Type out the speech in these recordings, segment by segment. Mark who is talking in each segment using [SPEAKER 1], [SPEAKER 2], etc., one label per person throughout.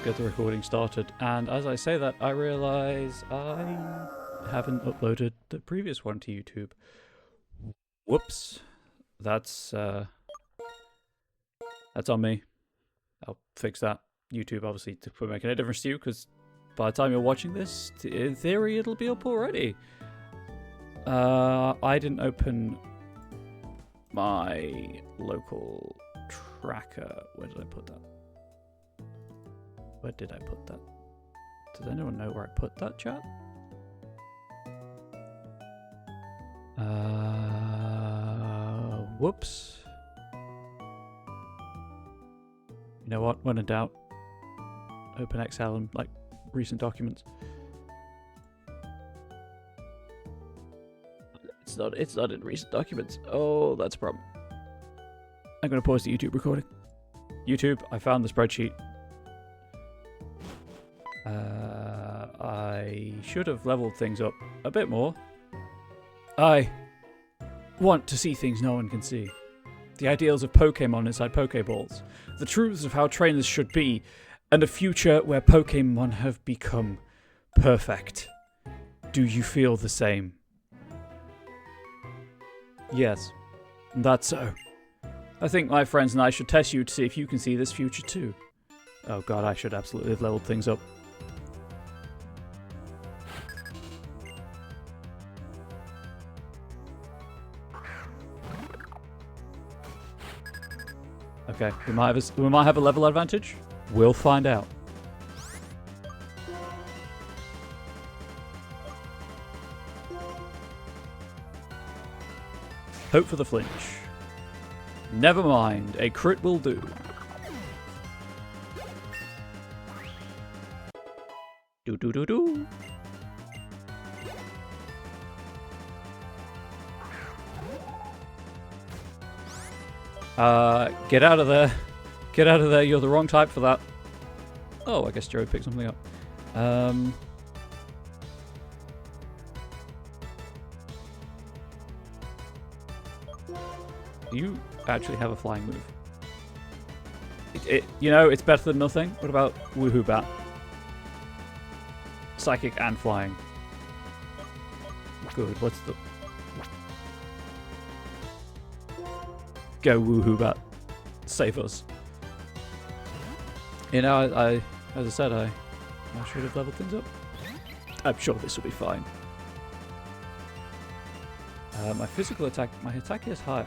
[SPEAKER 1] get the recording started. And as I say that, I realise I haven't uploaded the previous one to YouTube. Whoops. That's on me. I'll fix that. YouTube, obviously, will make a difference to you, because by the time you're watching this, in theory, it'll be up already. I didn't open my local tracker. Where did I put that? Where did I put that? Does anyone know where I put that, chat? Whoops. You know what? When in doubt, open Excel and like recent documents. It's not in recent documents. Oh, that's a problem. I'm gonna pause the YouTube recording. YouTube, I found the spreadsheet. I should have leveled things up a bit more. I want to see things no one can see. The ideals of Pokémon inside Pokéballs. The truths of how trainers should be. And a future where Pokémon have become perfect. Do you feel the same? Yes, that's so. I think my friends and I should test you to see if you can see this future too. Oh god, I should absolutely have leveled things up. Okay, we might have a level advantage. We'll find out. Hope for the flinch. Never mind, a crit will do. Do do do do. Get out of there. Get out of there, you're the wrong type for that. Oh, I guess Joe picked something up. You actually have a flying move. You know, it's better than nothing. What about Woohoo Bat? Psychic and flying. Good, what's the... Go Woohoo Bat. Save us. You know, as I said, I should have leveled things up. I'm sure this will be fine. My physical attack, my attack is higher.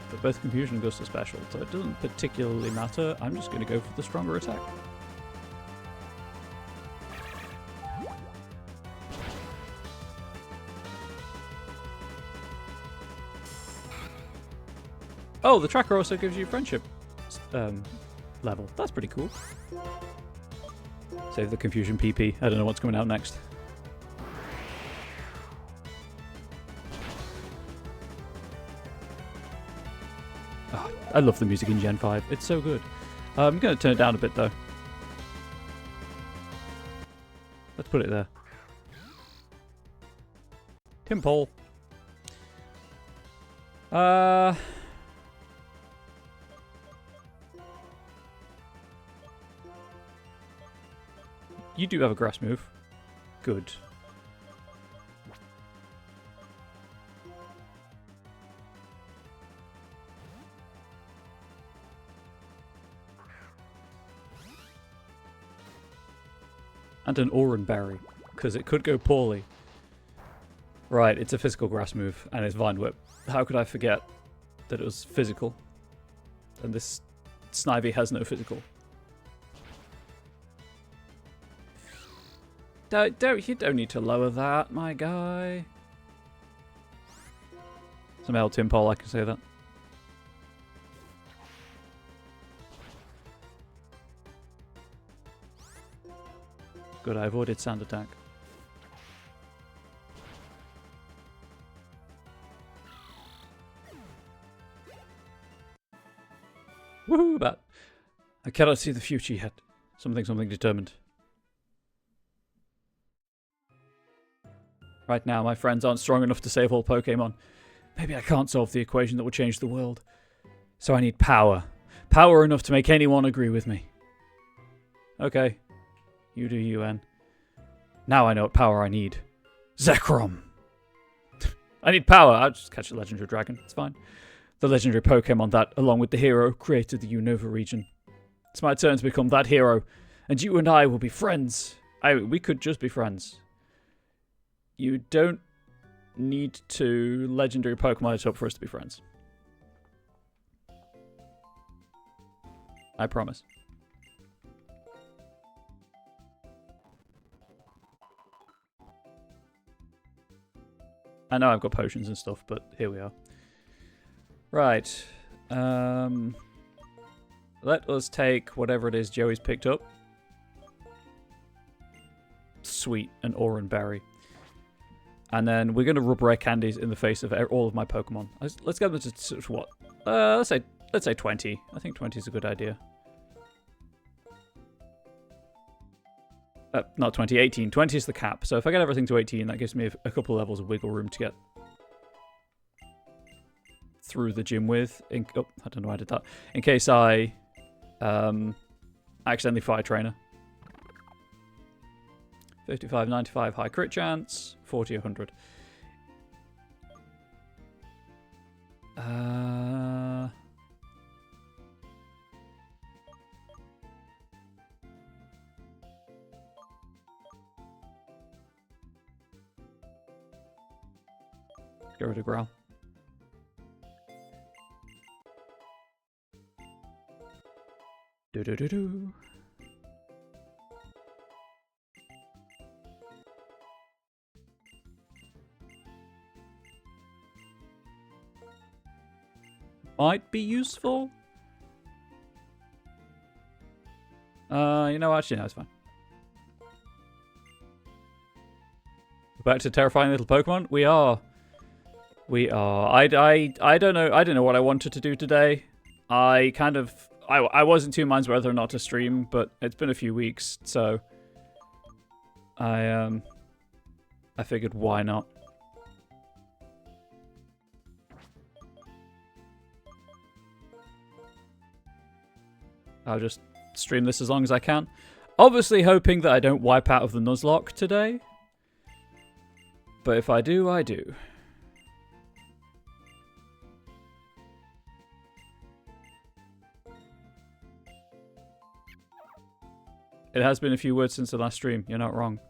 [SPEAKER 1] But both confusion goes to special, so it doesn't particularly matter. I'm just going to go for the stronger attack. Oh, the tracker also gives you friendship level. That's pretty cool. Save the confusion PP. I don't know what's coming out next. Oh, I love the music in Gen 5. It's so good. I'm going to turn it down a bit though. Let's put it there. Tim Pole. You do have a grass move. Good. And an Oran Berry, because it could go poorly. Right, it's a physical grass move, and it's Vine Whip. How could I forget that it was physical? And this Snivy has no physical. You don't need to lower that, my guy. Somehow Tim Pole, I can say that. Good, I avoided sand attack. Woohoo, Bat. I cannot see the future yet. Something determined. Right now, my friends aren't strong enough to save all Pokémon. Maybe I can't solve the equation that will change the world. So I need power. Power enough to make anyone agree with me. Okay. You do UN. Now I know what power I need. Zekrom! I need power. I'll just catch a legendary dragon. It's fine. The legendary Pokemon that, along with the hero, created the Unova region. It's my turn to become that hero, and you and I will be friends. We could just be friends. You don't need to legendary Pokemon it up for us to be friends. I promise. I know I've got potions and stuff, but here we are. Right. Let us take whatever it is Joey's picked up. Sweet, an Oran Berry. And then we're going to rub rare candies in the face of all of my Pokemon. Let's get them to what? Let's say 20. I think 20 is a good idea. Not 20, 18. 20 is the cap. So if I get everything to 18, that gives me a couple of levels of wiggle room to get through the gym with. Oh, I don't know why I did that. In case I accidentally fire trainer. 55, 95 high crit chance. 40, 100. Get rid of Growl. Do. Might be useful. You know, actually, no, it's fine. Back to terrifying little Pokemon. We are. I don't know. I don't know what I wanted to do today. I was in two minds whether or not to stream, but it's been a few weeks, so I figured why not. I'll just stream this as long as I can. Obviously hoping that I don't wipe out of the Nuzlocke today. But if I do, I do. It has been a few words since the last stream. You're not wrong.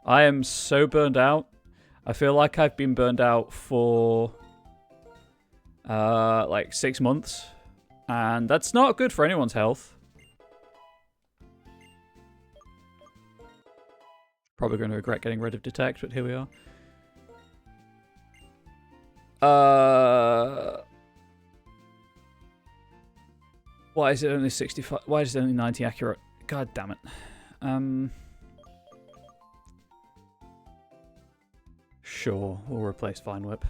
[SPEAKER 1] I am so burned out. I feel like I've been burned out for like 6 months. And that's not good for anyone's health. Probably going to regret getting rid of Detect, but here we are. Why is it only 65? Why is it only 90 accurate? God damn it. Sure, we'll replace Vine Whip.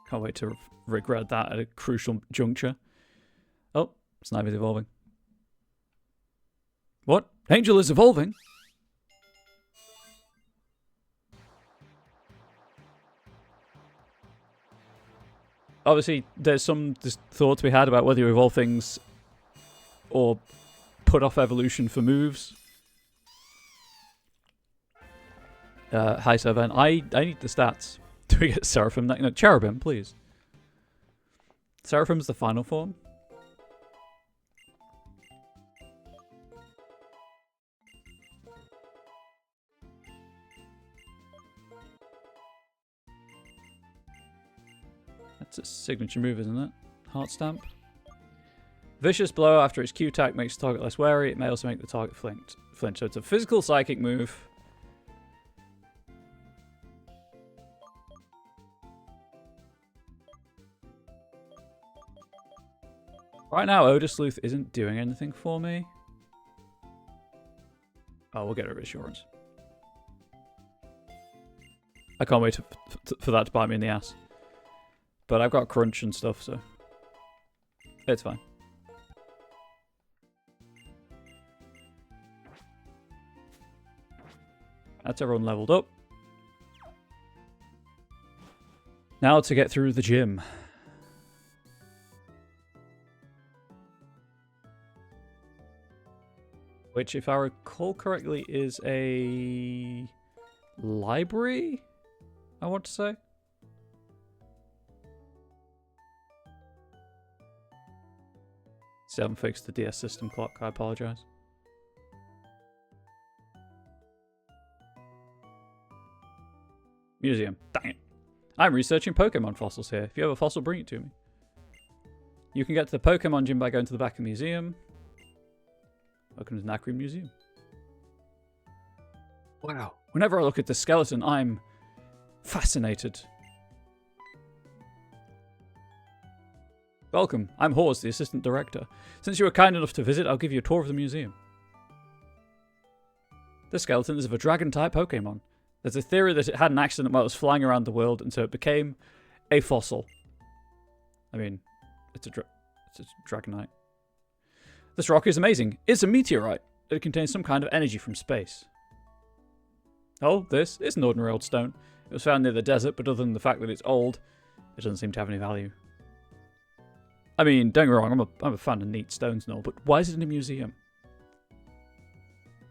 [SPEAKER 1] Can't wait to regret that at a crucial juncture. Oh, Sniper's evolving. What? Angel is evolving? Obviously, there's some thoughts we had about whether you evolve things or put off evolution for moves. Hi, Servan. I need the stats. Do we get Seraphim? No, Cherubim, please. Seraphim's the final form. That's a signature move, isn't it? Heart Stamp. Vicious Blow after its Q attack makes the target less wary. It may also make the target flinch. So it's a physical psychic move. Right now, Odor Sleuth isn't doing anything for me. Oh, we'll get rid of Assurance. I can't wait for that to bite me in the ass. But I've got Crunch and stuff, so it's fine. That's everyone leveled up. Now to get through the gym. Which, if I recall correctly, is a library, I want to say. Still haven't fixed the DS system clock, I apologise. Museum. Dang it. I'm researching Pokemon fossils here. If you have a fossil, bring it to me. You can get to the Pokemon gym by going to the back of the museum. Welcome to the Nacre Museum. Wow. Whenever I look at the skeleton, I'm fascinated. Welcome. I'm Hawes, the assistant director. Since you were kind enough to visit, I'll give you a tour of the museum. This skeleton is of a dragon-type Pokemon. There's a theory that it had an accident while it was flying around the world, and so it became a fossil. I mean, it's a Dragonite. This rock is amazing. It's a meteorite. It contains some kind of energy from space. Oh, this is an ordinary old stone. It was found near the desert, but other than the fact that it's old, it doesn't seem to have any value. I mean, don't get me wrong, I'm a fan of neat stones and all, but why is it in a museum?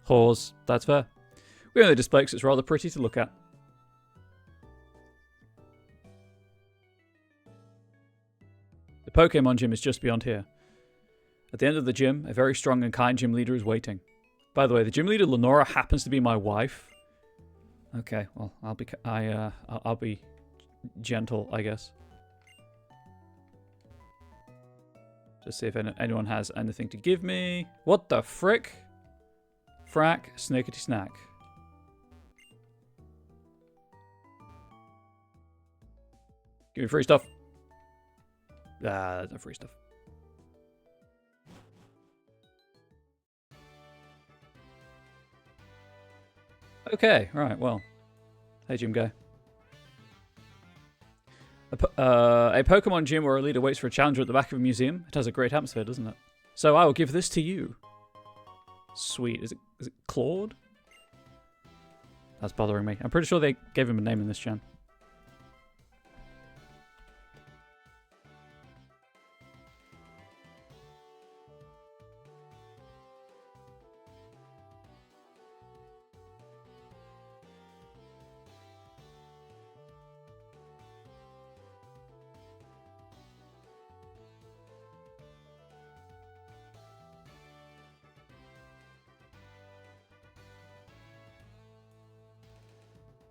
[SPEAKER 1] Whores, that's fair. We only display because it's rather pretty to look at. The Pokemon gym is just beyond here. At the end of the gym, a very strong and kind gym leader is waiting. By the way, the gym leader, Lenora, happens to be my wife. Okay, well, I'll be gentle, I guess. Just see if anyone has anything to give me. What the frick? Frack, snackety snack. Give me free stuff. There's no free stuff. Okay, right, well. Hey, gym guy. A Pokemon gym where a leader waits for a challenger at the back of a museum. It has a great atmosphere, doesn't it? So I will give this to you. Sweet. Is it Claude? That's bothering me. I'm pretty sure they gave him a name in this gen.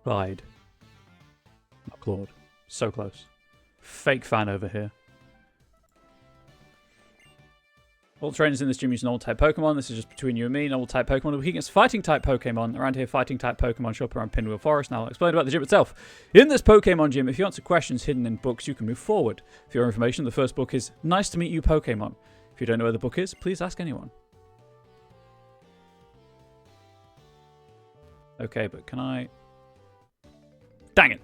[SPEAKER 1] Clyde. Not Claude. So close. Fake fan over here. All the trainers in this gym use normal type Pokemon. This is just between you and me. Normal type Pokemon are weak against fighting type Pokemon. Around here, fighting type Pokemon show up around Pinwheel Forest. Now I'll explain about the gym itself. In this Pokemon gym, if you answer questions hidden in books, you can move forward. For your information, the first book is Nice to Meet You Pokemon. If you don't know where the book is, please ask anyone. Okay, but can I... Dang it!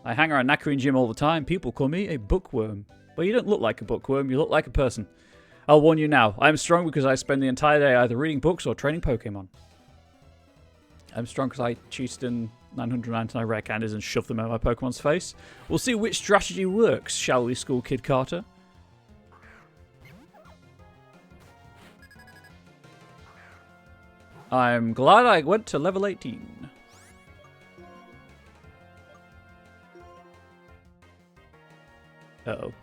[SPEAKER 1] I hang around Nacre Gym all the time. People call me a bookworm. But you don't look like a bookworm, you look like a person. I'll warn you now, I'm strong because I spend the entire day either reading books or training Pokemon. I'm strong because I cheated in 999 rare candies and shoved them in my Pokemon's face. We'll see which strategy works, shall we, School Kid Carter? I'm glad I went to level 18. Uh-oh.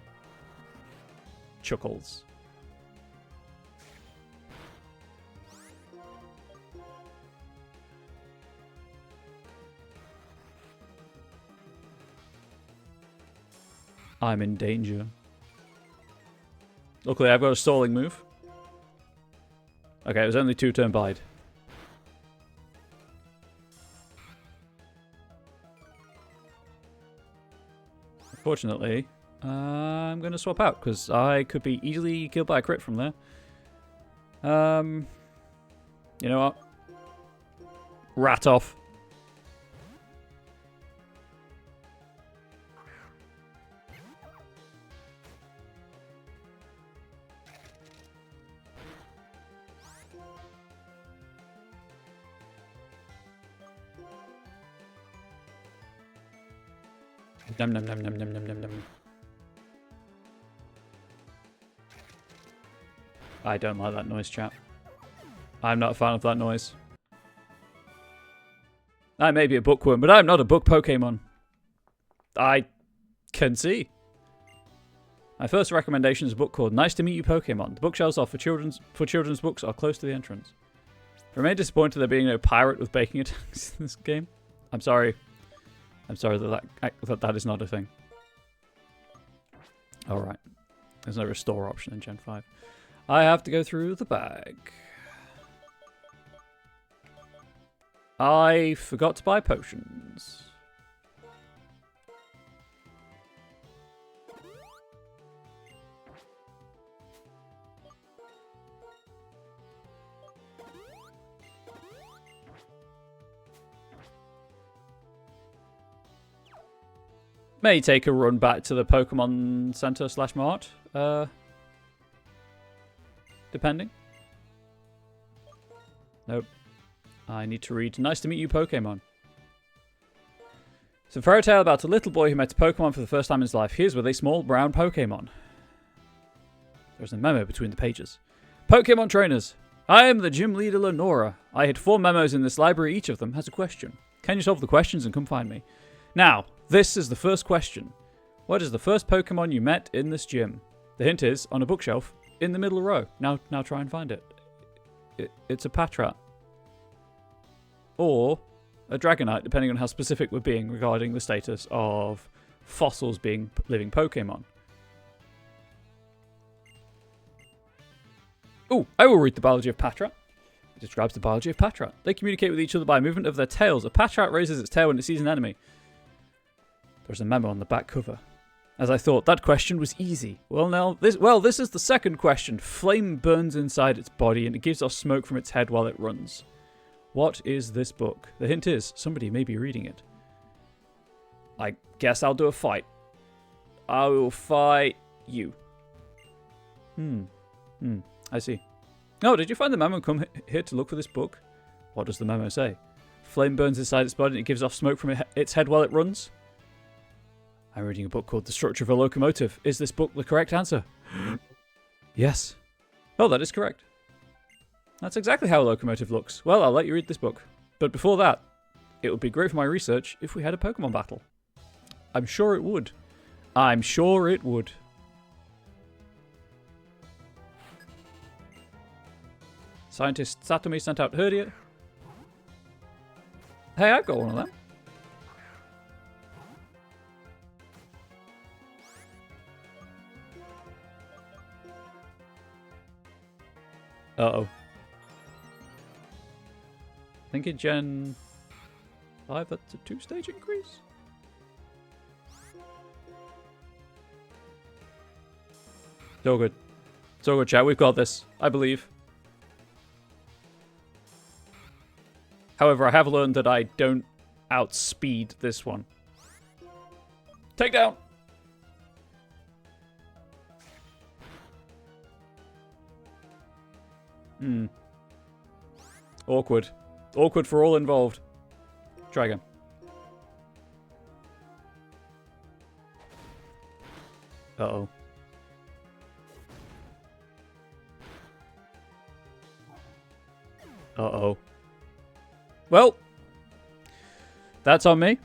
[SPEAKER 1] Chuckles. I'm in danger. Luckily, I've got a stalling move. Okay, it was only 2-turn bide. Unfortunately, I'm going to swap out because I could be easily killed by a crit from there. You know what? Rat off. Num num num num num num num num. I don't like that noise, chat. I'm not a fan of that noise. I may be a bookworm, but I'm not a book Pokemon. I can see. My first recommendation is a book called Nice to Meet You Pokemon. The bookshelves are for children's books are close to the entrance. I remain disappointed there being no pirate with baking attacks in this game. I'm sorry. I'm sorry that is not a thing. Alright. There's no restore option in Gen 5. I have to go through the bag. I forgot to buy potions. May take a run back to the Pokemon Center / Mart. Depending. Nope. I need to read Nice to Meet You Pokemon. It's a fairy tale about a little boy who met a Pokemon for the first time in his life. Here's with a small brown Pokemon. There's a memo between the pages. Pokemon trainers. I am the gym leader Lenora. I hid 4 memos in this library. Each of them has a question. Can you solve the questions and come find me? Now, this is the first question. What is the first Pokemon you met in this gym? The hint is on a bookshelf in the middle row. Now try and find it. It's a Patrat. Or a Dragonite, depending on how specific we're being regarding the status of fossils being living Pokemon. Oh, I will read the biology of Patrat. It describes the biology of Patrat. They communicate with each other by movement of their tails. A Patrat raises its tail when it sees an enemy. There's a memo on the back cover. As I thought, that question was easy. This is the second question. Flame burns inside its body and it gives off smoke from its head while it runs. What is this book? The hint is, somebody may be reading it. I guess I'll do a fight. I will fight you. I see. Oh, did you find the memo and come here to look for this book? What does the memo say? Flame burns inside its body and it gives off smoke from its head while it runs? I'm reading a book called The Structure of a Locomotive. Is this book the correct answer? Yes. Oh, that is correct. That's exactly how a locomotive looks. Well, I'll let you read this book. But before that, it would be great for my research if we had a Pokemon battle. I'm sure it would. I'm sure it would. Scientist Satomi sent out Herdier. Hey, I've got one of them. Uh-oh. I think in Gen 5 that's a 2-stage increase. It's all good. It's all good, chat. We've got this. I believe. However, I have learned that I don't outspeed this one. Take down! Awkward. Awkward for all involved. Try again. Uh-oh. Uh-oh. Well, that's on me.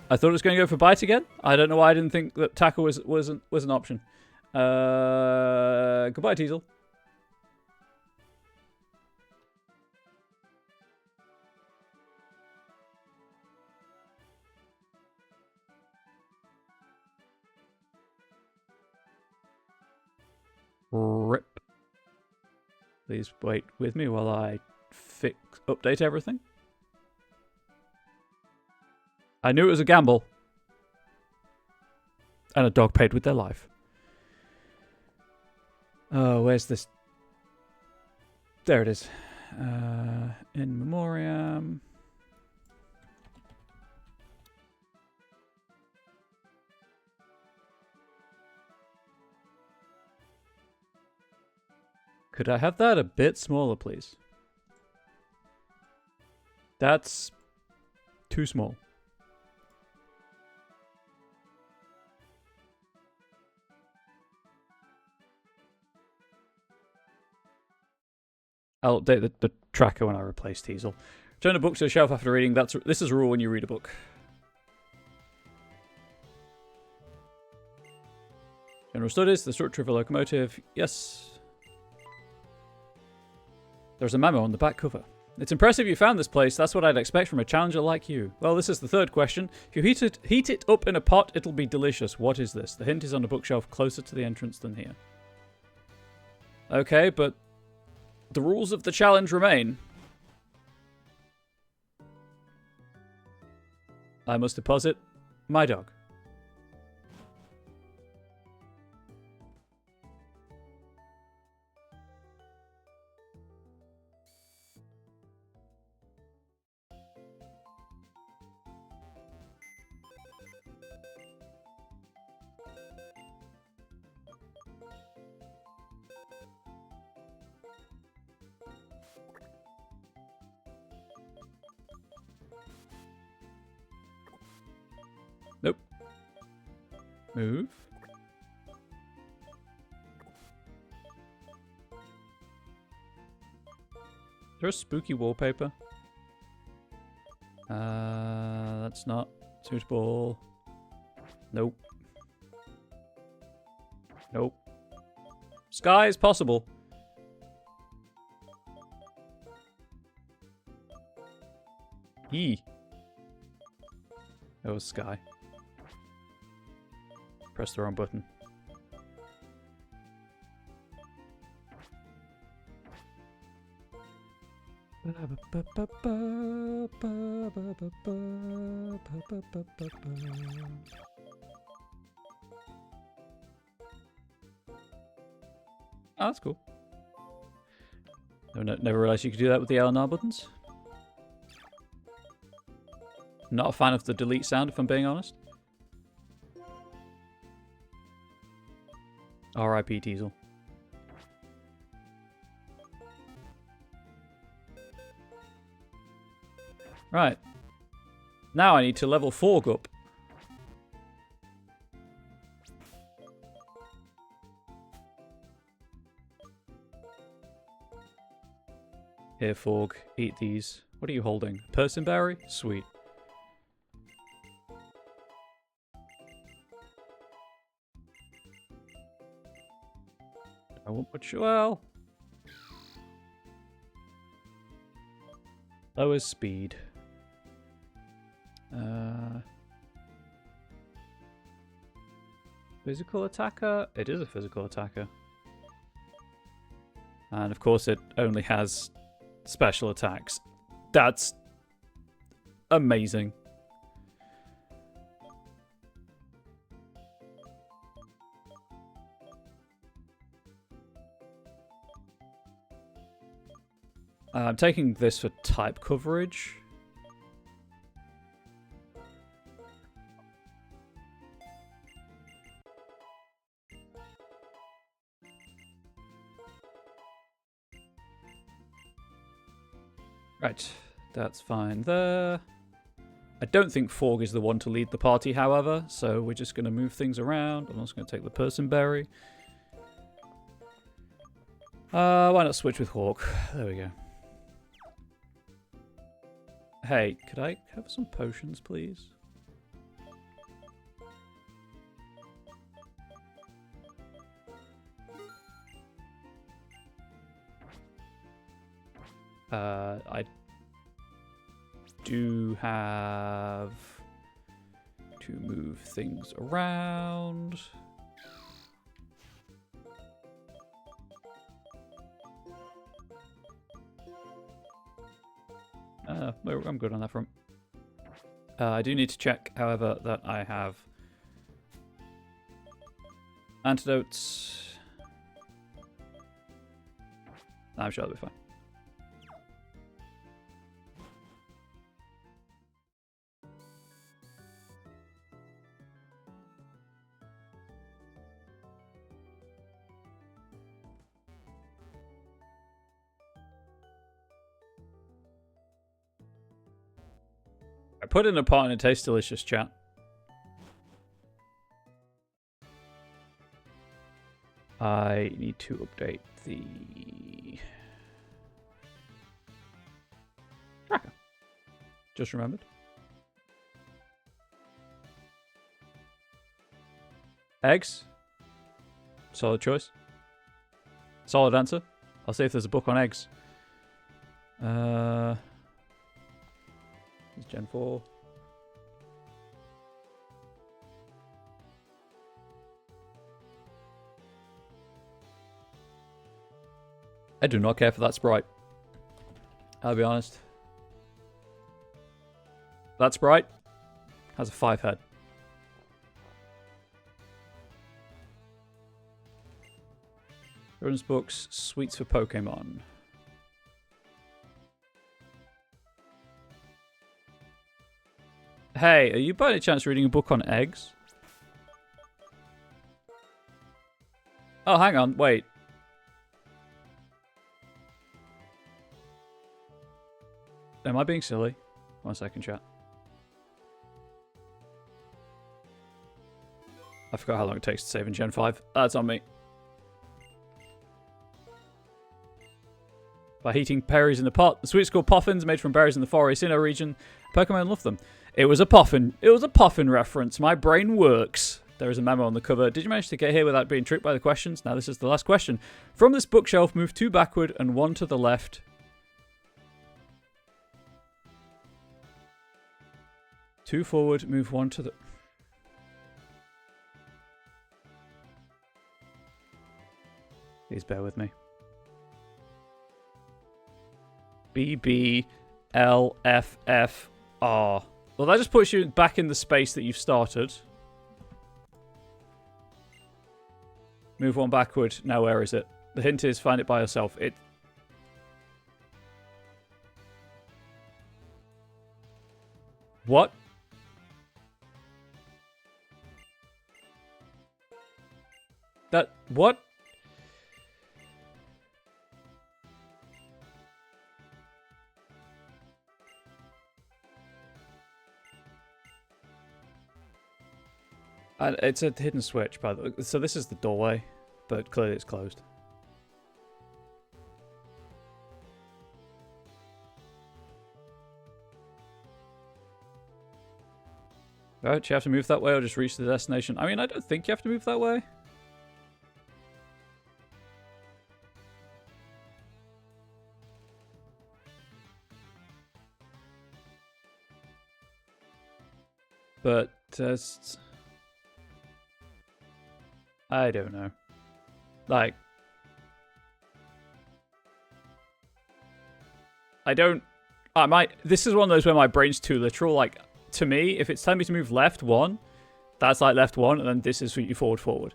[SPEAKER 1] I thought it was going to go for bite again. I don't know why I didn't think that tackle was an option. Goodbye, Teasel. Rip. Please wait with me while I update everything. I knew it was a gamble. And a dog paid with their life. Oh, where's this? There it is. In memoriam. Could I have that a bit smaller, please? That's too small. I'll update the tracker when I replace Teasel. Return a book to the shelf after reading. This is a rule when you read a book. General studies, the structure of a locomotive. Yes. There's a memo on the back cover. It's impressive you found this place. That's what I'd expect from a challenger like you. Well, this is the third question. If you heat it up in a pot, it'll be delicious. What is this? The hint is on a bookshelf closer to the entrance than here. Okay, but the rules of the challenge remain. I must deposit my dog. Nope. Move. Is there a spooky wallpaper? That's not suitable. Nope. Nope. Sky is possible. That was sky. Press the wrong button. Oh, that's cool. Never realized you could do that with the L and R buttons. Not a fan of the delete sound, if I'm being honest. R.I.P. Teasel. Right. Now I need to level Forg up. Here, Forg. Eat these. What are you holding? Persimberry? Sweet. I won't put you well. Lower speed. Physical attacker? It is a physical attacker. And of course it only has special attacks. That's amazing. I'm taking this for type coverage. Right, that's fine there. I don't think Forg is the one to lead the party, however, so we're just going to move things around. I'm also going to take the Persimberry. Why not switch with Hawk? There we go. Hey, could I have some potions, please? I do have to move things around. No, I'm good on that front. I do need to check, however, that I have antidotes. I'm sure that'll be fine. I put it in a pot and it tastes delicious, chat. I need to update the Just remembered. Eggs. Solid choice. Solid answer. I'll see if there's a book on eggs. It's Gen 4. I do not care for that sprite. I'll be honest. That sprite has a 5 head. Children's books, sweets for Pokemon. Hey, are you by any chance reading a book on eggs? Oh, hang on, wait. Am I being silly? 1 second, chat. I forgot how long it takes to save in Gen 5. That's on me. By heating berries in the pot. The sweets called puffins, made from berries in the forest in our region. Pokemon love them. It was a puffin. It was a puffin reference. My brain works. There is a memo on the cover. Did you manage to get here without being tricked by the questions? Now this is the last question. From this bookshelf, move 2 backward and 1 to the left. 2 forward, move 1 to the... Please bear with me. BBLFFR. Well, that just puts you back in the space that you've started. Move 1 backward. Now where is it? The hint is find it by yourself. What? What? It's a hidden switch, by the way. So this is the doorway, but clearly it's closed. Right, do you have to move that way or just reach the destination? I mean, I don't think you have to move that way. But I don't know. Like, this is one of those where my brain's too literal. Like, to me, if it's telling me to move left 1, that's like left 1, and then this is for you forward.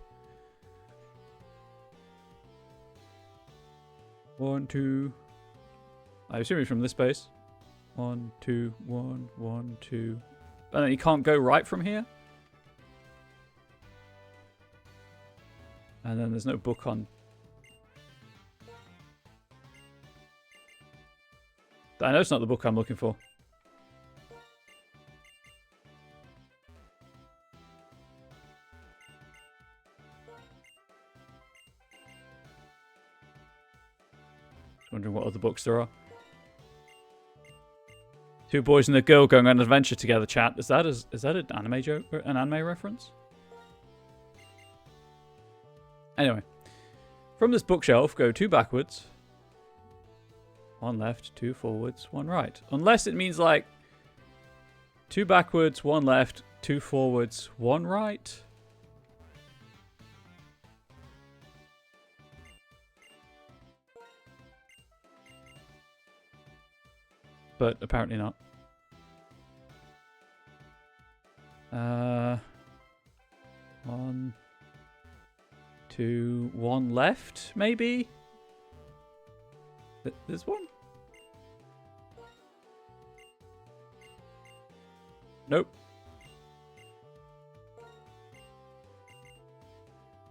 [SPEAKER 1] 1, 2. I assume it's from this space. 1, 2, 1, 1, 2. And then you can't go right from here. And then there's no book on. I know it's not the book I'm looking for. Just wondering what other books there are. 2 boys and a girl going on an adventure together, chat. Is that an anime joke? An anime reference? Anyway. From this bookshelf, go 2 backwards. 1 left, 2 forwards, 1 right. Unless it means like 2 backwards, 1 left, 2 forwards, 1 right. But apparently not. 1, 2, 1 left, maybe? There's 1? Nope.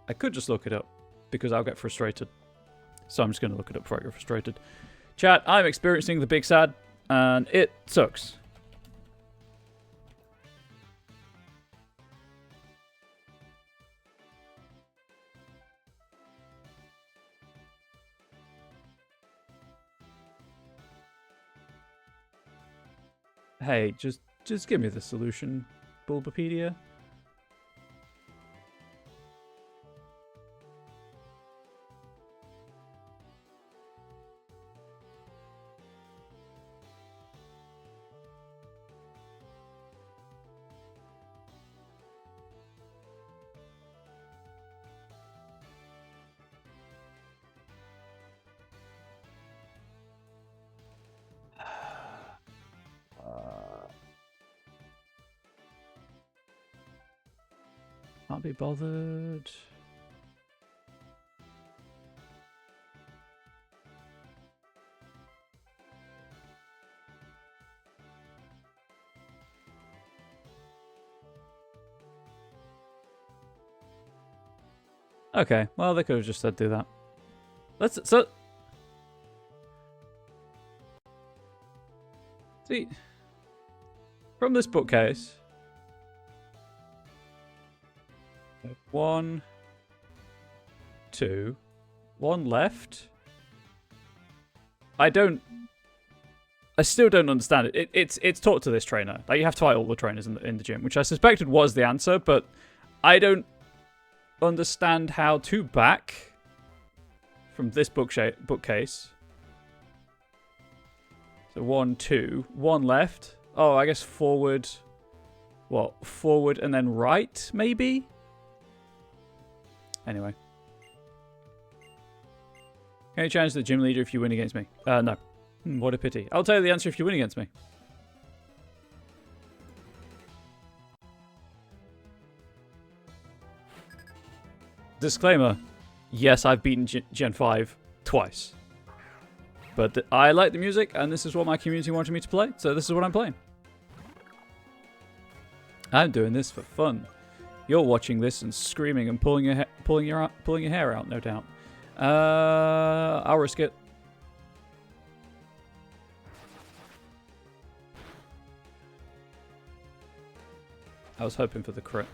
[SPEAKER 1] I could just look it up, because I'll get frustrated. So I'm just going to look it up before I get frustrated. Chat, I'm experiencing the big sad, and it sucks. Hey, just give me the solution, Bulbapedia. Can't be bothered. Okay, well, they could have just said do that. See, from this bookcase, 1, 2, 1 left. I still don't understand it. It's taught to this trainer. Like, you have to fight all the trainers in the gym, which I suspected was the answer, but I don't understand how to back from this bookcase. So 1, 2, 1 left. Oh, I guess forward. What? Forward and then right, maybe? Anyway. Can you challenge the gym leader if you win against me? No. What a pity. I'll tell you the answer if you win against me. Disclaimer. Yes, I've beaten Gen 5 twice. But I like the music, and this is what my community wanted me to play, so this is what I'm playing. I'm doing this for fun. You're watching this and screaming and pulling your hair out, no doubt. I'll risk it. I was hoping for the crit.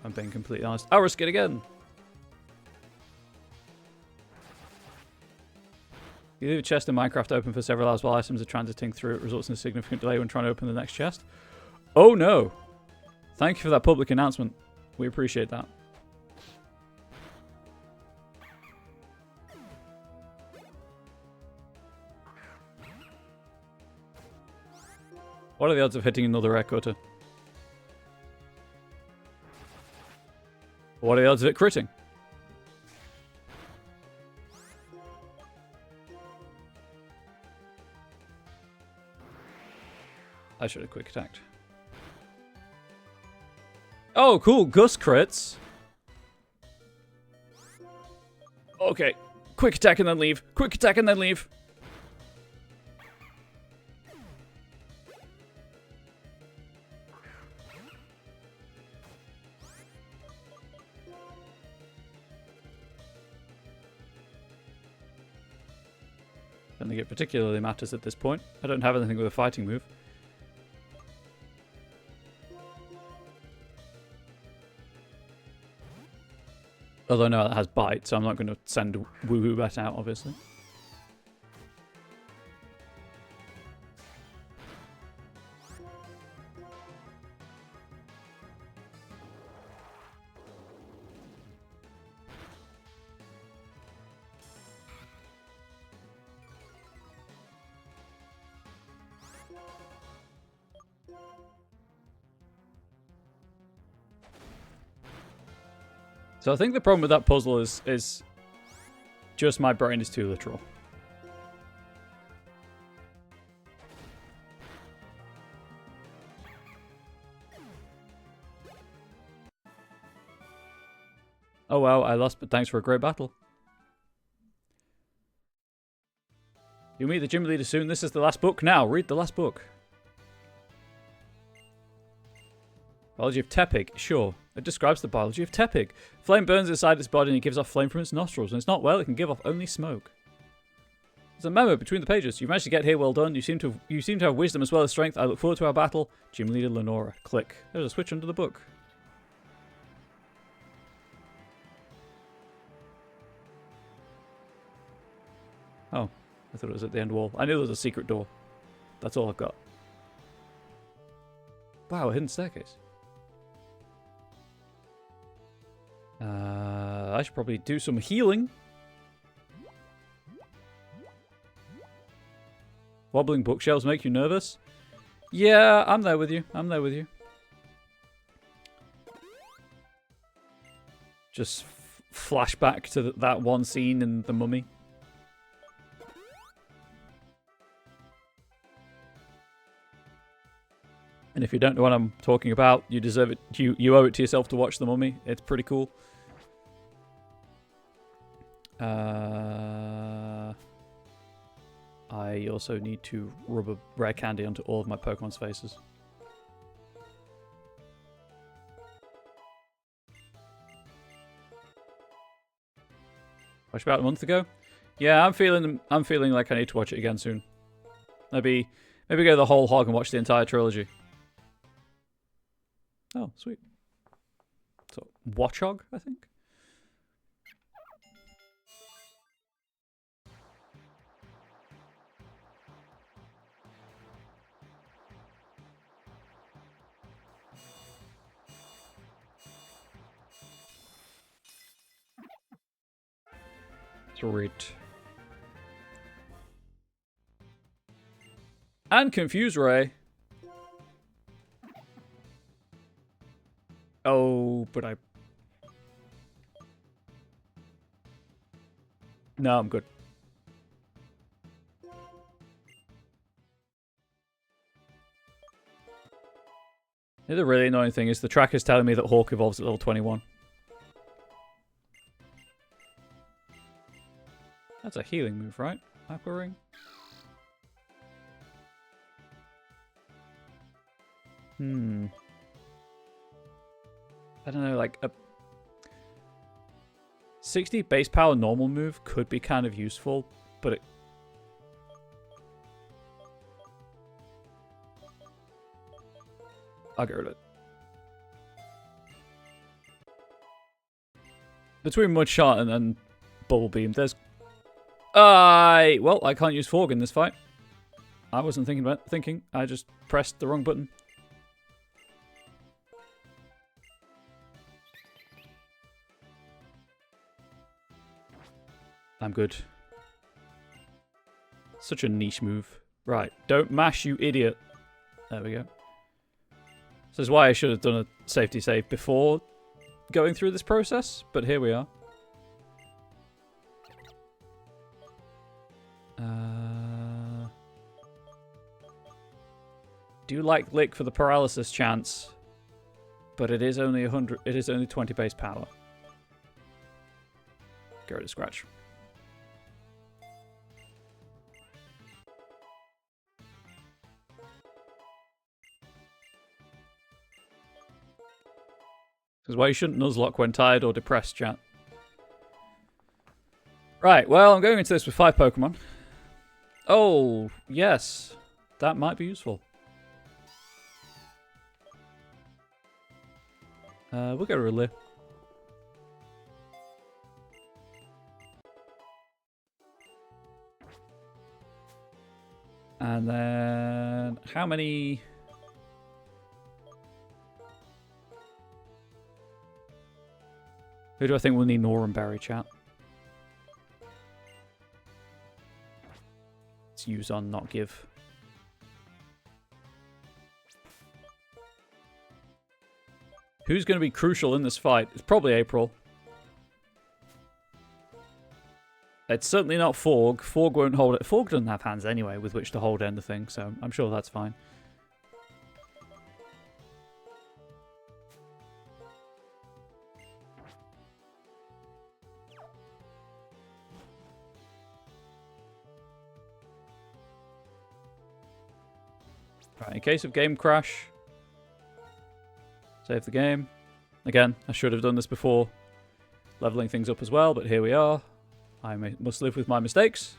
[SPEAKER 1] I'm being completely honest. I'll risk it again. You leave a chest in Minecraft open for several hours while items are transiting through. It results in a significant delay when trying to open the next chest. Oh no! Thank you for that public announcement. We appreciate that. What are the odds of hitting another air cutter? What are the odds of it critting? I should have quick attacked. Oh, cool. Gus crits. Okay. Quick attack and then leave. Quick attack and then leave. I don't think it particularly matters at this point. I don't have anything with a fighting move. Although no, that has bite, so I'm not going to send Woohoo Bat out, obviously. So I think the problem with that puzzle is just my brain is too literal. Oh well, I lost, but thanks for a great battle. You'll meet the gym leader soon. This is the last book. Now, read the last book. Biology of Tepig. Sure. It describes the biology of Tepig. Flame burns inside its body and it gives off flame from its nostrils. When it's not well, it can give off only smoke. There's a memo between the pages. You managed to get here, well done. You seem to have wisdom as well as strength. I look forward to our battle. Gym leader Lenora. Click. There's a switch under the book. Oh. I thought it was at the end wall. I knew there was a secret door. That's all I've got. Wow, a hidden staircase. I should probably do some healing. Wobbling bookshelves make you nervous? Yeah, I'm there with you. I'm there with you. Just flashback to that one scene in The Mummy. And if you don't know what I'm talking about, you deserve it. You owe it to yourself to watch The Mummy. It's pretty cool. I also need to rub a rare candy onto all of my Pokemon's faces. Watched about a month ago. Yeah, I'm feeling like I need to watch it again soon. Maybe go the whole hog and watch the entire trilogy. Oh, sweet. So, Watchog, I think. Sweet. And Confuse Ray. Oh, but I... No, I'm good. The really annoying thing is the track is telling me that Hawk evolves at level 21. That's a healing move, right? Aqua Ring. I don't know, like a 60 base power normal move could be kind of useful, but it... I'll go with it. Between Mudshot and Bubble Beam, there's... Well, I can't use Fog in this fight. I wasn't thinking. I just pressed the wrong button. I'm good. Such a niche move. Right, don't mash, you idiot. There we go. This is why I should have done a safety save before going through this process, but here we are. Do like Lick for the paralysis chance, but it is only 100. It is only 20 base power. Go to scratch. This is why you shouldn't Nuzlocke when tired or depressed, chat. Right, well, I'm going into this with 5 Pokemon. Oh, yes. That might be useful. We'll go Relay. And then... How many... Who do I think will need Northern Berry, chat? Let's use on, not give. Who's going to be crucial in this fight? It's probably April. It's certainly not Forg. Forg won't hold it. Forg doesn't have hands anyway with which to hold anything, so I'm sure that's fine. Right, in case of game crash, save the game. Again, I should have done this before leveling things up as well, but here we are. I must live with my mistakes.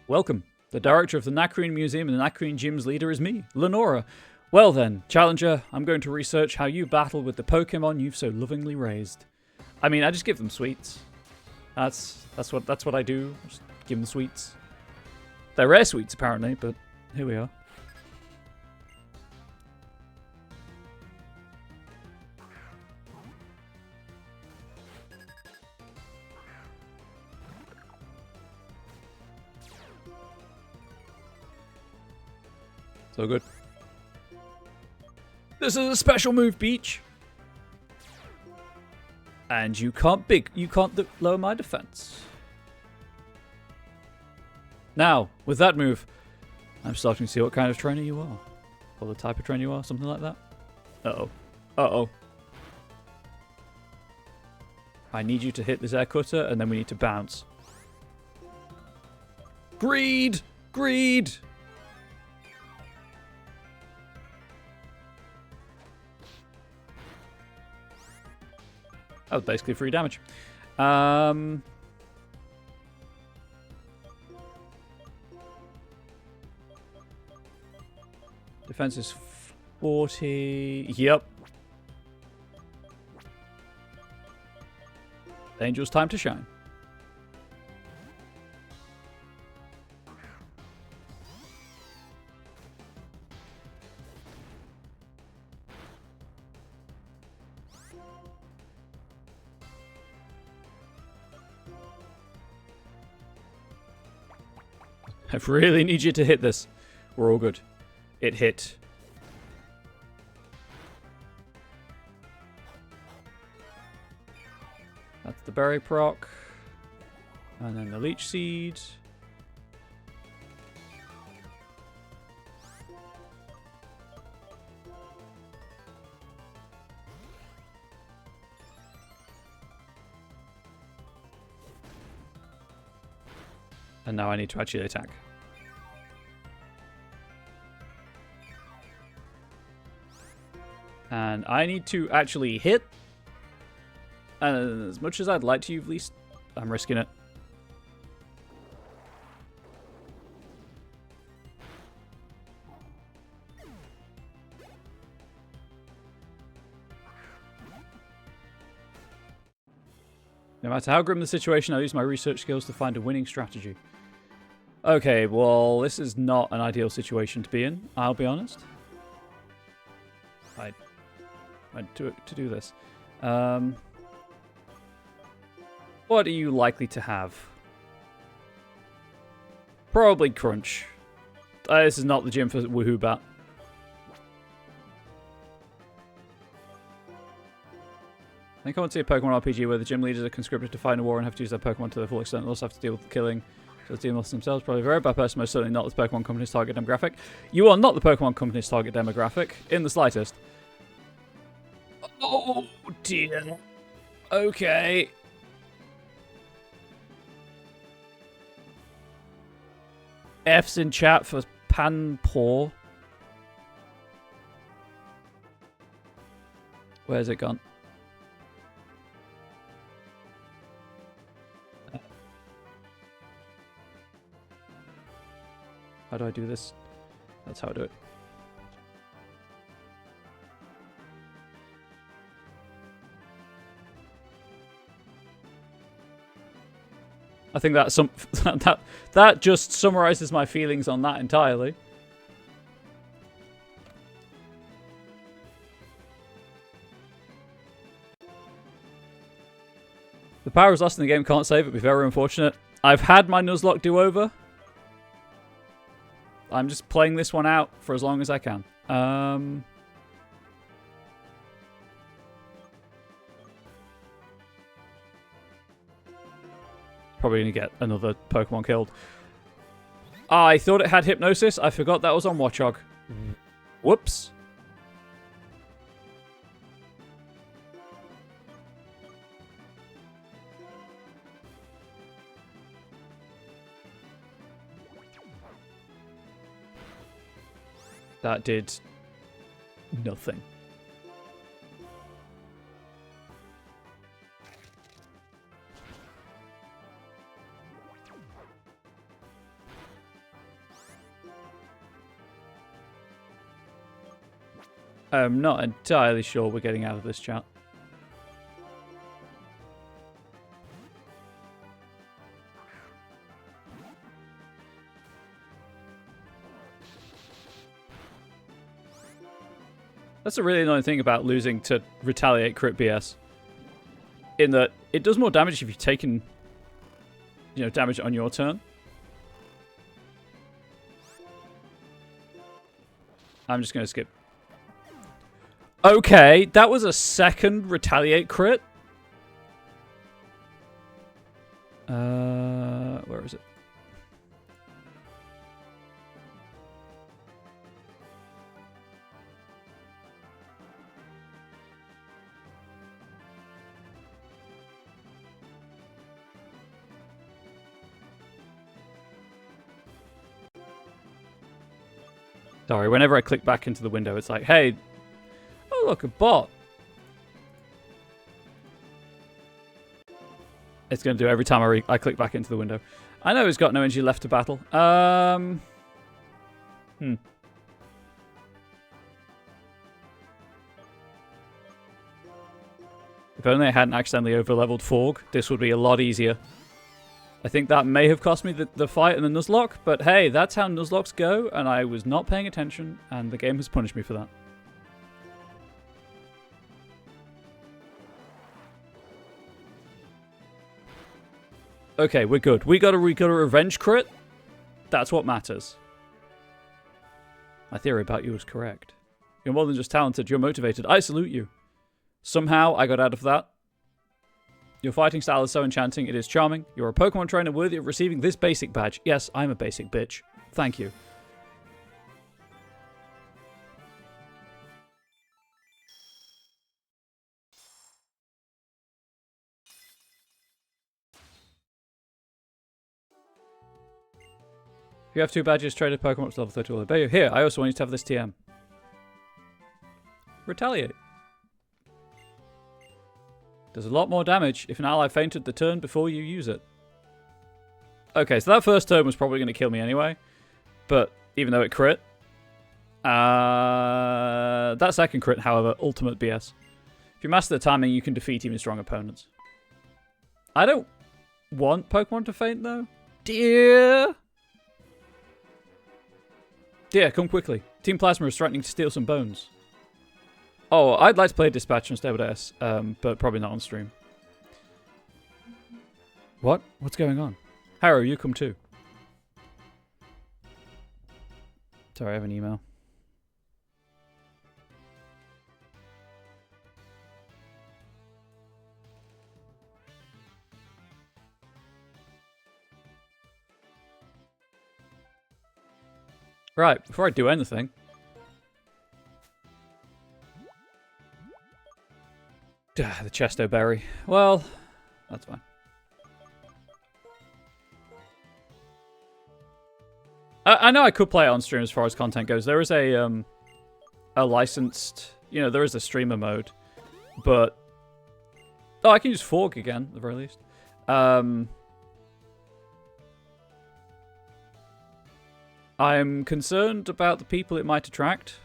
[SPEAKER 1] Welcome. The director of the Nakreen Museum and the Nakreen Gym's leader is me, Lenora. Well then, Challenger, I'm going to research how you battle with the Pokemon you've so lovingly raised. I mean, I just give them sweets. That's what I do. Just give them sweets. They're rare sweets apparently, but here we are. So good. This is a special move, Beach. And you can't lower my defense. Now, with that move, I'm starting to see what kind of trainer you are. Or the type of trainer you are, something like that. Uh-oh. Uh-oh. I need you to hit this air cutter, and then we need to bounce. Greed! Greed! That was basically free damage. Defense is 40. Yep. Angel's time to shine. I really need you to hit this. We're all good. It hit. That's the berry proc. And then the leech seed. And now I need to actually attack. And I need to actually hit. And as much as I'd like to, at least I'm risking it. No matter how grim the situation, I use my research skills to find a winning strategy. Okay, well, this is not an ideal situation to be in, I'll be honest. I went to do this. What are you likely to have? Probably Crunch. This is not the gym for Woohoo Bat. I think I want to see a Pokemon RPG where the gym leaders are conscripted to fight in a war and have to use their Pokemon to their full extent and also have to deal with the killing. So the team themselves, probably a very bad person, most certainly not the Pokemon Company's target demographic. You are not the Pokemon Company's target demographic, in the slightest. Oh dear. Okay. F's in chat for Panpour. Where's it gone? How do I do this? That's how I do it. I think that's that just summarizes my feelings on that entirely. The power is lost in the game, can't save it, be very unfortunate. I've had my Nuzlocke do-over. I'm just playing this one out for as long as I can. Probably going to get another Pokemon killed. I thought it had Hypnosis. I forgot that was on Watchog. Whoops. That did nothing. I'm not entirely sure we're getting out of this chat. That's a really annoying thing about losing to retaliate crit BS. In that it does more damage if you've taken, you know, damage on your turn. I'm just going to skip. Okay, that was a second retaliate crit. Where is it? Sorry, whenever I click back into the window, it's like, hey, oh look, a bot. It's going to do every time I click back into the window. I know he's got no energy left to battle. If only I hadn't accidentally overleveled Forg, this would be a lot easier. I think that may have cost me the fight in the Nuzlocke, but hey, that's how Nuzlocks go, and I was not paying attention, and the game has punished me for that. Okay, we're good. We got a revenge crit. That's what matters. My theory about you was correct. You're more than just talented, you're motivated. I salute you. Somehow, I got out of that. Your fighting style is so enchanting, it is charming. You're a Pokemon trainer worthy of receiving this basic badge. Yes, I'm a basic bitch. Thank you. If you have 2 badges, traded Pokemon up to level 30 will obey you. Here, I also want you to have this TM. Retaliate. Does a lot more damage if an ally fainted the turn before you use it. Okay, so that first turn was probably going to kill me anyway. But even though it crit. That second crit, however, ultimate BS. If you master the timing, you can defeat even strong opponents. I don't want Pokemon to faint, though. Dear, come quickly. Team Plasma is threatening to steal some bones. Oh, I'd like to play Dispatch instead with S, but probably not on stream. What? What's going on? Harrow, you come too. Sorry, I have an email. Right, before I do anything... the Chesto Berry. Well, that's fine. I know I could play it on stream as far as content goes. There is a licensed... You know, there is a streamer mode. But... Oh, I can use Forg again, at the very least. I'm concerned about the people it might attract.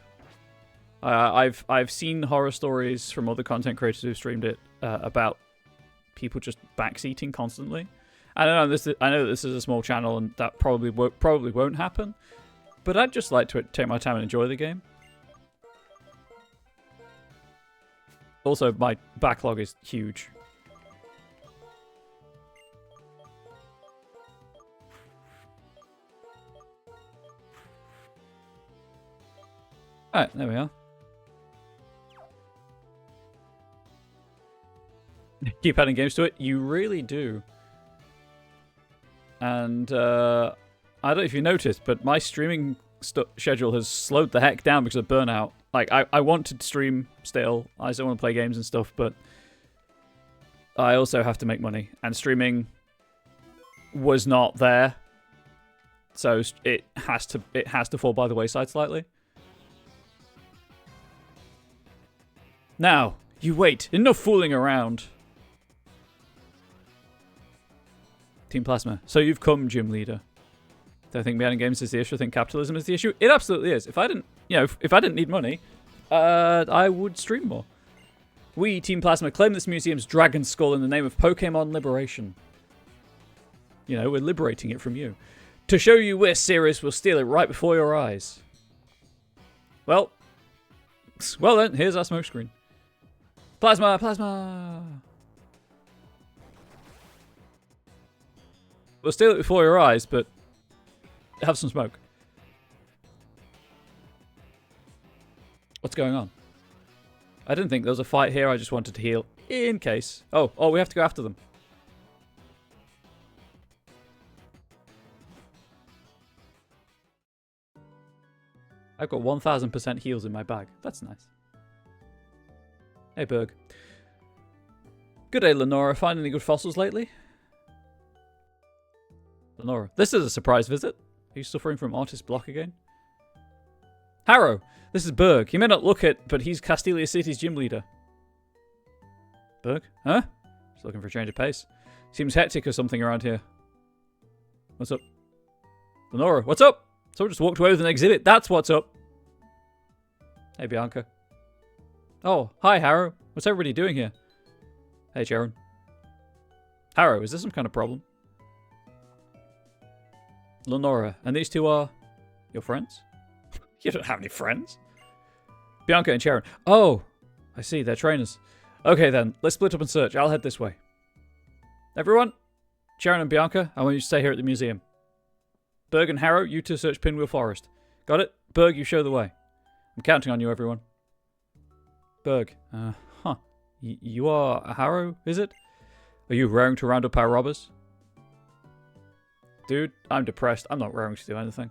[SPEAKER 1] I've seen horror stories from other content creators who've streamed it about people just backseating constantly. I know this is a small channel and that probably won't happen, but I'd just like to take my time and enjoy the game. Also, my backlog is huge. Alright, there we are. Keep adding games to it. You really do. And I don't know if you noticed, but my streaming schedule has slowed the heck down because of burnout. Like, I want to stream still. I still want to play games and stuff, but I also have to make money. And streaming was not there. So it has to fall by the wayside slightly. Now, you wait. Enough fooling around. Team Plasma. So you've come, gym leader. Do I think behind games is the issue? I think capitalism is the issue. It absolutely is. If I didn't, you know, if I didn't need money, I would stream more. We, Team Plasma, claim this museum's dragon skull in the name of Pokémon liberation. You know, we're liberating it from you. To show you we're serious, we'll steal it right before your eyes. Well, Well then, here's our smoke screen. Plasma, plasma. We'll steal it before your eyes, but have some smoke. What's going on? I didn't think there was a fight here. I just wanted to heal in case. Oh, we have to go after them. I've got 1000% heals in my bag. That's nice. Hey, Berg. Good day, Lenora. Find any good fossils lately? Lenora. This is a surprise visit. Are you suffering from artist block again? Harrow. This is Berg. He may not look it, but he's Castelia City's gym leader. Berg? Huh? Just looking for a change of pace. Seems hectic or something around here. What's up? Lenora, what's up? Someone just walked away with an exhibit. That's what's up. Hey, Bianca. Oh, hi, Harrow. What's everybody doing here? Hey, Sharon. Harrow, is this some kind of problem? Lenora, and these two are your friends? You don't have any friends? Bianca and Sharon. Oh, I see. They're trainers. Okay, then. Let's split up and search. I'll head this way. Everyone, Sharon and Bianca, I want you to stay here at the museum. Berg and Harrow, you two search Pinwheel Forest. Got it? Berg, you show the way. I'm counting on you, everyone. Berg. You are Harrow, is it? Are you raring to round up our robbers? Dude, I'm depressed. I'm not raring to do anything.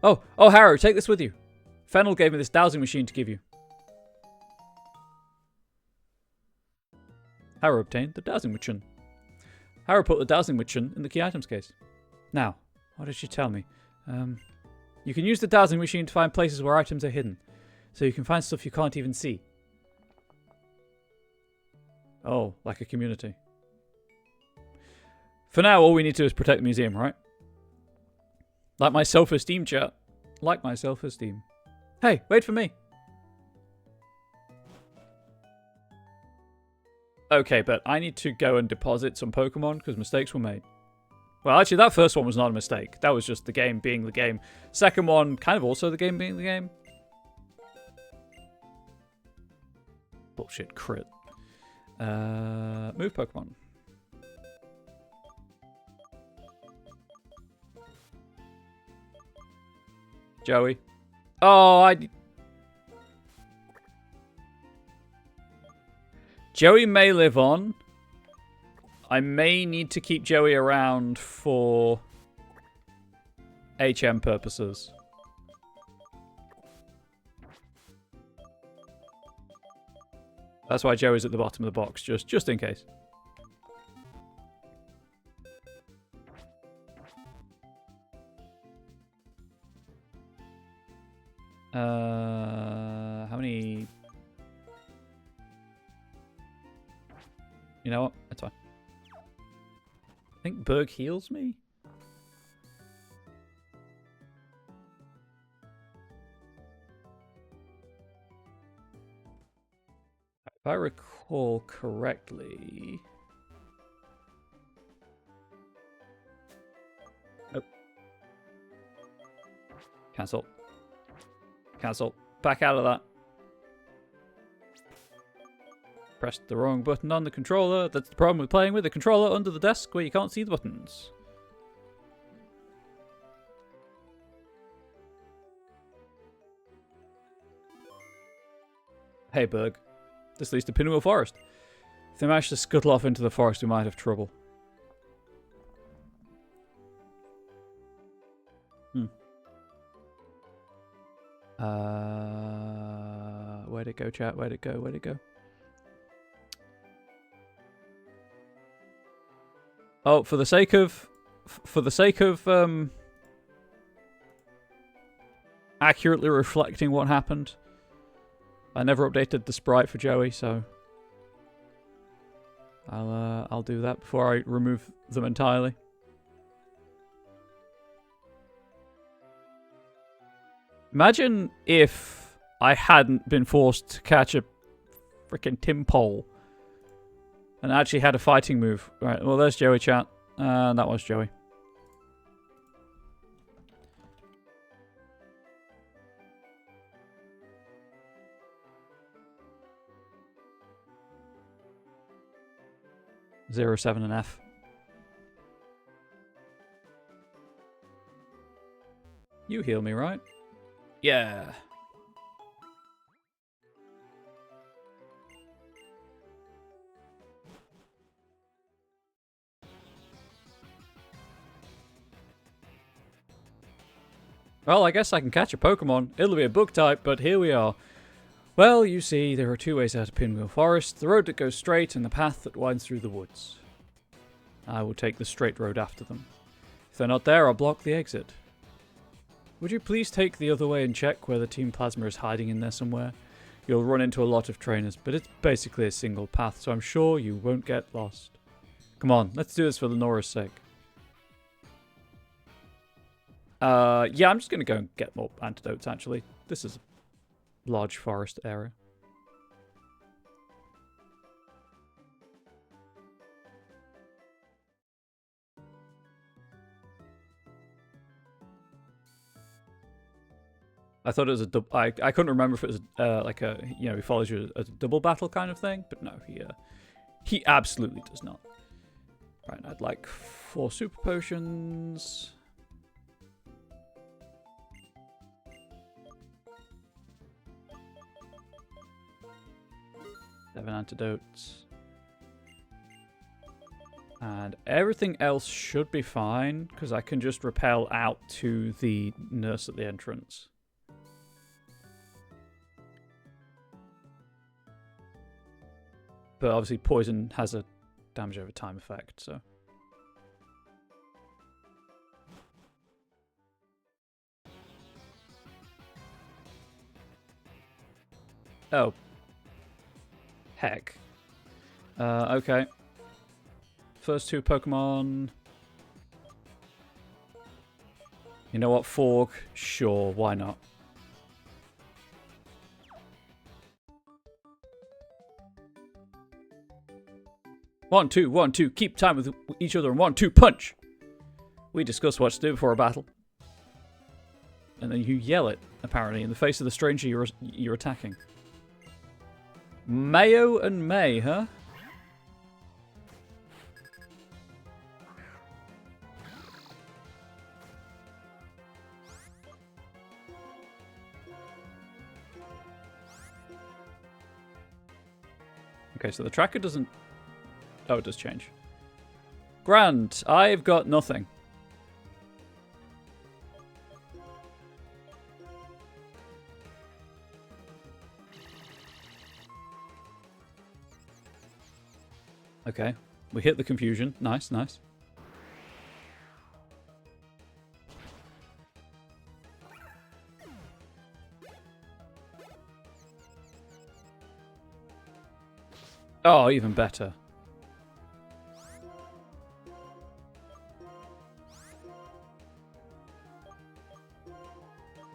[SPEAKER 1] Oh, Harrow, take this with you. Fennel gave me this dowsing machine to give you. Harrow obtained the dowsing machine. Harrow put the dowsing machine in the key items case. Now, what did she tell me? You can use the dowsing machine to find places where items are hidden. So you can find stuff you can't even see. Oh, like a community. For now, all we need to do is protect the museum, right? Like my self-esteem, chat. Like my self-esteem. Hey, wait for me. Okay, but I need to go and deposit some Pokemon because mistakes were made. Well, actually, that first one was not a mistake. That was just the game being the game. Second one, kind of also the game being the game. Bullshit crit. Move Pokemon. Joey. Oh, Joey may live on. I may need to keep Joey around for HM purposes. That's why Joey's at the bottom of the box, just in case. How many? You know what? That's fine. I think Berg heals me. If I recall correctly... Nope. Cancel. Cancel. Back out of that. Pressed the wrong button on the controller. That's the problem with playing with the controller under the desk where you can't see the buttons. Hey, Berg. This leads to Pinwheel Forest. If they manage to scuttle off into the forest, we might have trouble. Where'd it go, chat? Where'd it go? Where'd it go? Oh, for the sake of accurately reflecting what happened, I never updated the sprite for Joey, so I'll do that before I remove them entirely. Imagine if I hadn't been forced to catch a freaking Timpole and actually had a fighting move. Right, well, there's Joey, chat. And that was Joey. 0, 7, and F. You heal me, right? Yeah. Well, I guess I can catch a Pokemon. It'll be a bug type, but here we are. Well, you see, there are two ways out of Pinwheel Forest. The road that goes straight and the path that winds through the woods. I will take the straight road after them. If they're not there, I'll block the exit. Would you please take the other way and check where the Team Plasma is hiding in there somewhere? You'll run into a lot of trainers, but it's basically a single path, so I'm sure you won't get lost. Come on, let's do this for Lenora's sake. Yeah, I'm just going to go and get more antidotes, actually. This is a large forest area. I thought it was a double. I couldn't remember if it was like a, you know, he follows you as a double battle kind of thing, but no, he absolutely does not. Right, I'd like 4 super potions. 7 antidotes. And everything else should be fine, because I can just rappel out to the nurse at the entrance. But obviously poison has a damage over time effect, so... Oh. Heck. Okay. First 2 Pokemon. You know what, Fork? Sure, why not? One, two. Keep time with each other. 1, 2, punch! We discuss what to do before a battle. And then you yell it, apparently, in the face of the stranger you're attacking. Mayo and May, huh? Okay, so the tracker doesn't... Oh, it does change. Grand, I've got nothing. Okay, we hit the confusion. Nice, nice. Oh, even better.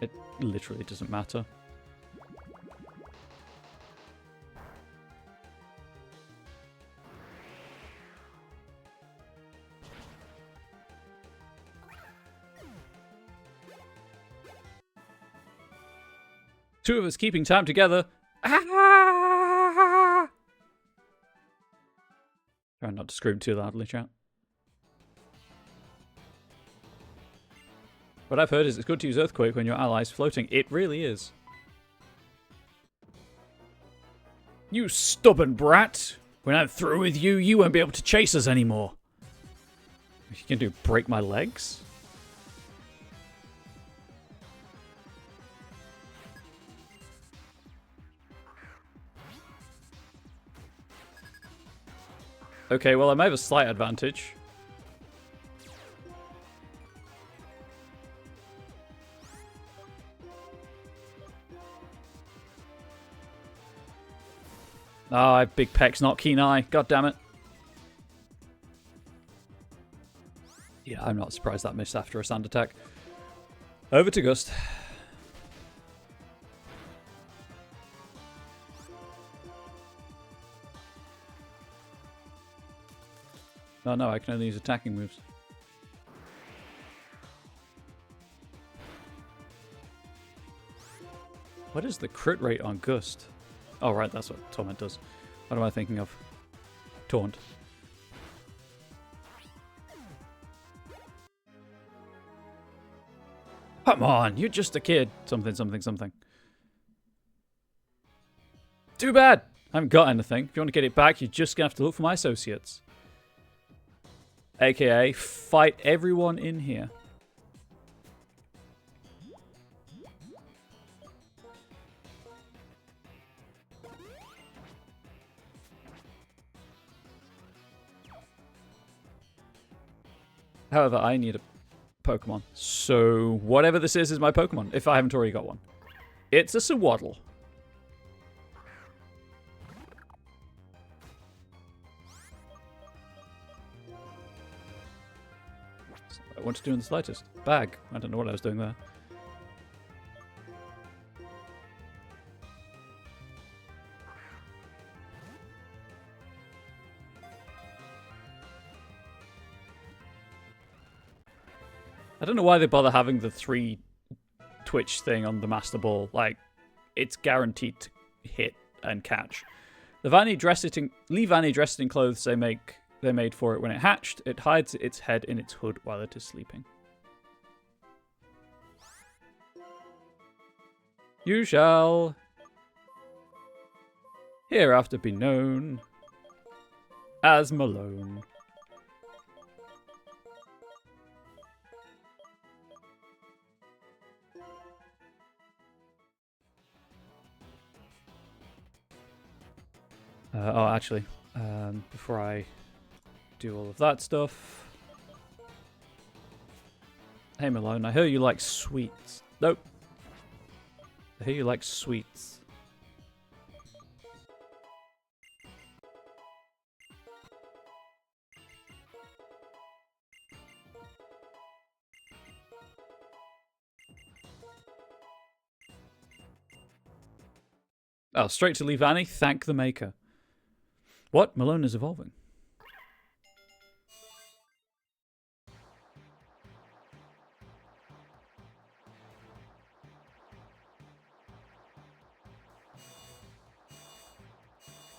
[SPEAKER 1] It literally doesn't matter. Two of us keeping time together. Ah! Try not to scream too loudly, chat. What I've heard is it's good to use Earthquake when your ally's floating. It really is. You stubborn brat! When I'm through with you, you won't be able to chase us anymore. What you can do, break my legs? Okay, well, I may have a slight advantage. Ah, I have big pecs, not keen eye. God damn it. Yeah, I'm not surprised that missed after a sand attack. Over to Gust. Oh no, I can only use attacking moves. What is the crit rate on Gust? Oh right, that's what Torment does. What am I thinking of? Taunt. Come on, you're just a kid. Something, something, something. Too bad. I haven't got anything. If you want to get it back, you're just going to have to look for my associates. AKA, fight everyone in here. However, I need a Pokemon. So, whatever this is my Pokemon, if I haven't already got one. It's a Swaddle. What to do in the slightest. Bag. I don't know what I was doing there. I don't know why they bother having the 3 Twitch thing on the Master Ball. Like, it's guaranteed to hit and catch. Leave Vanny dressed in clothes they made for it when it hatched. It hides its head in its hood while it is sleeping. You shall hereafter be known as Malone. Oh, actually, before I do all of that stuff. Hey, Malone, I hear you like sweets. Nope. I hear you like sweets. Oh, straight to Leavani. Thank the maker. What? Malone is evolving.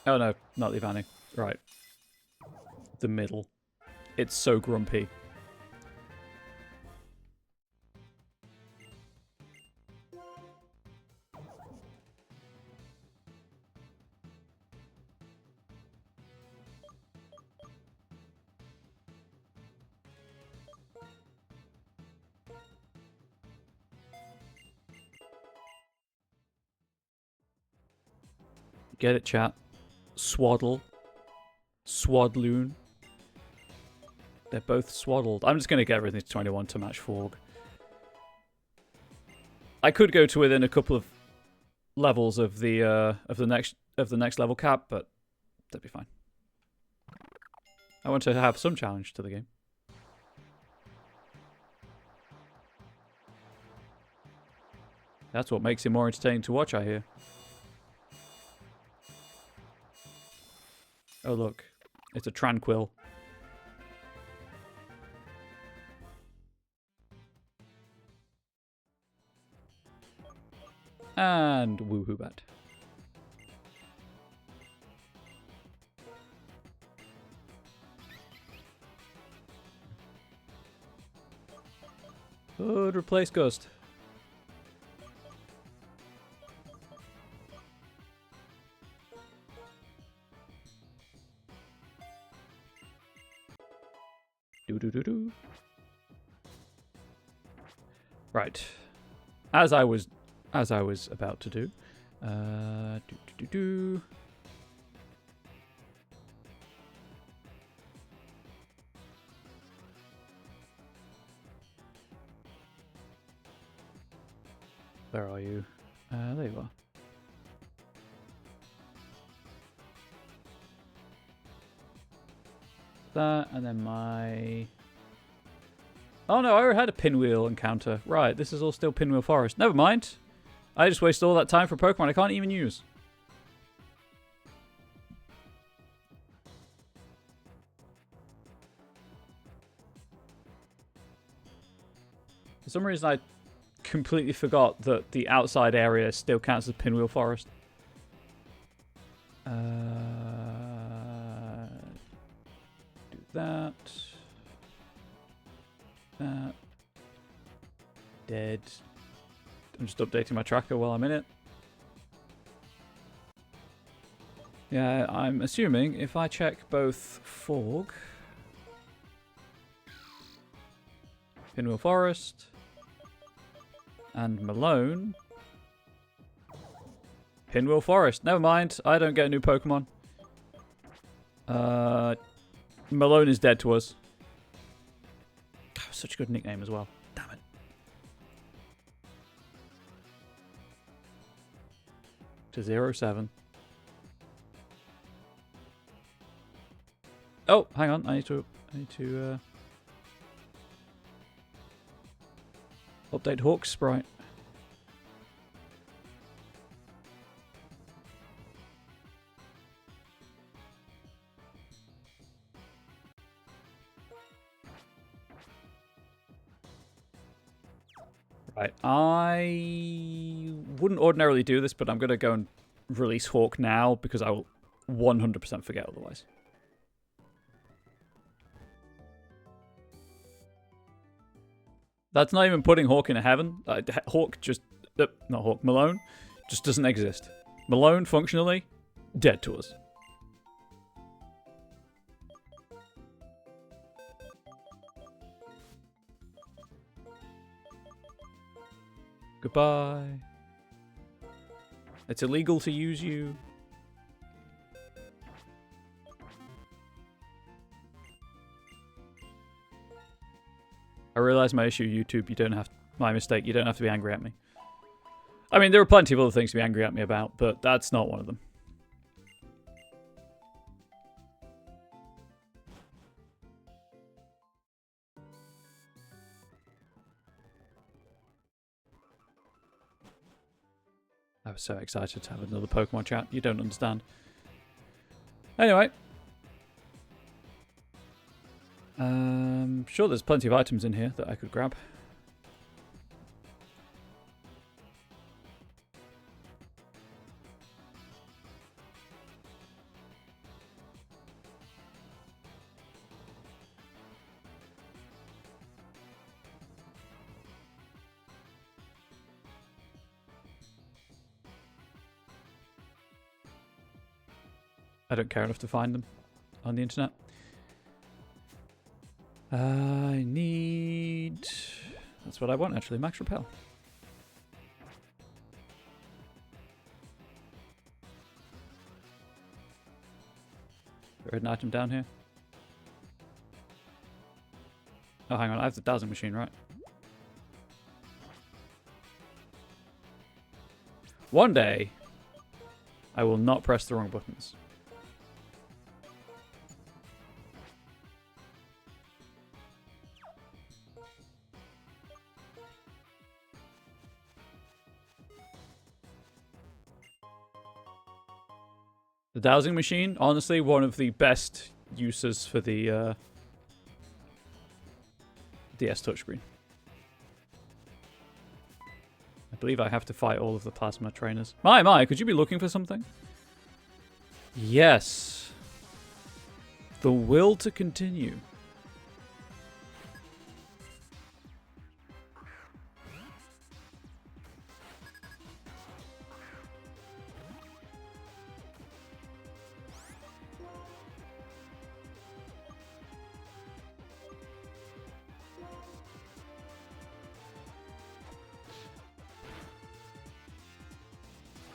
[SPEAKER 1] Oh no, not Leavani. Right. The middle. It's so grumpy. Get it, chat? Swaddle. Swadloon. They're both swaddled. I'm just going to get everything to 21 to match Forg. I could go to within a couple of levels of the next level cap, but that'd be fine. I want to have some challenge to the game. That's what makes it more entertaining to watch, I hear. Oh look, it's a Tranquil. And woohoo bat. Would replace Ghost. Do. Right. As I was about to do. Where are you? There you are. That, and then my... Oh no, I already had a Pinwheel encounter. Right, this is all still Pinwheel Forest. Never mind. I just wasted all that time for Pokemon I can't even use. For some reason I completely forgot that the outside area still counts as Pinwheel Forest. Do that. That. Dead. I'm just updating my tracker while I'm in it. Yeah, I'm assuming if I check both Forg, Pinwheel Forest, and Malone. Pinwheel Forest. Never mind. I don't get a new Pokemon. Malone is dead to us. God, such a good nickname as well. Damn it. To 07. Oh, hang on. I need to update Hawk's sprite. Right, I wouldn't ordinarily do this, but I'm going to go and release Hawk now because I will 100% forget otherwise. That's not even putting Hawk in a heaven. Hawk just... not Hawk. Malone just doesn't exist. Malone, functionally, dead to us. Goodbye. It's illegal to use you. I realize my issue, YouTube. You don't have... My mistake. You don't have to be angry at me. I mean, there are plenty of other things to be angry at me about, but that's not one of them. I was so excited to have another Pokemon chat. You don't understand. Anyway. Sure, there's plenty of items in here that I could grab. I don't care enough to find them on the internet. I need... That's what I want, actually. Max Repel. There an item down here? Oh, hang on. I have the dowsing machine, right? One day, I will not press the wrong buttons. The dowsing machine, honestly, one of the best uses for the DS touchscreen. I believe I have to fight all of the plasma trainers. My, could you be looking for something? Yes. The will to continue.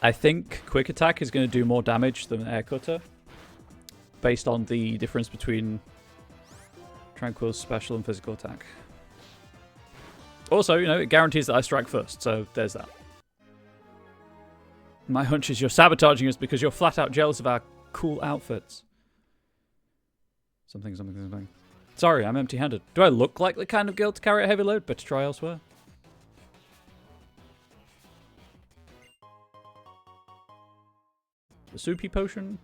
[SPEAKER 1] I think Quick Attack is going to do more damage than Air Cutter, based on the difference between Tranquil's special and physical attack. Also, you know, it guarantees that I strike first, so there's that. My hunch is you're sabotaging us because you're flat out jealous of our cool outfits. Something. Sorry, I'm empty-handed. Do I look like the kind of girl to carry a heavy load? Better try elsewhere. The soupy potion.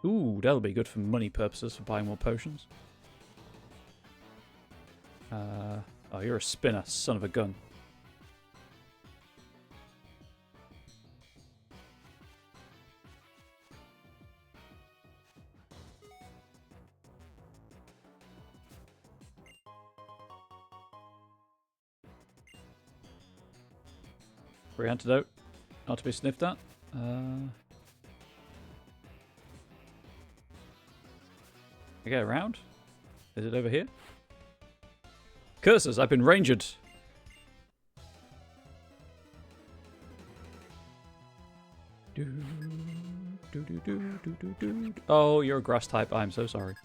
[SPEAKER 1] Ooh, that'll be good for money purposes for buying more potions. Oh, you're a spinner, son of a gun. Free antidote. Not to be sniffed at. I get around? Is it over here? Curses, I've been rangered. Oh, you're a grass type. I'm so sorry.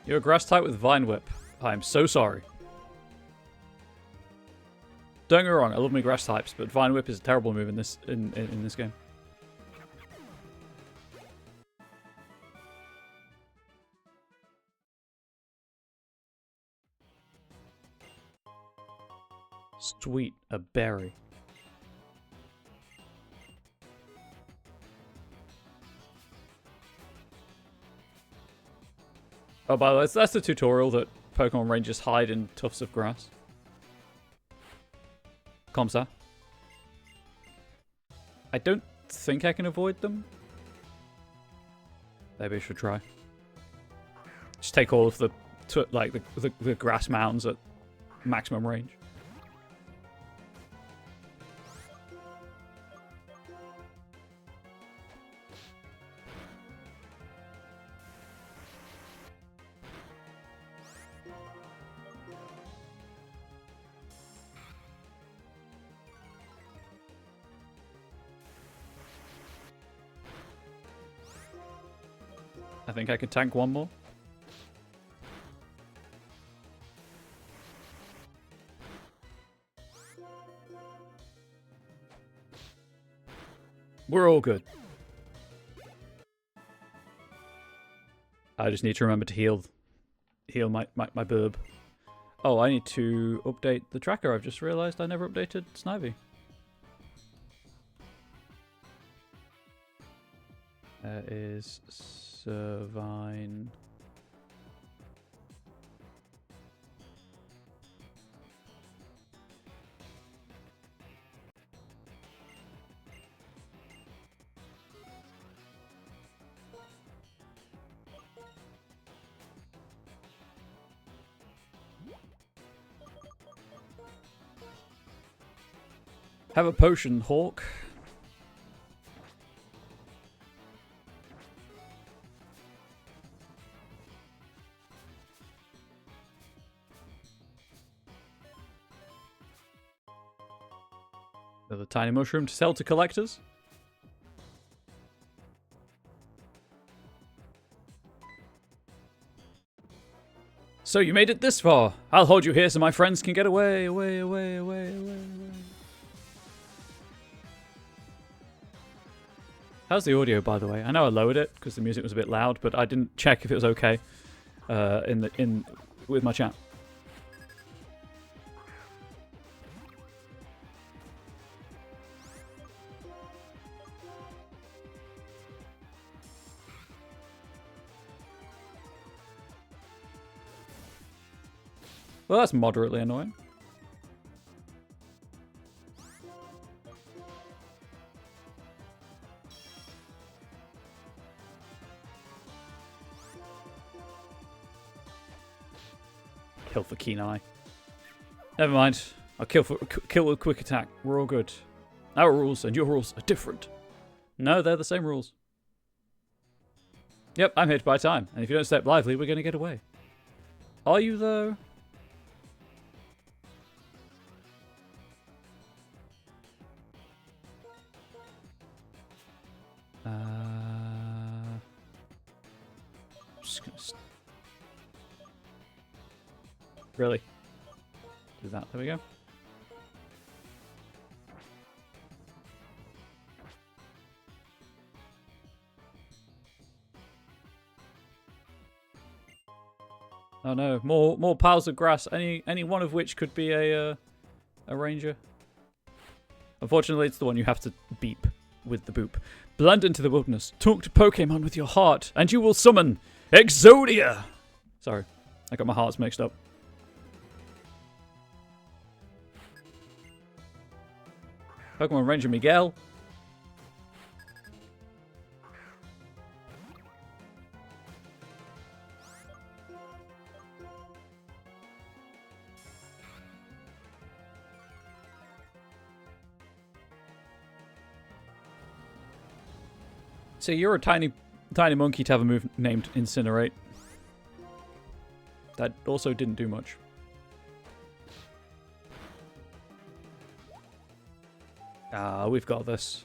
[SPEAKER 1] You're a grass type with Vine Whip. I'm so sorry. Don't get me wrong, I love my grass types, but Vine Whip is a terrible move in this in this game. Sweet, a berry. Oh, by the way, that's the tutorial that Pokemon Rangers hide in tufts of grass. Comsa. I don't think I can avoid them. Maybe I should try. Just take all of the grass mounds at maximum range. I think I could tank one more. We're all good. I just need to remember to heal my burb. Oh, I need to update the tracker. I've just realized I never updated Snivy. Is Servine. Have a potion, Hawk. Another tiny mushroom to sell to collectors. So you made it this far. I'll hold you here so my friends can get away, away, away, away, away, away. How's the audio, by the way? I know I lowered it because the music was a bit loud, but I didn't check if it was okay with my chat. Well, that's moderately annoying. Kill for keen eye. Never mind. I'll kill with quick attack. We're all good. Our rules and your rules are different. No, they're the same rules. Yep, I'm here to buy time. And if you don't step lively, we're going to get away. Are you, though? Just gonna really? Do that. There we go. Oh no, more piles of grass. Any one of which could be a ranger. Unfortunately, it's the one you have to beep with the boop. Blend into the wilderness. Talk to Pokemon with your heart, and you will summon Exodia. Sorry, I got my hearts mixed up. Pokemon Ranger Miguel. So you're a tiny monkey to have a move named Incinerate. That also didn't do much. Ah, we've got this.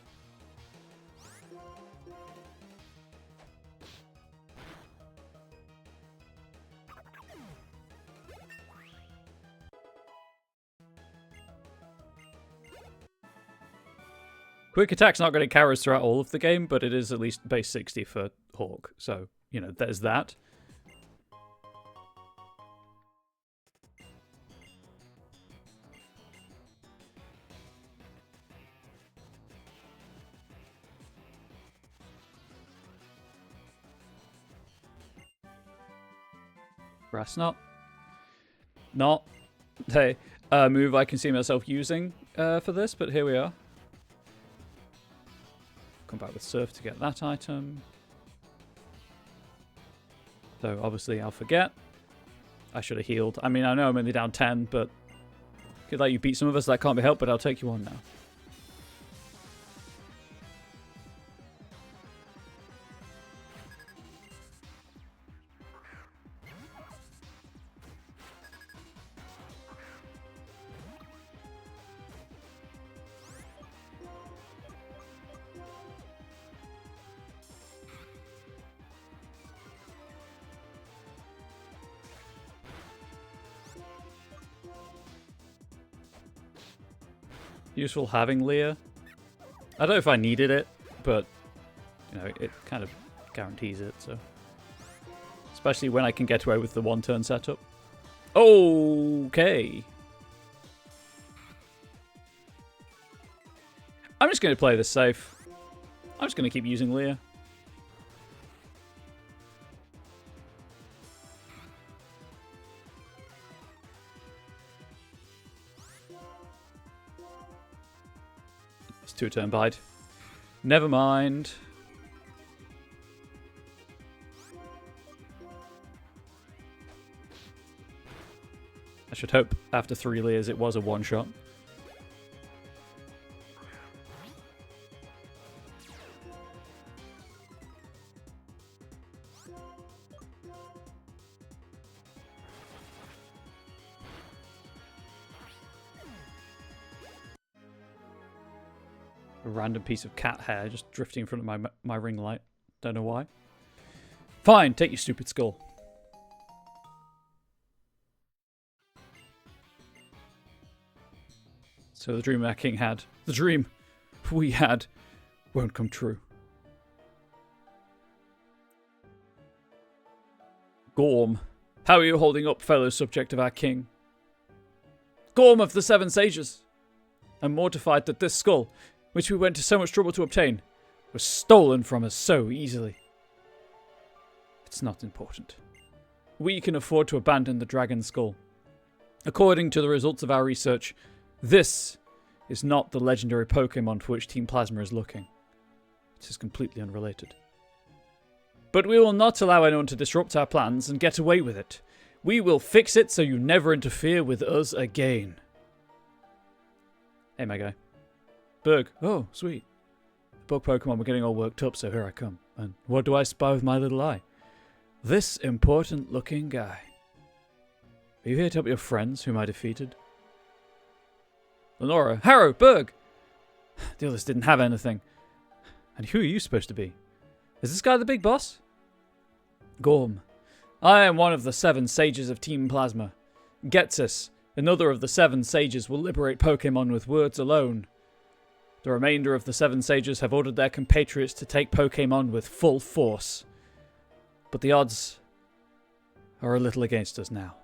[SPEAKER 1] Quick Attack's not going to carry us throughout all of the game, but it is at least base 60 for Hawk. So, you know, there's that. Grass Knot. Not a move I can see myself using for this, but here we are. Come back with Surf to get that item. So obviously I'll forget. I should have healed. I mean, I know I'm only down 10, but could let you beat some of us. That can't be helped, but I'll take you on now. Useful having Leah. I don't know if I needed it, but you know, it kind of guarantees it, so. Especially when I can get away with the one-turn setup. Okay. I'm just going to play this safe. I'm just going to keep using Leah. It's 2-turn bide. Never mind. I should hope after 3 layers it was a one-shot. A random piece of cat hair just drifting in front of my ring light. Don't know why. Fine, take your stupid skull. So the dream our king had, the dream we had, won't come true. Gorm, how are you holding up, fellow subject of our king? Gorm of the Seven Sages! I'm mortified that this skull, which we went to so much trouble to obtain, was stolen from us so easily. It's not important. We can afford to abandon the dragon skull. According to the results of our research, this is not the legendary Pokémon for which Team Plasma is looking. It is completely unrelated. But we will not allow anyone to disrupt our plans and get away with it. We will fix it so you never interfere with us again. Hey, my guy. Berg. Oh, sweet. The bug Pokemon were getting all worked up, so here I come. And what do I spy with my little eye? This important-looking guy. Are you here to help your friends whom I defeated? Lenora. Harrow. Berg. The others didn't have anything. And who are you supposed to be? Is this guy the big boss? Gorm. I am one of the 7 sages of Team Plasma. Getsus, another of the 7 sages, will liberate Pokemon with words alone. The remainder of the 7 sages have ordered their compatriots to take Pokemon with full force. But the odds are a little against us now.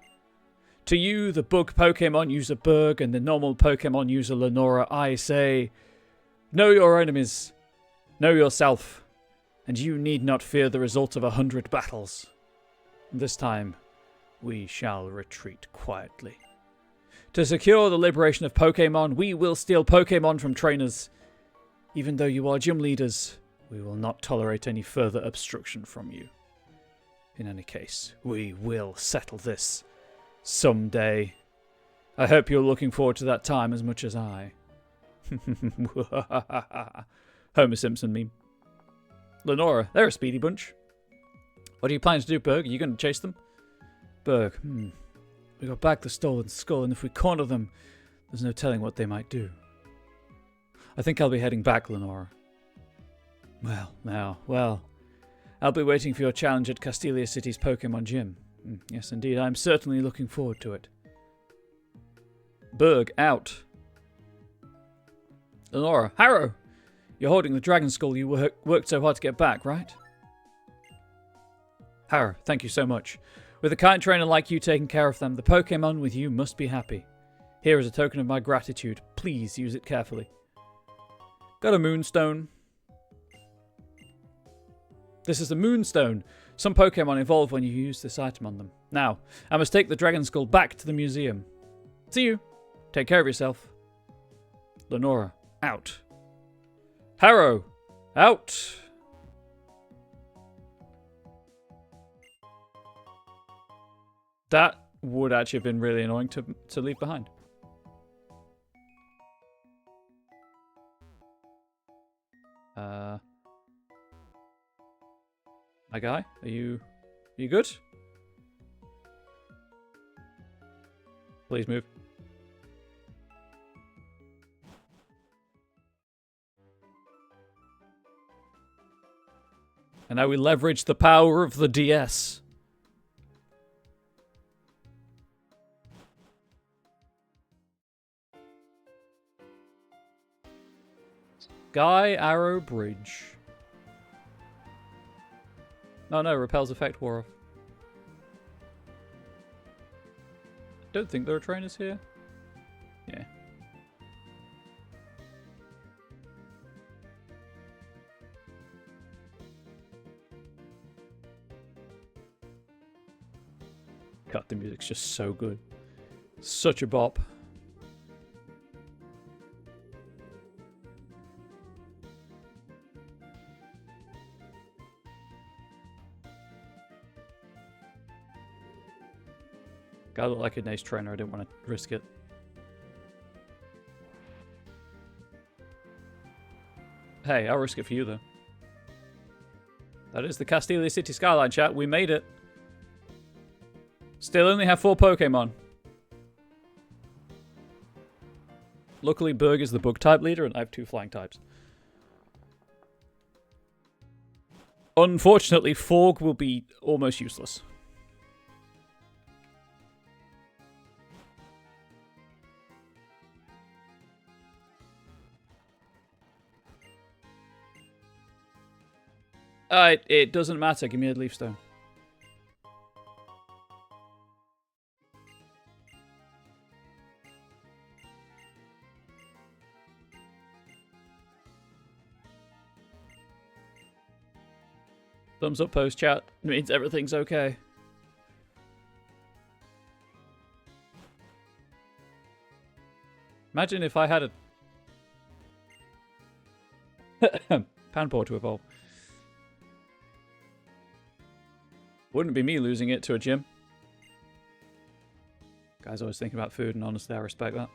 [SPEAKER 1] To you, the bug Pokemon user Berg and the normal Pokemon user Lenora, I say, know your enemies, know yourself, and you need not fear the result of 100 battles. This time, we shall retreat quietly. To secure the liberation of Pokémon, we will steal Pokémon from trainers. Even though you are gym leaders, we will not tolerate any further obstruction from you. In any case, we will settle this someday. I hope you're looking forward to that time as much as I. Homer Simpson meme. Lenora, they're a speedy bunch. What are you planning to do, Berg? Are you going to chase them? Berg, we got back the stolen skull, and if we corner them, there's no telling what they might do. I think I'll be heading back, Lenora. Well. I'll be waiting for your challenge at Castelia City's Pokémon Gym. Yes, indeed, I'm certainly looking forward to it. Berg, out. Lenora, Harrow! You're holding the dragon skull you worked so hard to get back, right? Harrow, thank you so much. With a kind trainer like you taking care of them, the Pokémon with you must be happy. Here is a token of my gratitude. Please use it carefully. Got a moonstone. This is the moonstone. Some Pokémon evolve when you use this item on them. Now, I must take the dragon skull back to the museum. See you. Take care of yourself. Lenora, out. Harrow, out. That would actually have been really annoying to leave behind. My guy, are you good? Please move. And now we leverage the power of the DS. Sky Arrow Bridge. No, repels effect wore off. Don't think there are trainers here. Yeah. God, the music's just so good. Such a bop. Guy looked like a nice trainer. I didn't want to risk it. Hey, I'll risk it for you, though. That is the Castelia City skyline, chat. We made it. Still only have 4 Pokemon. Luckily, Berg is the bug type leader, and I have 2 flying types. Unfortunately, Forg will be almost useless. It doesn't matter. Give me a leaf stone. Thumbs up post chat. It means everything's okay. Imagine if I had a Panpour to evolve. Wouldn't be me losing it to a gym. Guys always thinking about food, and honestly, I respect that.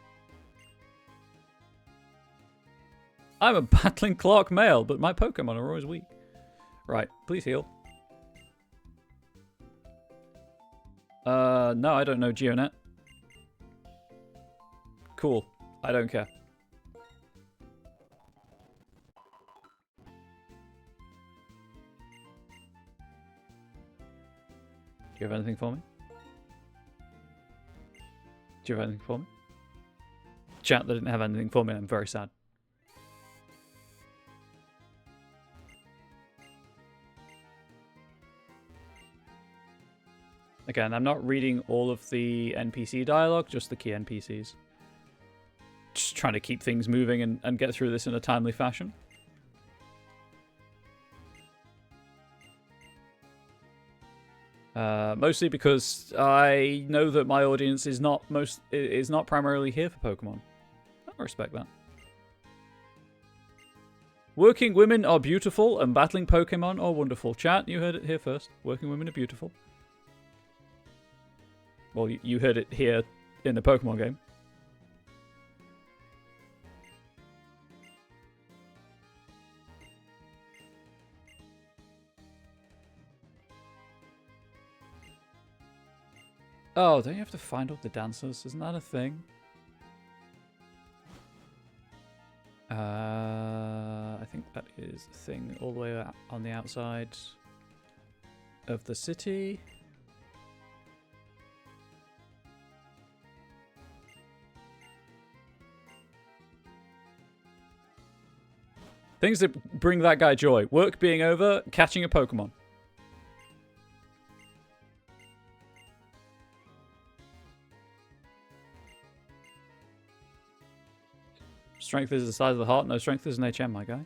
[SPEAKER 1] I'm a battling Clark male, but my Pokemon are always weak. Right, please heal. No, I don't know Geonet. Cool. I don't care. Do you have anything for me? Do you have anything for me? Chat, they didn't have anything for me, and I'm very sad. Again, I'm not reading all of the NPC dialogue, just the key NPCs. Just trying to keep things moving and get through this in a timely fashion. Mostly because I know that my audience is not primarily here for Pokemon. I respect that. Working women are beautiful and battling Pokemon are wonderful. Chat, you heard it here first. Working women are beautiful. Well, you heard it here in the Pokemon game. Oh, don't you have to find all the dancers? Isn't that a thing? I think that is a thing all the way out on the outside of the city. Things that bring that guy joy. Work being over, catching a Pokemon. Strength is the size of the heart. No, strength is an HM, my guy.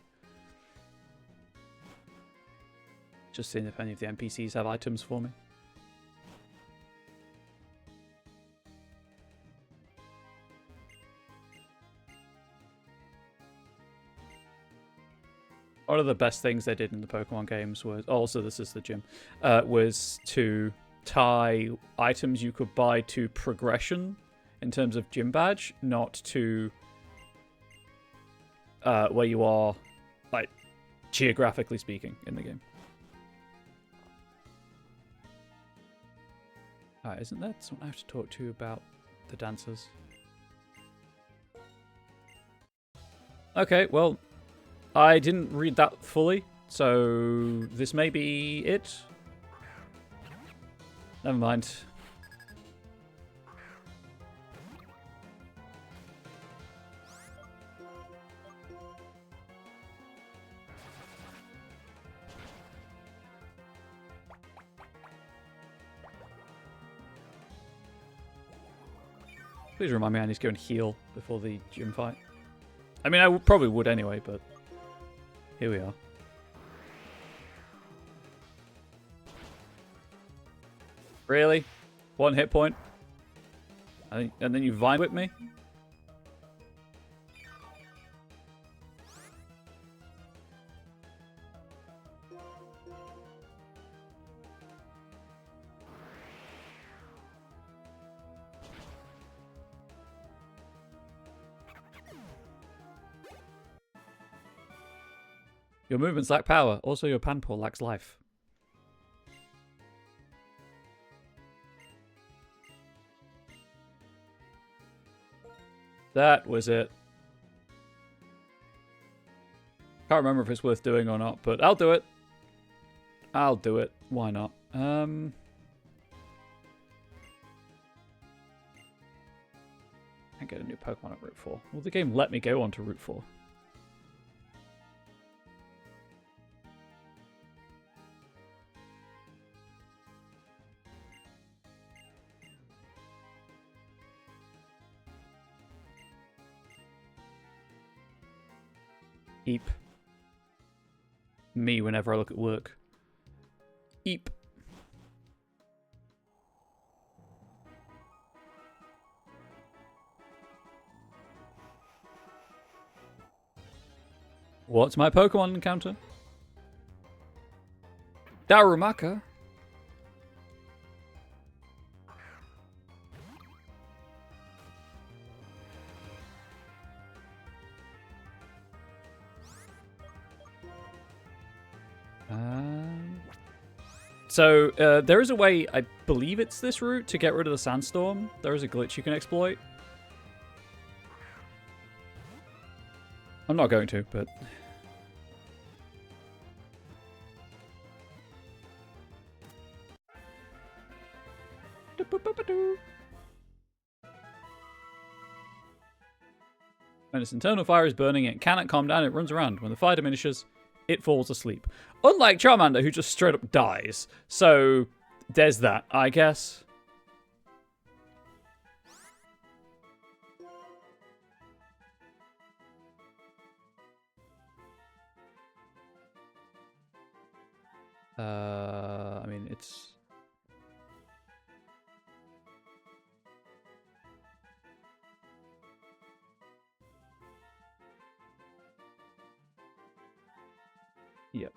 [SPEAKER 1] Just seeing if any of the NPCs have items for me. One of the best things they did in the Pokemon games was... Also, this is the gym. Was to tie items you could buy to progression in terms of gym badge, not to... where you are, like, geographically speaking, in the game. Alright, isn't that someone I have to talk to about the dancers? Okay, well, I didn't read that fully, so this may be it. Never mind. Please remind me I need to go and heal before the gym fight. I mean, I probably would anyway, but here we are. Really? 1 hit point? And then you Vine Whip me? Your movements lack power. Also, your Panpour lacks life. That was it. Can't remember if it's worth doing or not, but I'll do it. I'll do it. Why not? Can't get a new Pokemon at Route 4. Will the game let me go on to Route 4? Eep. Me whenever I look at work. Eep. What's my Pokemon encounter? Darumaka. So, there is a way, I believe it's this route, to get rid of the sandstorm. There is a glitch you can exploit. I'm not going to, but... When its internal fire is burning, it cannot calm down, it runs around. When the fire diminishes, it falls asleep. Unlike Charmander, who just straight up dies. So, there's that, I guess. I mean, it's Yep.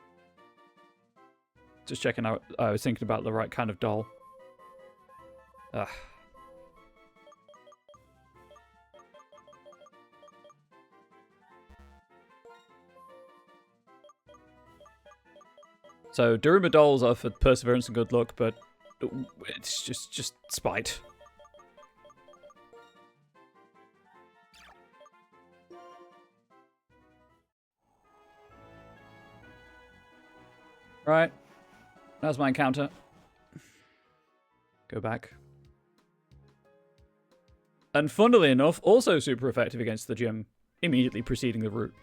[SPEAKER 1] Just checking out. I was thinking about the right kind of doll. Ugh. So Daruma dolls are for perseverance and good luck, but it's just spite. Right. That's my encounter. Go back. And funnily enough, also super effective against the gym immediately preceding the route.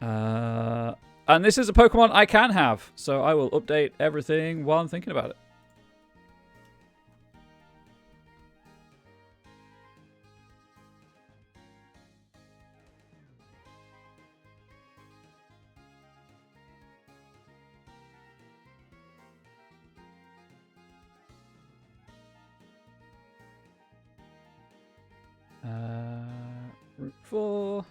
[SPEAKER 1] And this is a Pokemon I can have, so I will update everything while I'm thinking about it. Route 4.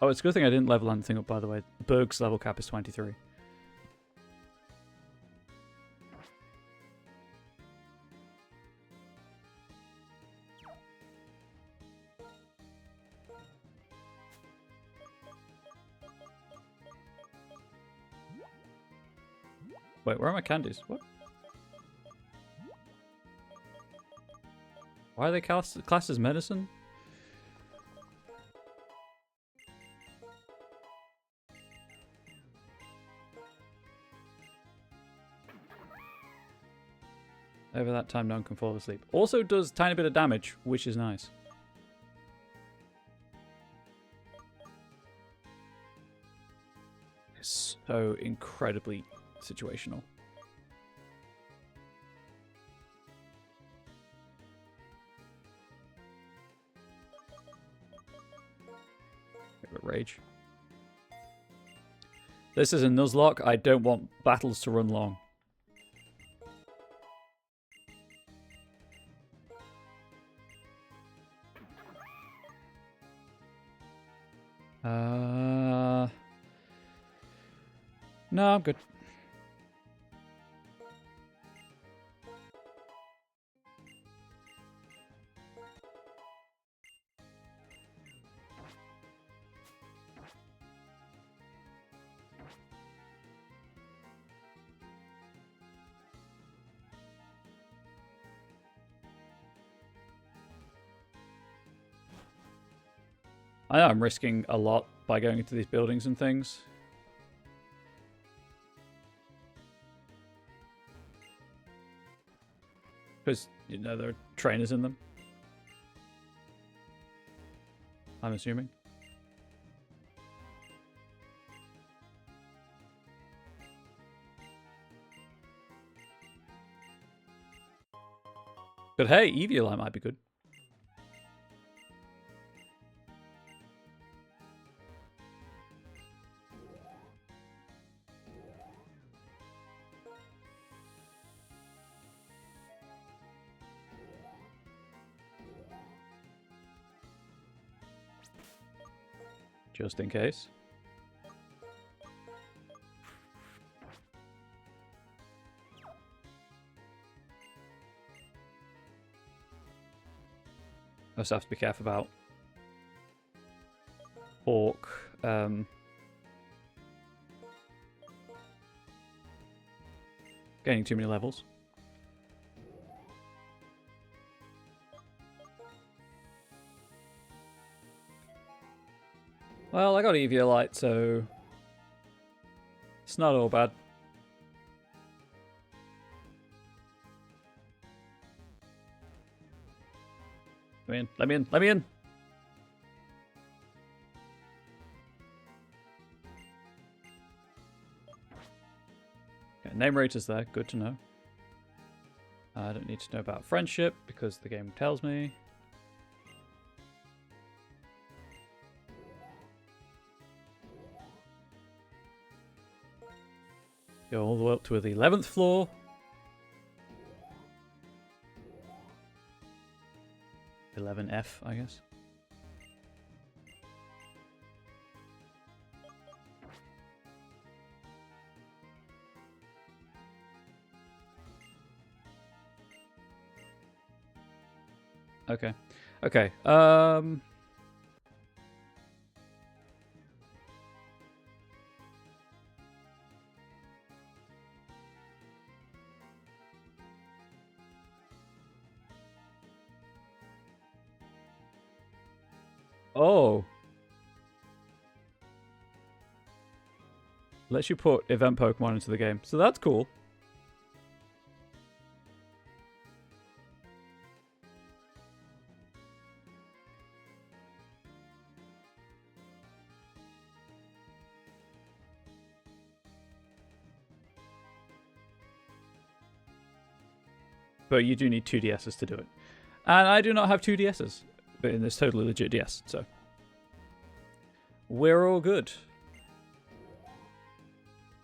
[SPEAKER 1] Oh, it's a good thing I didn't level anything up, by the way. Berg's level cap is 23. Wait, where are my candies? What? Why are they classed as medicine? Over that time, no one can fall asleep. Also does a tiny bit of damage, which is nice. It's so incredibly situational. Rage. This is a Nuzlocke. I don't want battles to run long. No, I'm good. I know I'm risking a lot by going into these buildings and things. Because, you know, there are trainers in them. I'm assuming. But hey, Eviolite might be good. Just in case. I also have to be careful about Hawk. Gaining too many levels. Well, I got Eviolite, so it's not all bad. Let me in, let me in, let me in! Okay, name rate is there, good to know. I don't need to know about friendship because the game tells me. Go all the way up to the 11th floor. F, I guess. Okay. Okay. Oh. Lets you put event Pokemon into the game. So that's cool. But you do need 2DSs to do it. And I do not have 2DSs in this totally legit DS, so we're all good.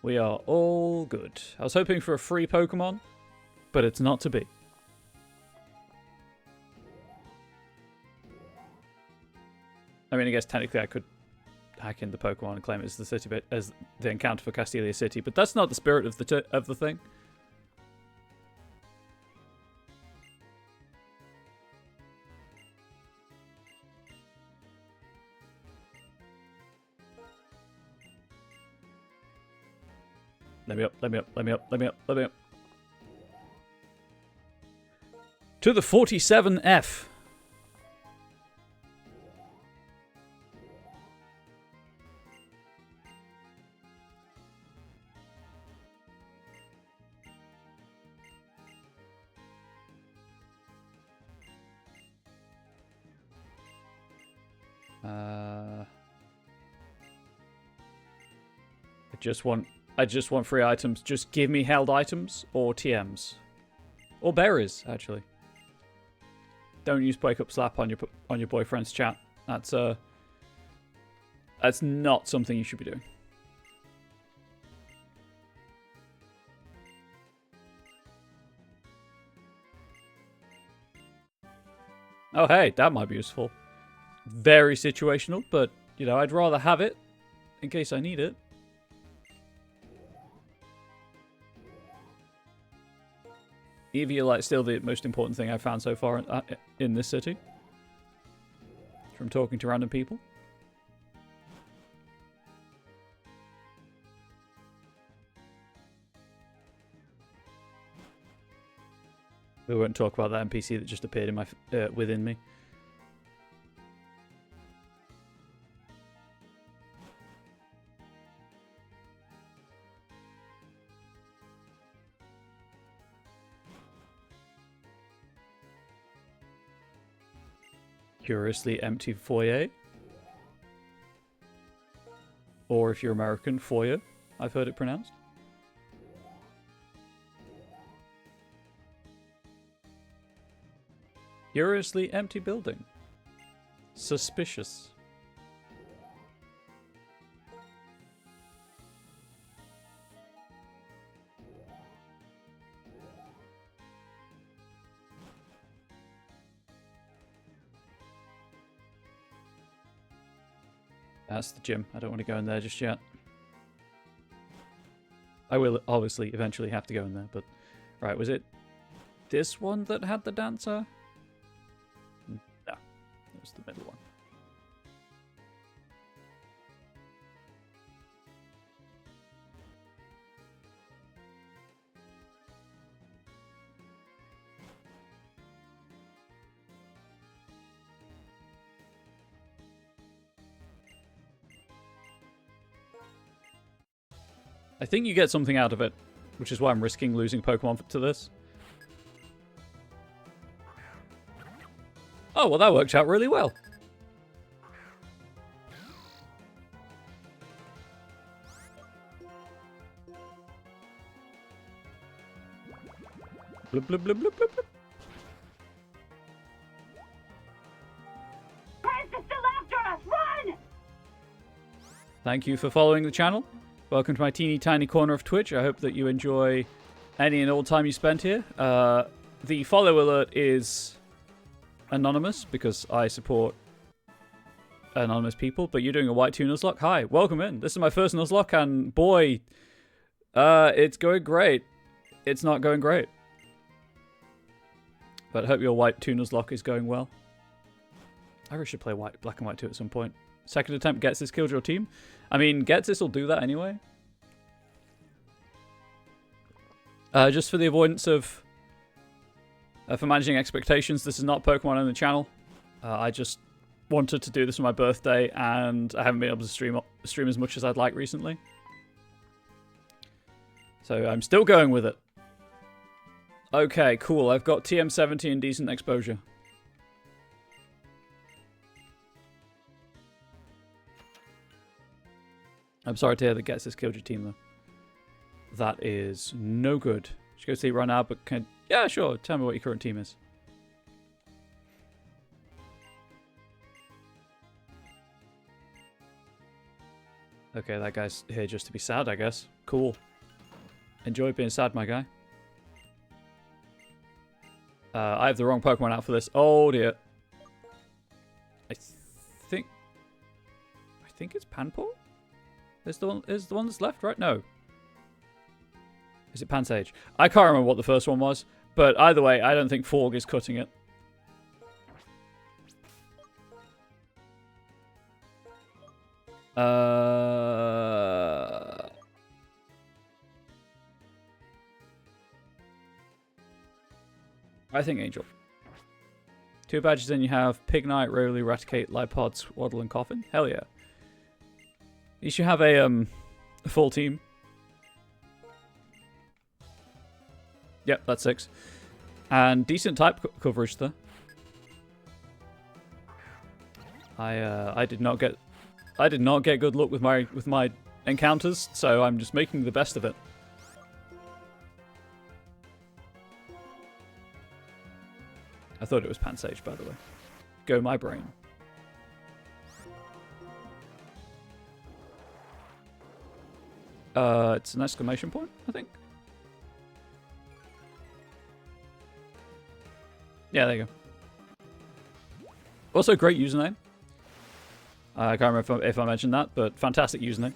[SPEAKER 1] We are all good. I was hoping for a free Pokemon, but it's not to be. I mean, I guess technically I could hack in the Pokemon and claim it as the city bit, as the encounter for Castelia City, but that's not the spirit of the thing. Let me up, let me up, let me up, let me up, let me up. To the 47F. I just want free items. Just give me held items or TMs. Or berries, actually. Don't use Wake Up Slap on your boyfriend's chat. That's not something you should be doing. Oh hey, that might be useful. Very situational, but you know, I'd rather have it in case I need it. Eviolite's still the most important thing I've found so far in this city. From talking to random people. We won't talk about that NPC that just appeared in my within me. Curiously empty foyer. Or if you're American, foyer, I've heard it pronounced. Curiously empty building. Suspicious. That's the gym. I don't want to go in there just yet. I will obviously eventually have to go in there, but... Right, was it this one that had the dancer? No, it was the middle one. I think you get something out of it, which is why I'm risking losing Pokemon to this. Oh, well that worked out really well. Blub, blub, blub, blub, blub, blub.
[SPEAKER 2] Prince is still after us! Run!
[SPEAKER 1] Thank you for following the channel. Welcome to my teeny tiny corner of Twitch. I hope that you enjoy any and all time you spent here. The follow alert is anonymous because I support anonymous people, but you're doing a white 2 Nuzlocke. Hi, welcome in. This is my first Nuzlocke, and boy, it's going great. It's not going great. But I hope your White 2 Nuzlocke is going well. I really should play Black and White 2 at some point. Second attempt gets this, killed your team. I mean, gets this will do that anyway. Just for the avoidance of... for managing expectations, this is not Pokemon on the channel. I just wanted to do this on my birthday, and I haven't been able to stream as much as I'd like recently. So I'm still going with it. Okay, cool. I've got TM70 and decent exposure. I'm sorry to hear that gets this killed your team, though. That is no good. Should go sleep right now, but can... Yeah, sure. Tell me what your current team is. Okay, that guy's here just to be sad, I guess. Cool. Enjoy being sad, my guy. I have the wrong Pokemon out for this. Oh, dear. I think it's Panpour? Is the one that's left, right? No. Is it Pansage? I can't remember what the first one was, but either way, I don't think Forg is cutting it. I think Angel. 2 badges, then you have Pignite, Rowley, Raticate, Lipods, Waddle, and Coffin. Hell yeah. You should have a full team. Yep, that's 6. And decent type coverage there. I did not get good luck with my encounters, so I'm just making the best of it. I thought it was Pansage, by the way. Go my brain. It's an exclamation point, I think. Yeah, there you go. Also, great username. I can't remember if I mentioned that, but fantastic username.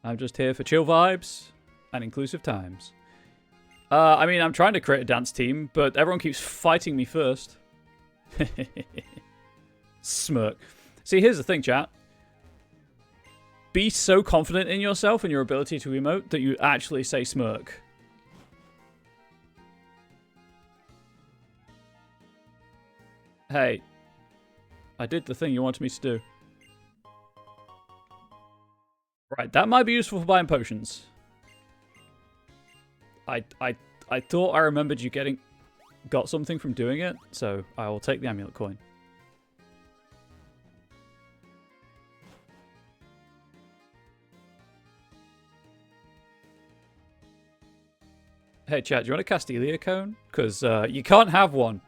[SPEAKER 1] I'm just here for chill vibes and inclusive times. I mean, I'm trying to create a dance team, but everyone keeps fighting me first. Smirk. See, here's the thing, chat. Be so confident in yourself and your ability to emote that you actually say smirk. Hey, I did the thing you wanted me to do. Right, that might be useful for buying potions. I thought I remembered you got something from doing it, so I will take the amulet coin. Hey chat, do you want a Castelia cone? Because you can't have one.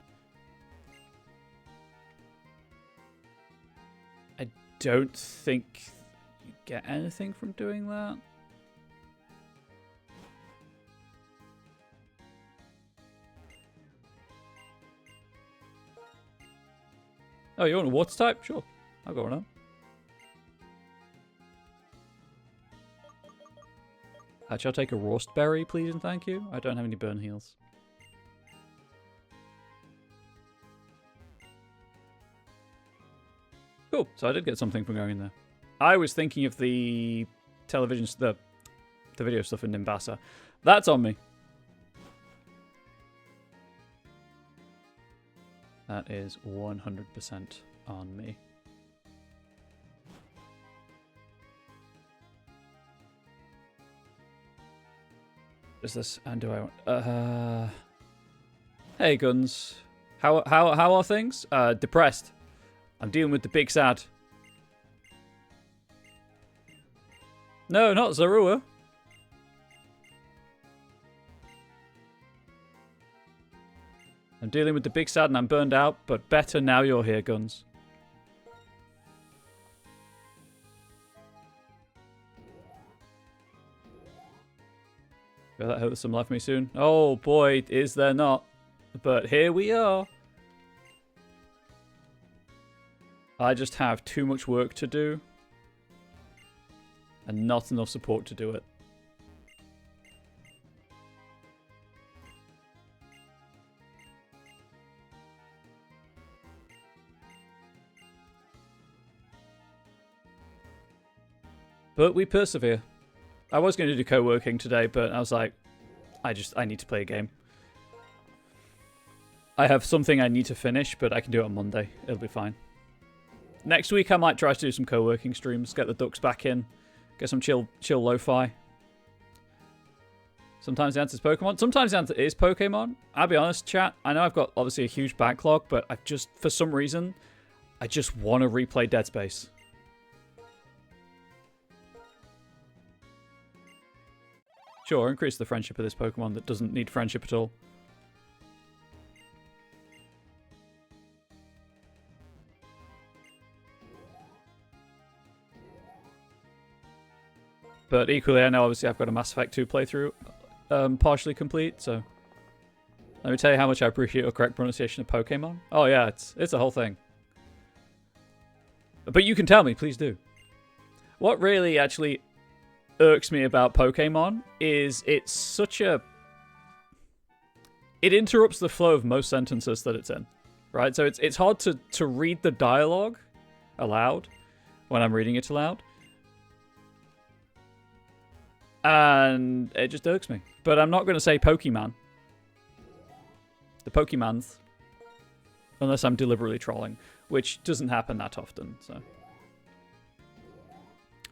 [SPEAKER 1] I don't think you get anything from doing that. Oh, you want a water type? Sure. I'll go on now. Shall I take a roast berry, please and thank you? I don't have any burn heals. Cool. So I did get something from going in there. I was thinking of the television, the video stuff in Nimbasa. That's on me. That is 100% on me. Is this? And do I want? Hey, Guns. How are things? Depressed. I'm dealing with the big sad. No, not Zorua. I'm dealing with the big sad and I'm burned out, but better now you're here, Guns. I hope some left me soon. Oh boy, is there not. But here we are. I just have too much work to do and not enough support to do it. But we persevere. I was going to do co-working today, but I was like, I need to play a game. I have something I need to finish, but I can do it on Monday. It'll be fine. Next week, I might try to do some co-working streams, get the ducks back in, get some chill lo-fi. Sometimes the answer is Pokemon. Sometimes the answer is Pokemon. I'll be honest, chat. I know I've got, obviously, a huge backlog, but I just, for some reason, I just want to replay Dead Space. Sure, increase the friendship of this Pokemon that doesn't need friendship at all. But equally, I know obviously I've got a Mass Effect 2 playthrough partially complete, so... Let me tell you how much I appreciate your correct pronunciation of Pokemon. Oh yeah, it's a whole thing. But you can tell me, please do. What really actually irks me about Pokemon is it's such a... It interrupts the flow of most sentences that it's in, right? So it's hard to read the dialogue aloud when I'm reading it aloud. And it just irks me. But I'm not going to say Pokemon. The Pokemons. Unless I'm deliberately trolling, which doesn't happen that often, so...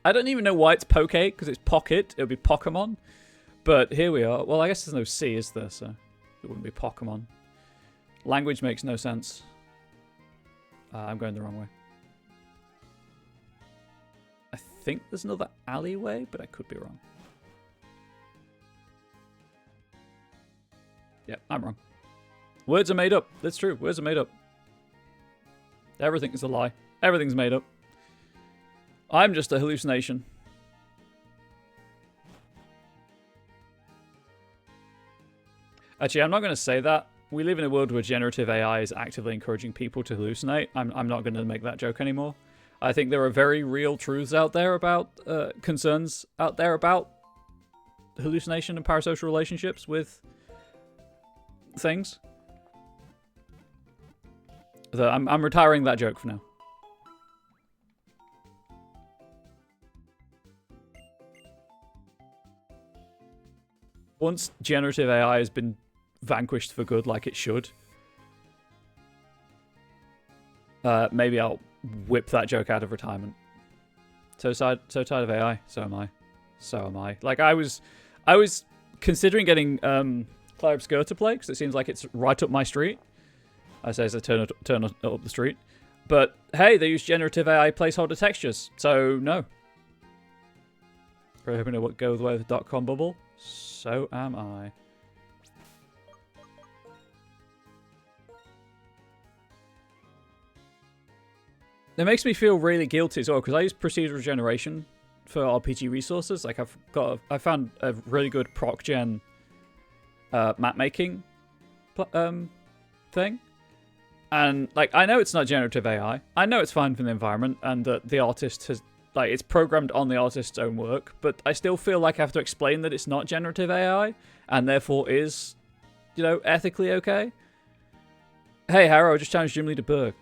[SPEAKER 1] I don't even know why it's Poke, because it's Pocket. It would be Pokemon. But here we are. Well, I guess there's no C, is there? So it wouldn't be Pokemon. Language makes no sense. I'm going the wrong way. I think there's another alleyway, but I could be wrong. Yeah, I'm wrong. Words are made up. That's true. Words are made up. Everything is a lie. Everything's made up. I'm just a hallucination. Actually, I'm not going to say that. We live in a world where generative AI is actively encouraging people to hallucinate. I'm not going to make that joke anymore. I think there are very real truths out there about concerns out there about hallucination and parasocial relationships with things. I'm retiring that joke for now. Once generative AI has been vanquished for good like it should, maybe I'll whip that joke out of retirement. So tired of AI. So am I. So am I. Like, I was considering getting Clair Obscur to play, because it seems like it's right up my street. I say as I turn up the street. But, hey, they use generative AI placeholder textures, so no. We're hoping to go the way of the .com bubble. So am I. It makes me feel really guilty as well, because I use procedural generation for RPG resources. Like, I found a really good proc gen map making thing. And, like, I know it's not generative AI. I know it's fine for the environment, and that the artist has, like, it's programmed on the artist's own work, but I still feel like I have to explain that it's not generative AI, and therefore is, you know, ethically okay. Hey, Harrow, I just challenged Gym Leader Berg.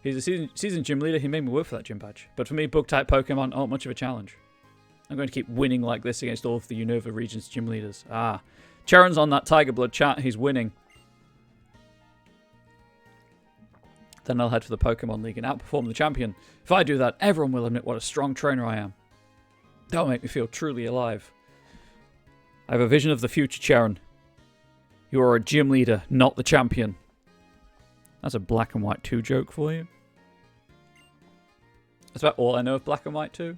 [SPEAKER 1] He's a seasoned gym leader. He made me work for that gym badge. But for me, bug-type Pokemon aren't much of a challenge. I'm going to keep winning like this against all of the Unova region's gym leaders. Ah. Charon's on that Tiger Blood chat. He's winning. Then I'll head for the Pokemon League and outperform the champion. If I do that, everyone will admit what a strong trainer I am. That'll make me feel truly alive. I have a vision of the future, Charon. You are a gym leader, not the champion. That's a Black and White 2 joke for you. That's about all I know of Black and White 2.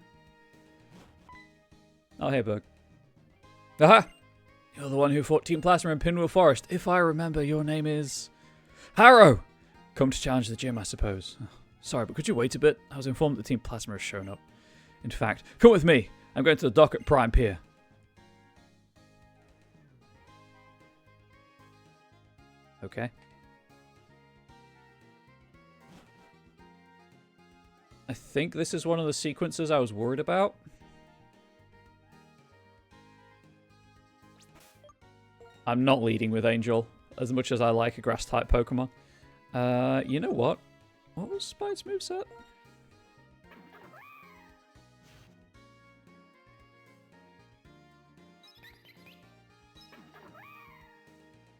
[SPEAKER 1] Oh, hey, Berg. Aha! You're the one who fought Team Plasma in Pinwheel Forest. If I remember, your name is... Harrow! Come to challenge the gym, I suppose. Oh, sorry, but could you wait a bit? I was informed that Team Plasma has shown up. In fact, come with me. I'm going to the dock at Prime Pier. Okay. I think this is one of the sequences I was worried about. I'm not leading with Angel, as much as I like a grass-type Pokemon. You know what? What was Spite's moveset?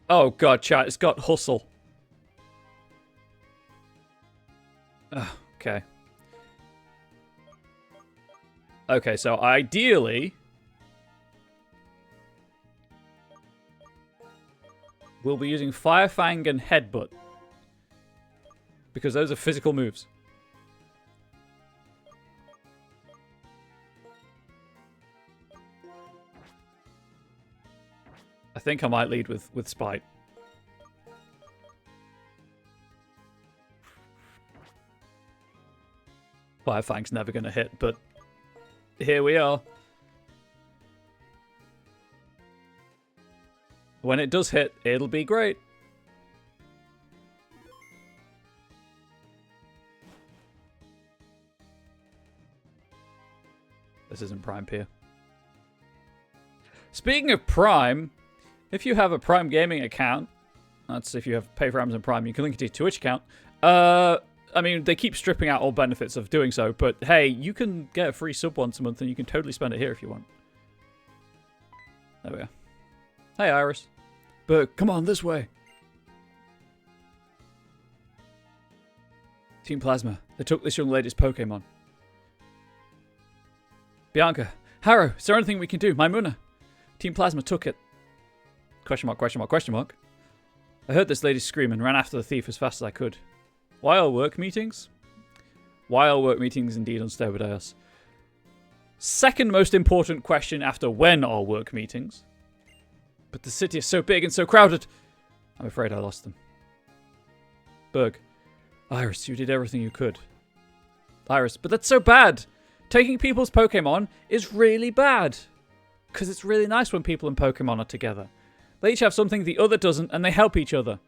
[SPEAKER 1] Oh god, chat, it's got Hustle. Okay. Okay, so ideally... we'll be using Fire Fang and Headbutt. Because those are physical moves. I think I might lead with Spite. Fire Fang's never going to hit, but here we are. When it does hit, it'll be great. This isn't Prime Pier. Speaking of Prime, if you have a Prime Gaming account, that's if you have pay for Amazon Prime, you can link it to your Twitch account. I mean, they keep stripping out all benefits of doing so, but hey, you can get a free sub once a month and you can totally spend it here if you want. There we go. Hey, Iris. But come on, this way. Team Plasma, they took this young lady's Pokemon. Bianca, Harrow, is there anything we can do? Maimuna, Team Plasma took it. Question mark, question mark, question mark. I heard this lady scream and ran after the thief as fast as I could. Why are work meetings? Why are work meetings indeed on Steroids? Second most important question after when are work meetings? But the city is so big and so crowded. I'm afraid I lost them. Berg. Iris, you did everything you could. Iris, but that's so bad. Taking people's Pokemon is really bad. Because it's really nice when people and Pokemon are together. They each have something the other doesn't and they help each other.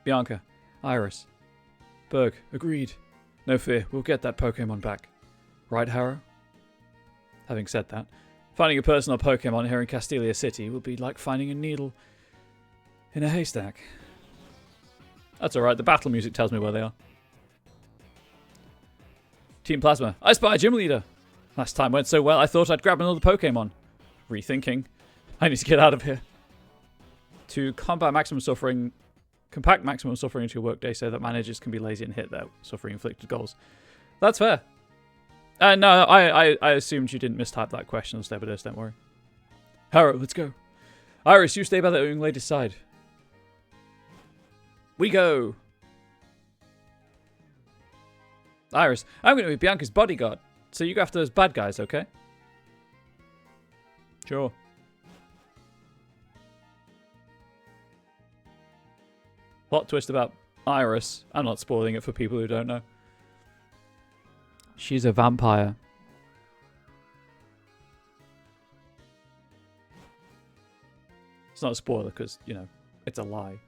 [SPEAKER 1] Bianca. Iris. Berg. Agreed. No fear, we'll get that Pokemon back. Right, Harrow? Having said that, finding a personal Pokemon here in Castelia City will be like finding a needle in a haystack. That's alright, the battle music tells me where they are. Team Plasma. I spy a gym leader. Last time went so well, I thought I'd grab another Pokemon. Rethinking. I need to get out of here. To combat maximum suffering, compact maximum suffering into your workday so that managers can be lazy and hit their suffering-inflicted goals. That's fair. No, I assumed you didn't mistype that question on Steroids, don't worry. Harrow, let's go. Iris, you stay by the young lady's side. We go. Iris, I'm going to be Bianca's bodyguard, so you go after those bad guys, okay? Sure. Plot twist about Iris. I'm not spoiling it for people who don't know. She's a vampire. It's not a spoiler because, you know, it's a lie.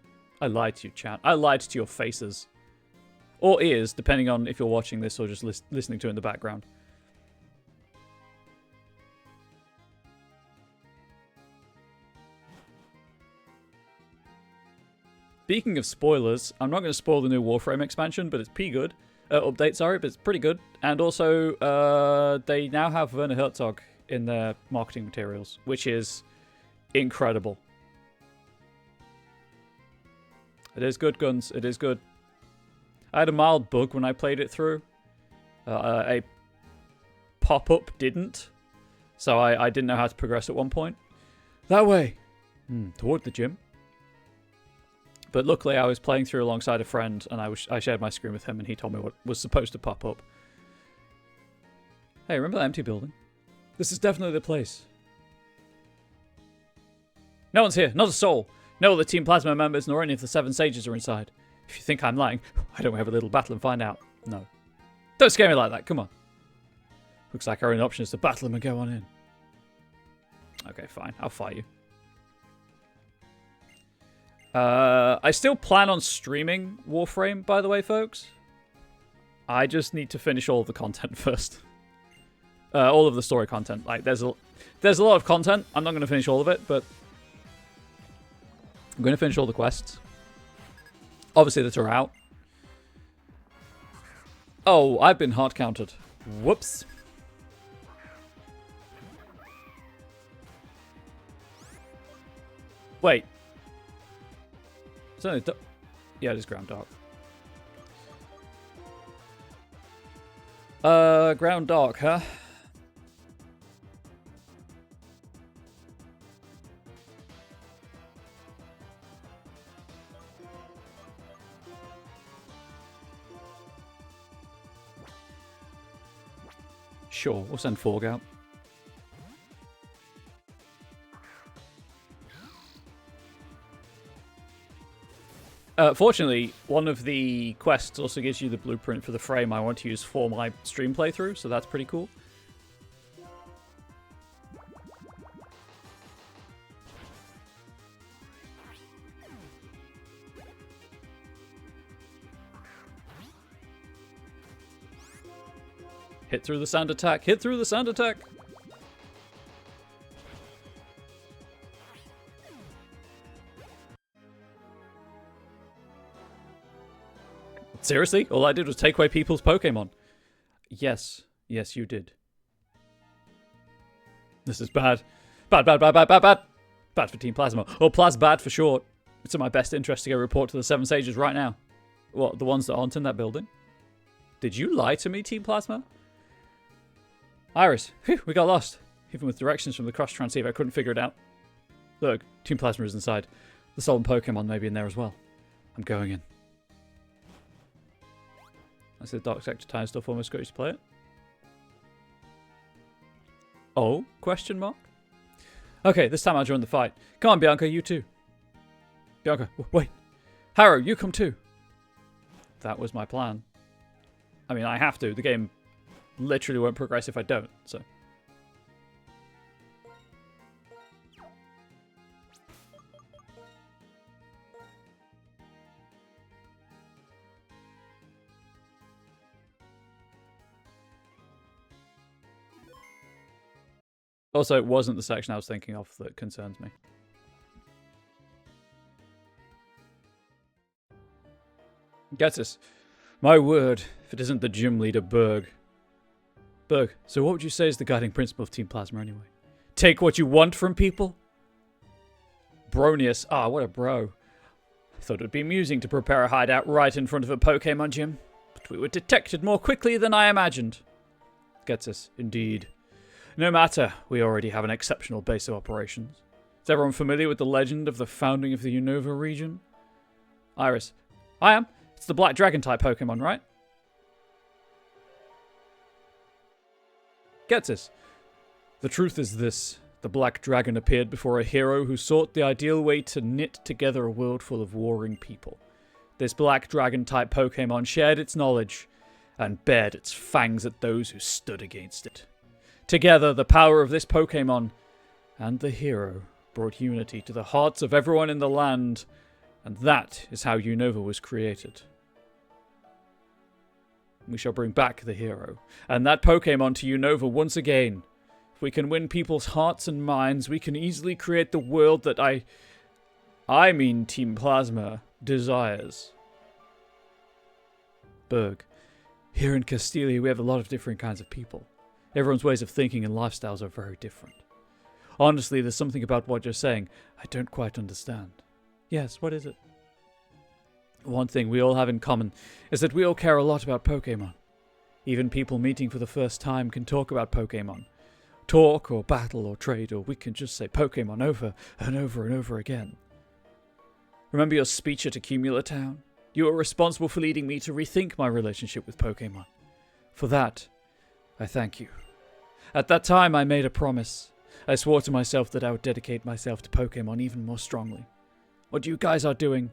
[SPEAKER 1] I lied to you, chat. I lied to your faces. Or ears, depending on if you're watching this or just listening to it in the background. Speaking of spoilers, I'm not going to spoil the new Warframe expansion, but it's pretty good. Update, sorry, but it's pretty good. And also, they now have Werner Herzog in their marketing materials, which is incredible. It is good, Guns. It is good. I had a mild bug when I played it through. A pop-up didn't. So I didn't know how to progress at one point. That way. Toward the gym. But luckily I was playing through alongside a friend and I shared my screen with him and he told me what was supposed to pop up. Hey, remember that empty building? This is definitely the place. No one's here. Not a soul. No other Team Plasma members nor any of the 7 sages are inside. If you think I'm lying, why don't we have a little battle and find out? No. Don't scare me like that. Come on. Looks like our only option is to battle them and go on in. Okay, fine. I'll fight you. I still plan on streaming Warframe, by the way, folks. I just need to finish all of the content first. All of the story content. Like, there's a lot of content. I'm not going to finish all of it, but I'm going to finish all the quests. Obviously, that are out. Oh, I've been hard countered. Whoops. Wait. It's only yeah, it is ground dark. Ground dark, huh? Sure, we'll send Forg out. Fortunately, one of the quests also gives you the blueprint for the frame I want to use for my stream playthrough, so that's pretty cool. Hit through the sand attack! Hit through the sand attack! Seriously? All I did was take away people's Pokemon. Yes. Yes, you did. This is bad. Bad, bad, bad, bad, bad, bad. Bad for Team Plasma. Or Plasbad for short. It's in my best interest to go report to the Seven Sages right now. What, the ones that aren't in that building? Did you lie to me, Team Plasma? Iris, phew, we got lost. Even with directions from the cross transceiver, I couldn't figure it out. Look, Team Plasma is inside. The stolen Pokemon may be in there as well. I'm going in. I see the Dark Sector time stuff almost got you to play it. Oh? Question mark? Okay, this time I'll join the fight. Come on, Bianca, you too. Bianca, wait. Harrow, you come too. That was my plan. I mean, I have to. The game literally won't progress if I don't, so. Also, it wasn't the section I was thinking of that concerns me. Gets us. My word, if it isn't the gym leader, Berg. Berg, so what would you say is the guiding principle of Team Plasma anyway? Take what you want from people? Bronius. Ah, what a bro. I thought it would be amusing to prepare a hideout right in front of a Pokemon gym, but we were detected more quickly than I imagined. Gets us, indeed. No matter, we already have an exceptional base of operations. Is everyone familiar with the legend of the founding of the Unova region? Iris. I am. It's the Black Dragon-type Pokemon, right? Gets us. The truth is this. The Black Dragon appeared before a hero who sought the ideal way to knit together a world full of warring people. This Black Dragon-type Pokemon shared its knowledge and bared its fangs at those who stood against it. Together, the power of this Pokemon and the hero brought unity to the hearts of everyone in the land, and that is how Unova was created. We shall bring back the hero, and that Pokemon to Unova once again. If we can win people's hearts and minds, we can easily create the world that I mean Team Plasma, desires. Berg, here in Castilia we have a lot of different kinds of people. Everyone's ways of thinking and lifestyles are very different. Honestly, there's something about what you're saying I don't quite understand. Yes, what is it? One thing we all have in common is that we all care a lot about Pokemon. Even people meeting for the first time can talk about Pokemon. Talk or battle or trade, or we can just say Pokemon over and over and over again. Remember your speech at Accumula Town? You were responsible for leading me to rethink my relationship with Pokemon. For that, I thank you. At that time, I made a promise. I swore to myself that I would dedicate myself to Pokemon even more strongly. What you guys are doing,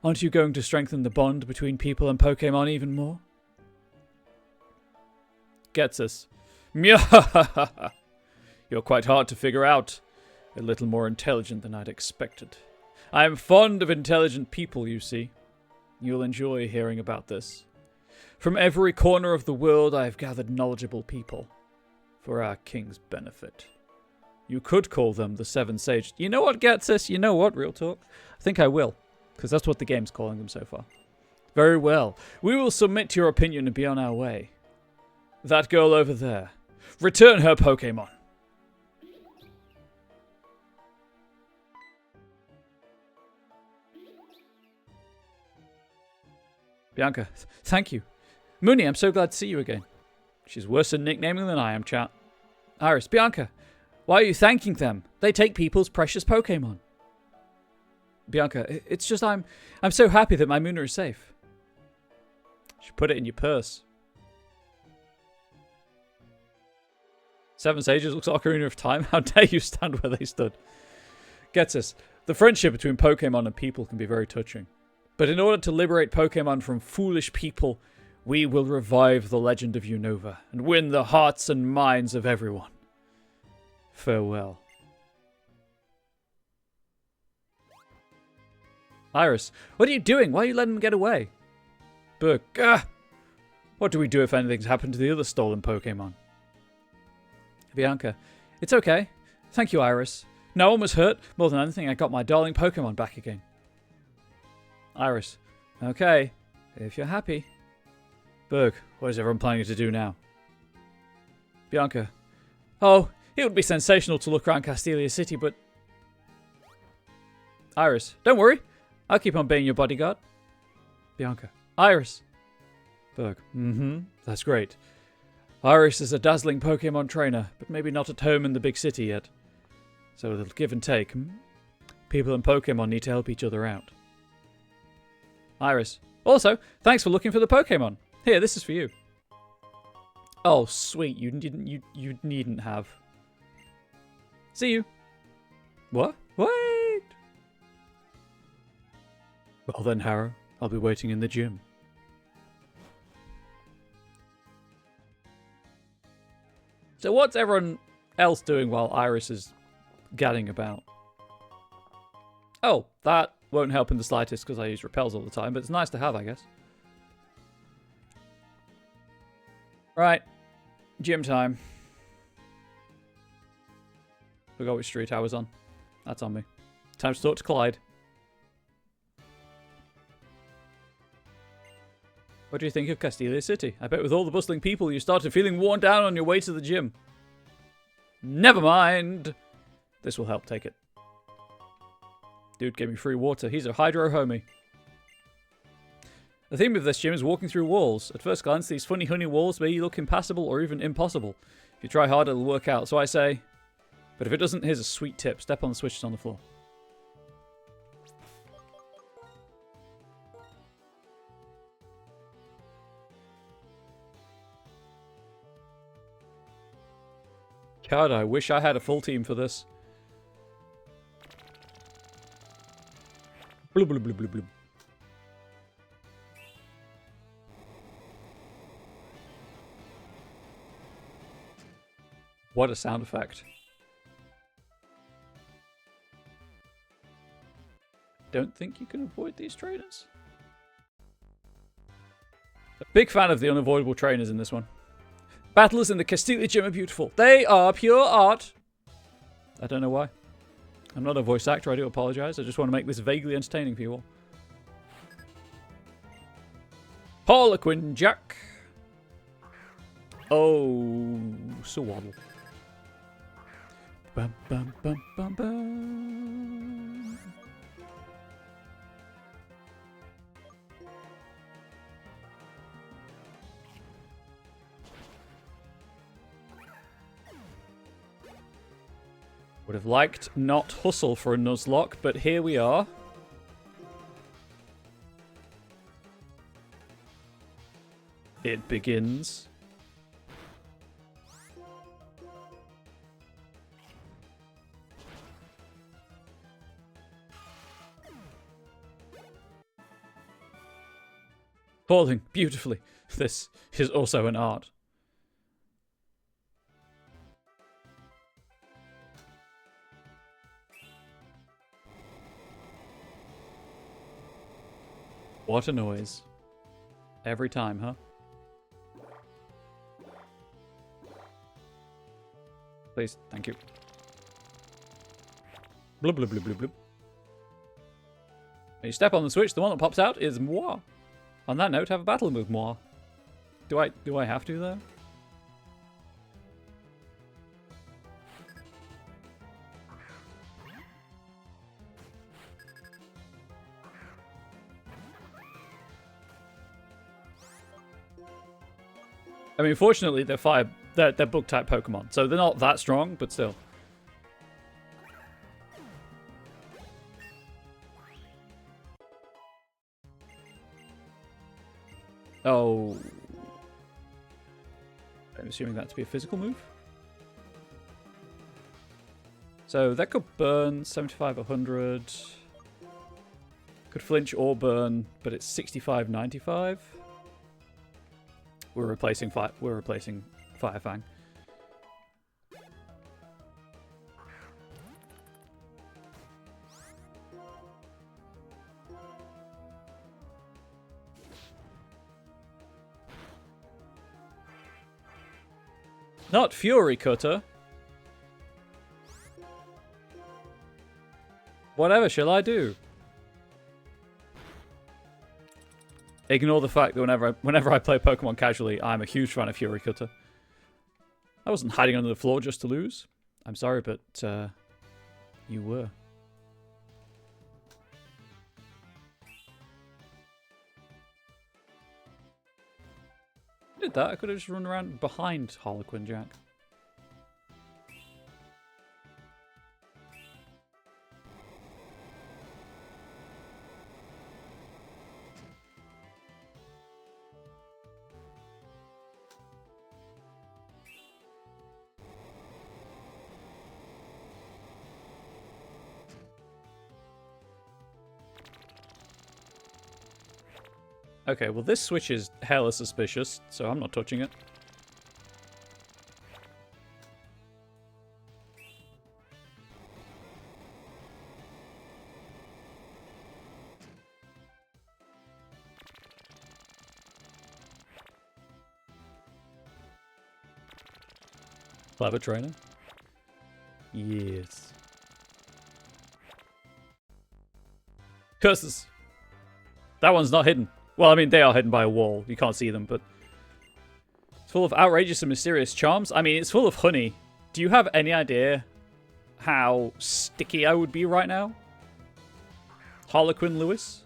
[SPEAKER 1] aren't you going to strengthen the bond between people and Pokemon even more? Gets us. Myahahaha. You're quite hard to figure out. A little more intelligent than I'd expected. I am fond of intelligent people, you see. You'll enjoy hearing about this. From every corner of the world I have gathered knowledgeable people for our king's benefit. You could call them the Seven Sages. You know what gets us? You know what, real talk? I think I will, because that's what the game's calling them so far. Very well. We will submit to your opinion and be on our way. That girl over there. Return her Pokémon. Bianca, thank you. Mooney, I'm so glad to see you again. She's worse at nicknaming than I am, chat. Iris, Bianca, why are you thanking them? They take people's precious Pokémon. Bianca, it's just I'm so happy that my Moona is safe. You should put it in your purse. Seven Sages looks like Ocarina of Time. How dare you stand where they stood? Gets us. The friendship between Pokemon and people can be very touching. But in order to liberate Pokemon from foolish people, we will revive the legend of Unova and win the hearts and minds of everyone. Farewell. Iris, what are you doing? Why are you letting them get away? Burke, what do we do if anything's happened to the other stolen Pokemon? Bianca, it's okay. Thank you, Iris. No one was hurt. More than anything, I got my darling Pokemon back again. Iris, okay, if you're happy. Berg, what is everyone planning to do now? Bianca, oh, it would be sensational to look around Castelia City, but... Iris, don't worry. I'll keep on being your bodyguard. Bianca, Iris. Berg, that's great. Iris is a dazzling Pokemon trainer, but maybe not at home in the big city yet. So a little give and take. People and Pokemon need to help each other out. Iris, also, thanks for looking for the Pokemon. Here, this is for you. Oh, sweet. You needn't have. See you. What? Wait. Well then, Harrow, I'll be waiting in the gym. So what's everyone else doing while Iris is gadding about? Oh, that won't help in the slightest because I use repels all the time, but it's nice to have, I guess. Right. Gym time. Forgot which street I was on. That's on me. Time to talk to Clyde. What do you think of Castelia City? I bet with all the bustling people you started feeling worn down on your way to the gym. Never mind. This will help, take it. Dude gave me free water. He's a hydro homie. The theme of this gym is walking through walls. At first glance, these funny honey walls may look impassable or even impossible. If you try hard, it'll work out. So I say, but if it doesn't, here's a sweet tip. Step on the switches on the floor. God, I wish I had a full team for this. Blub, blub, blub, blub, blub. What a sound effect. Don't think you can avoid these trainers. A big fan of the unavoidable trainers in this one. Battlers in the Castelia Gym are beautiful. They are pure art. I don't know why. I'm not a voice actor, I do apologise. I just want to make this vaguely entertaining for you all. Harlequin Jack. Oh, Swaddle. Bum, bum, bum, bum, bum. Would have liked not hustle for a Nuzlocke, but here we are. It begins. Falling beautifully. This is also an art. What a noise. Every time, huh? Please, thank you. Blub, blub, blub, blub, blub. When you step on the switch, the one that pops out is moi. On that note, have a battle with moi. Do I have to, though? I mean, fortunately, they're bug type Pokemon, so they're not that strong, but still. Oh. I'm assuming that to be a physical move. So that could burn 75, 100. Could flinch or burn, but it's 65, 95. We're replacing Fire Fang. Not Fury Cutter. Whatever shall I do? Ignore the fact that whenever I play Pokemon casually, I'm a huge fan of Fury Cutter. I wasn't hiding under the floor just to lose. I'm sorry, but you were. I did that. I could have just run around behind Harlequin Jack. Okay, well this switch is hella suspicious, so I'm not touching it. Clever trainer. Yes. Curses! That one's not hidden. Well, I mean, they are hidden by a wall. You can't see them, but... It's full of outrageous and mysterious charms. I mean, it's full of honey. Do you have any idea how sticky I would be right now? Harlequin Lewis?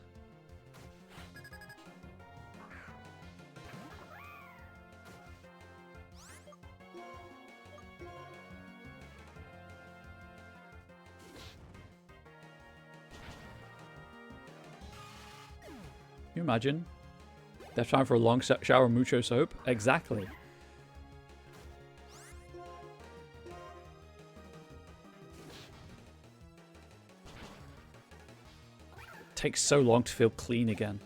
[SPEAKER 1] Can you imagine? They have time for a long shower of mucho soap? Exactly. It takes so long to feel clean again.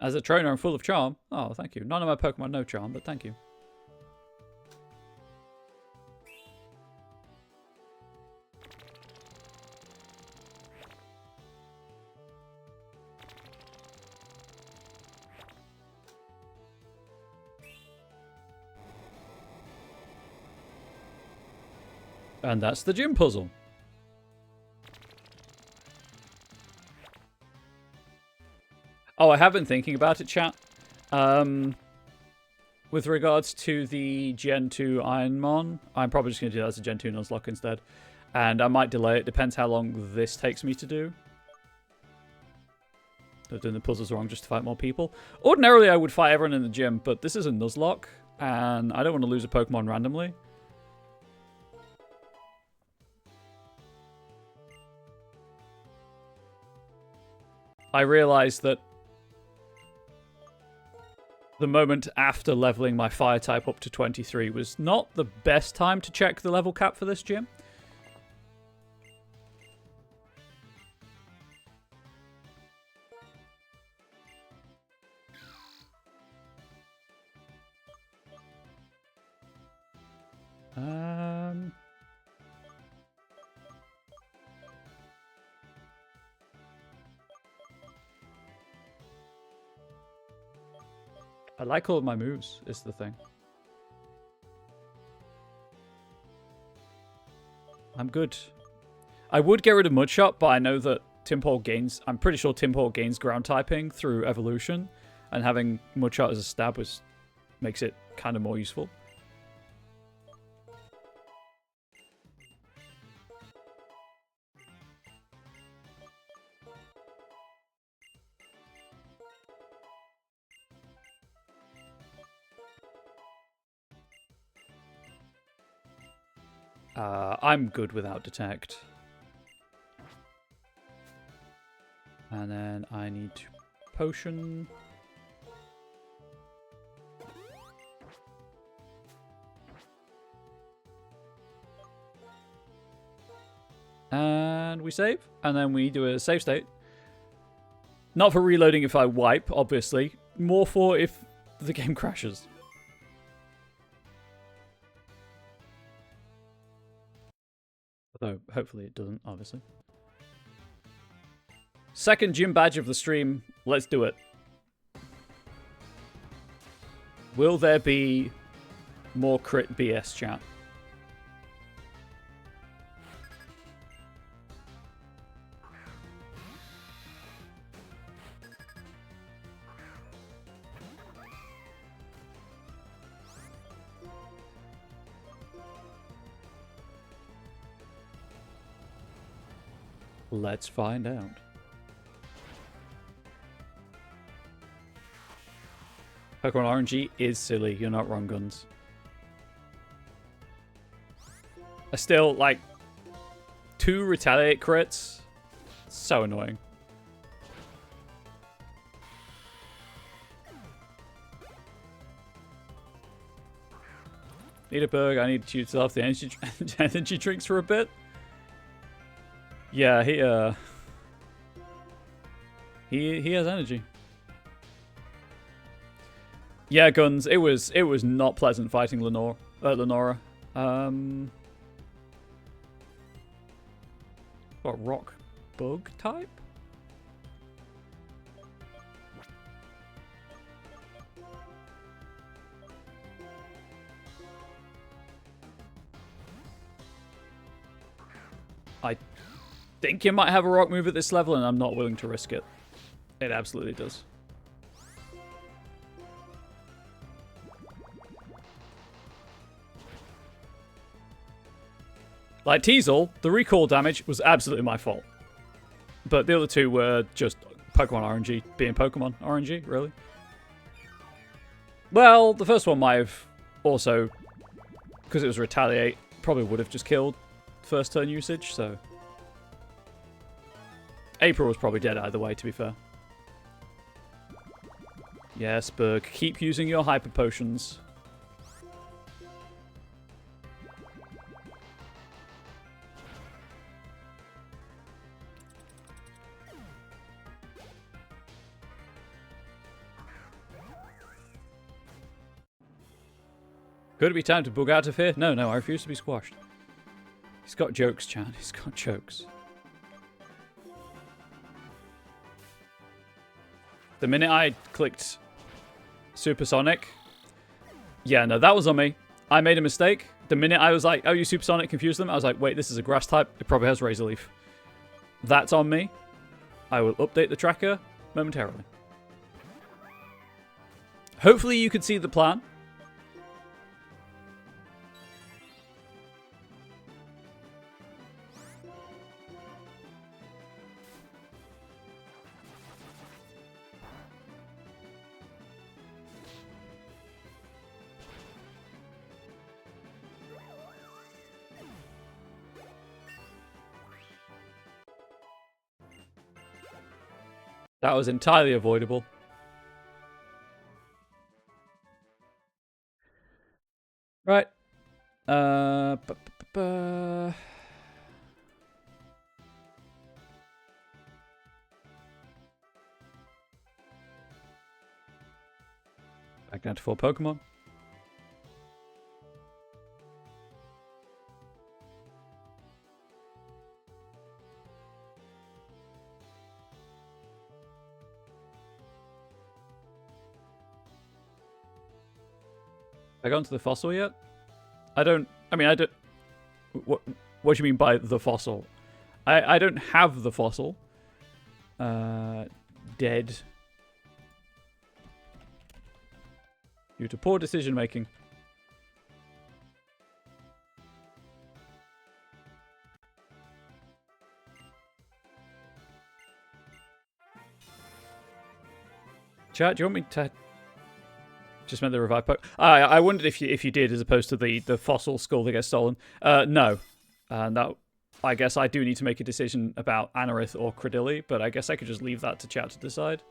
[SPEAKER 1] As a trainer, I'm full of charm. Oh, thank you. None of my Pokemon know charm, but thank you. And that's the gym puzzle. Oh, I have been thinking about it, chat. With regards to the Gen 2 Ironmon, I'm probably just going to do that as a Gen 2 Nuzlocke instead. And I might delay it. Depends how long this takes me to do. I'm doing the puzzles wrong just to fight more people. Ordinarily, I would fight everyone in the gym, but this is a Nuzlocke, and I don't want to lose a Pokemon randomly. I realized that the moment after leveling my fire type up to 23 was not the best time to check the level cap for this gym. I like all of my moves, is the thing. I'm good. I would get rid of Mudshot, but I know that Timpole gains... I'm pretty sure Timpole gains ground typing through evolution, and having Mudshot as a stab makes it kind of more useful. I'm good without detect. And then I need to potion. And we save. And then we do a save state. Not for reloading if I wipe, obviously. More for if the game crashes. Although, hopefully it doesn't, obviously. Second gym badge of the stream. Let's do it. Will there be more crit BS chat? Let's find out. Pokemon RNG is silly. You're not wrong, Guns. I still, like, 2 retaliate crits. So annoying. Need a bug. I need to use off the energy drinks for a bit. Yeah, he has energy. Yeah, Guns. It was not pleasant fighting Lenora. What, rock bug type? I think it might have a rock move at this level, and I'm not willing to risk it. It absolutely does. Like Teasel, the recall damage was absolutely my fault. But the other two were just Pokemon RNG being Pokemon RNG, really. Well, the first one might have also, because it was Retaliate, probably would have just killed first turn usage, so... April was probably dead either way, to be fair. Yes, Berg. Keep using your Hyper Potions. Could it be time to bug out of here? No, I refuse to be squashed. He's got jokes, Chan. He's got jokes. The minute I clicked Supersonic... Yeah, no, that was on me. I made a mistake. The minute I was like, oh, you Supersonic confused them, I was like, wait, this is a grass type. It probably has Razor Leaf. That's on me. I will update the tracker momentarily. Hopefully you could see the plan. That was entirely avoidable. Right. Back down to 4 Pokemon. Have I gone to the fossil yet? I don't... I mean, I don't... What... What do you mean by the fossil? I don't have the fossil. Dead. Due to poor decision making. Chat, do you want me to just meant the revive poke? I wondered if you did, as opposed to the fossil skull that gets stolen. No. That, I guess I do need to make a decision about Anorith or Cradilli, but I guess I could just leave that to chat to decide.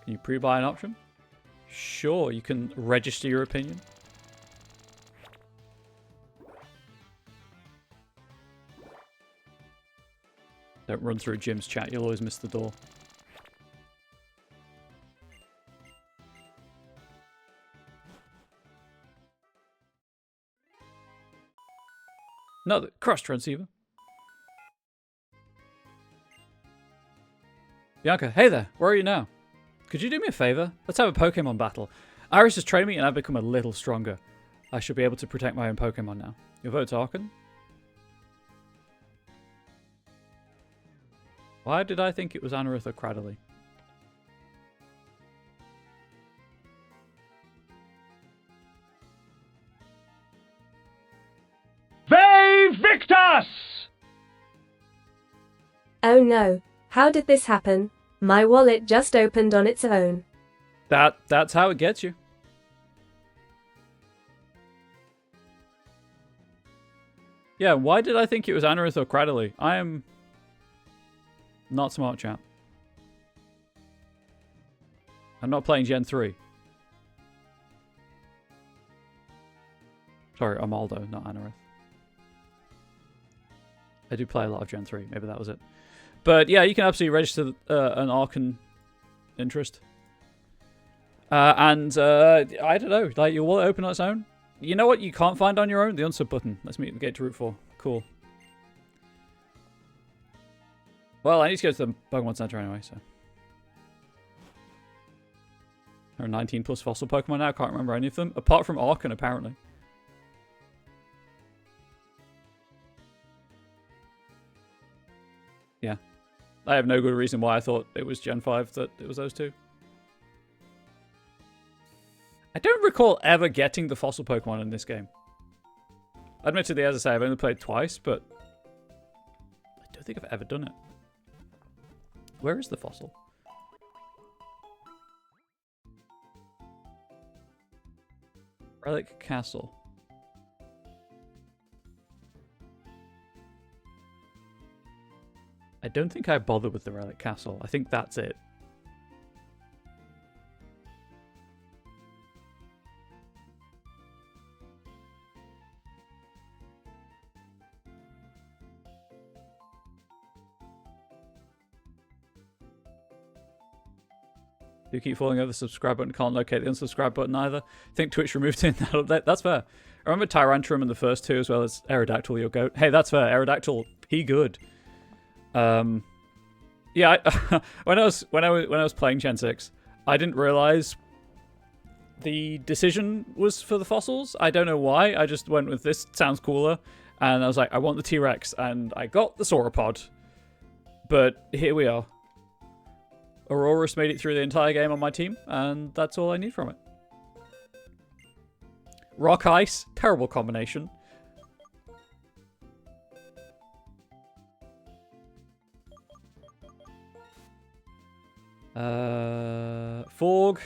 [SPEAKER 1] Can you pre-buy an option? Sure, you can register your opinion. Don't run through Jim's chat, you'll always miss the door. No, the cross transceiver. Bianca, hey there, where are you now? Could you do me a favor? Let's have a Pokemon battle. Iris has trained me and I've become a little stronger. I should be able to protect my own Pokemon now. Your vote's Archon? Why did I think it was Anorith or Cradilli?
[SPEAKER 3] Victus!
[SPEAKER 4] Oh no, how did this happen? My wallet just opened on its own.
[SPEAKER 1] That's how it gets you. Yeah, why did I think it was Anorith or Cradilli? I am not smart, chat. I'm not playing Gen 3. Sorry, Amaldo, not Anorith. I do play a lot of Gen 3. Maybe that was it. But yeah, you can absolutely register an Archon interest. I don't know, like your wallet open on its own. You know what you can't find on your own? The unsub button. Let's meet get to Route 4. Cool. Well, I need to go to the Pokemon Center anyway, so. There are 19 plus fossil Pokemon now. I can't remember any of them. Apart from Archon, apparently. Yeah. I have no good reason why I thought it was Gen 5 that it was those two. I don't recall ever getting the fossil Pokemon in this game. Admittedly, as I say, I've only played twice, but I don't think I've ever done it. Where is the fossil? Relic Castle. I don't think I bothered with the Relic Castle. I think that's it. You keep falling over the subscribe button, can't locate the unsubscribe button either. I think Twitch removed it in that update. That's fair. I remember Tyrantrum in the first two as well as Aerodactyl, your goat. Hey, that's fair. Aerodactyl, he good. Yeah, when I was playing Gen 6, I didn't realize the decision was for the fossils. I don't know why. I just went with this sounds cooler, and I was like, I want the T-Rex, and I got the Sauropod. But here we are. Aurora's made it through the entire game on my team, and that's all I need from it. Rock Ice, terrible combination. Forg,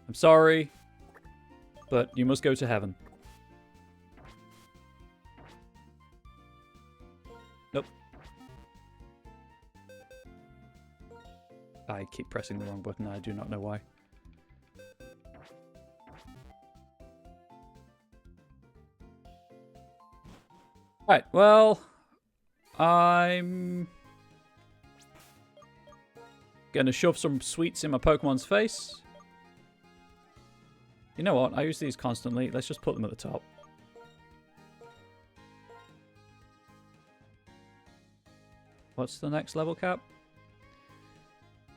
[SPEAKER 1] I'm sorry, but you must go to heaven. Nope. I keep pressing the wrong button. I do not know why. Right, well, I'm gonna shove some sweets in my Pokemon's face. You know what? I use these constantly. Let's just put them at the top. What's the next level cap?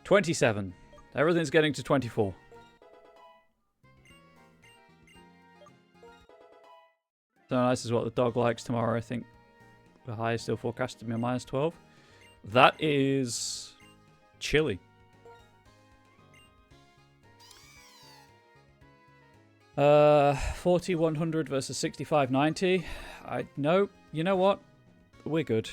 [SPEAKER 1] 27. Everything's getting to 24. So nice is what the dog likes tomorrow. I think the high is still forecast to be a -12. That is chilly. 4100 versus 6590. No, you know what? We're good.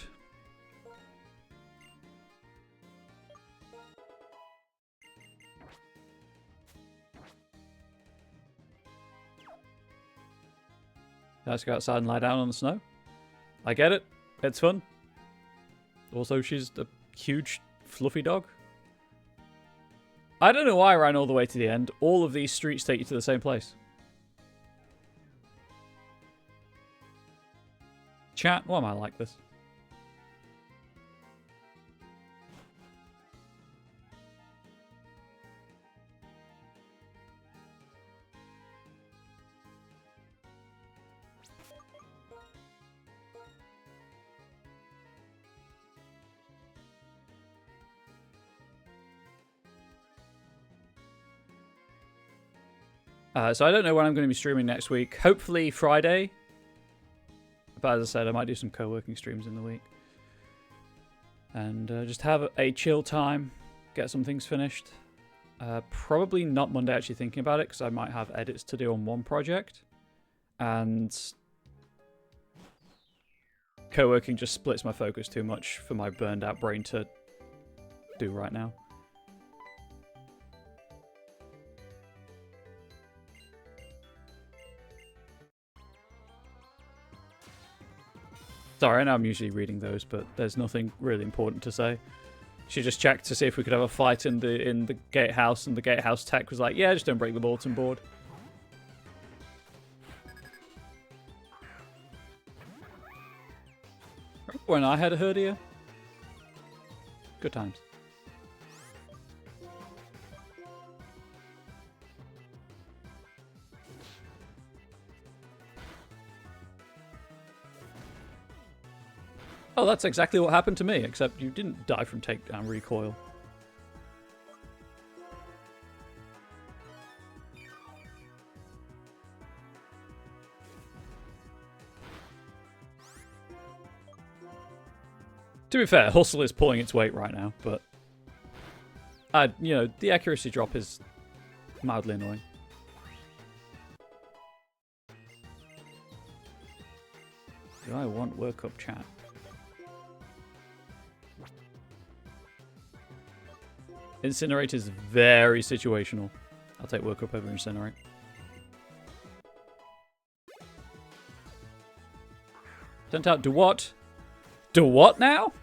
[SPEAKER 1] Let's go outside and lie down on the snow. I get it. It's fun. Also, she's a huge, fluffy dog. I don't know why I ran all the way to the end. All of these streets take you to the same place. Chat, why am I like this? So I don't know when I'm going to be streaming next week. Hopefully Friday. But as I said, I might do some co-working streams in the week. And just have a chill time. Get some things finished. Probably not Monday, actually thinking about it, because I might have edits to do on one project. And co-working just splits my focus too much for my burned out brain to do right now. Sorry, I know I'm usually reading those, but there's nothing really important to say. She just checked to see if we could have a fight in the gatehouse, and the gatehouse tech was like, "Yeah, just don't break the bulletin board." Remember when I had a herdia? Good times. Oh, that's exactly what happened to me, except you didn't die from takedown recoil. To be fair, Hustle is pulling its weight right now, but you know, the accuracy drop is mildly annoying. Do I want workup chat? Incinerate is very situational. I'll take workup over Incinerate. Sent out do what? Do what now?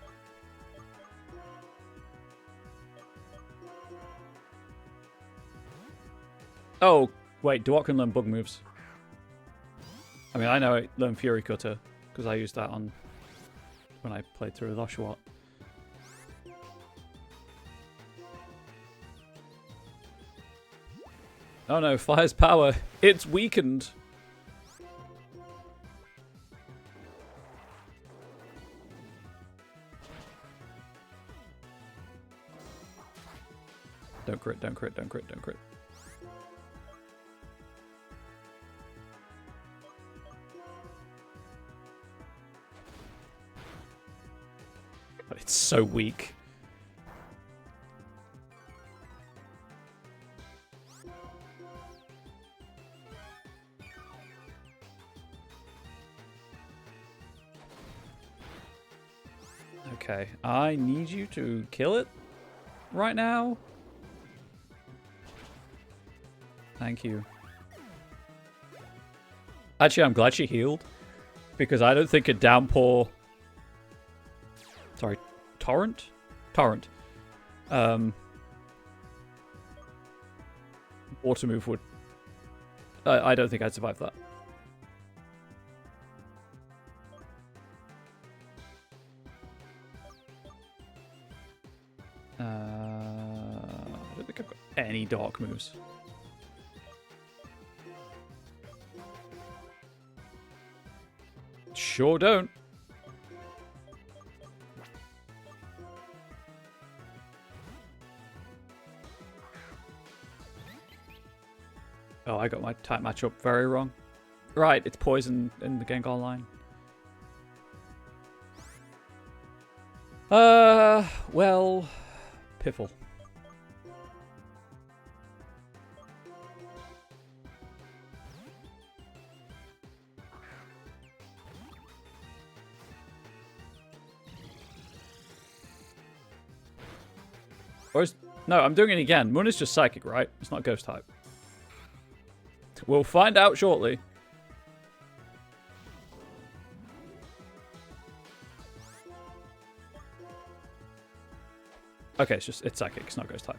[SPEAKER 1] Oh, wait, do what can learn bug moves? I mean, I know I learned Fury Cutter, because I used that on when I played through with Oshawott. Oh no, Fire's power. It's weakened. Don't crit, don't crit, don't crit, don't crit. But it's so weak. Okay, I need you to kill it right now. Thank you. Actually, I'm glad she healed, because I don't think a downpour... Sorry, torrent? Torrent. Water move would... I don't think I'd survive that. I don't think I've got any dark moves. sure don't. Oh, I got my type matchup very wrong. Right, it's poison in the Gengar line. Well, Piffle. Or is... No, I'm doing it again. Moon is just psychic, right? It's not ghost type. We'll find out shortly. Okay, it's psychic, it's not ghost type.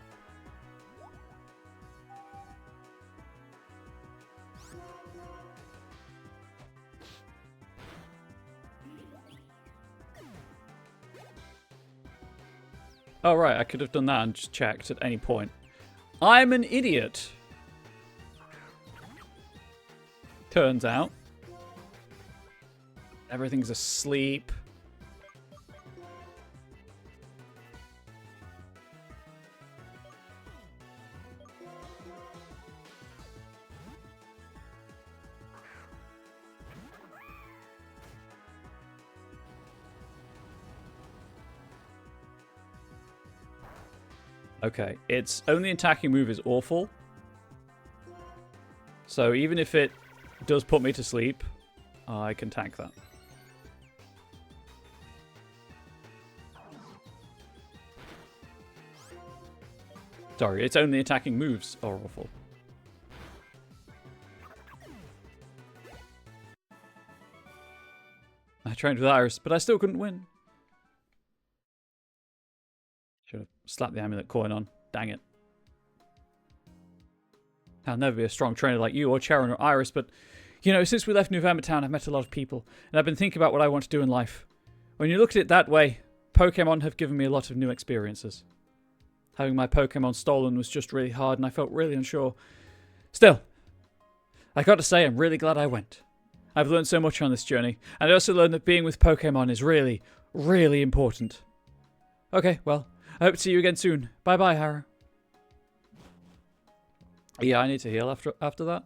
[SPEAKER 1] Oh right, I could have done that and just checked at any point. I'm an idiot. Turns out. Everything's asleep. Okay, its only attacking move is awful. So even if it does put me to sleep, I can tank that. Sorry, its only attacking moves are awful. I trained with Iris, but I still couldn't win. Should have slapped the amulet coin on. Dang it. I'll never be a strong trainer like you or Charon or Iris, but, you know, since we left November Town, I've met a lot of people, and I've been thinking about what I want to do in life. When you look at it that way, Pokemon have given me a lot of new experiences. Having my Pokemon stolen was just really hard, and I felt really unsure. Still, I got to say, I'm really glad I went. I've learned so much on this journey, and I also learned that being with Pokemon is really, really important. Okay, well, I hope to see you again soon. Bye-bye, Hara. Yeah, I need to heal after that.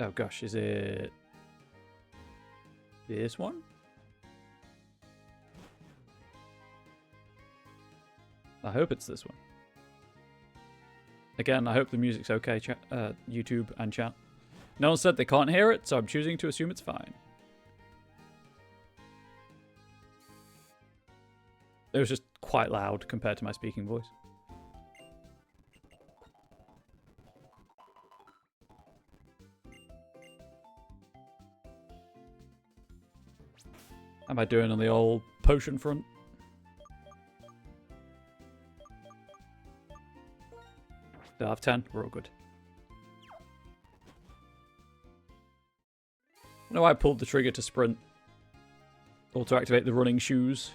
[SPEAKER 1] Oh gosh, is it this one? I hope it's this one. Again, I hope the music's okay, YouTube and chat. No one said they can't hear it, so I'm choosing to assume it's fine. It was just quite loud compared to my speaking voice. How am I doing on the old potion front? Still have 10. We're all good. I know I pulled the trigger to sprint. Or to activate the running shoes.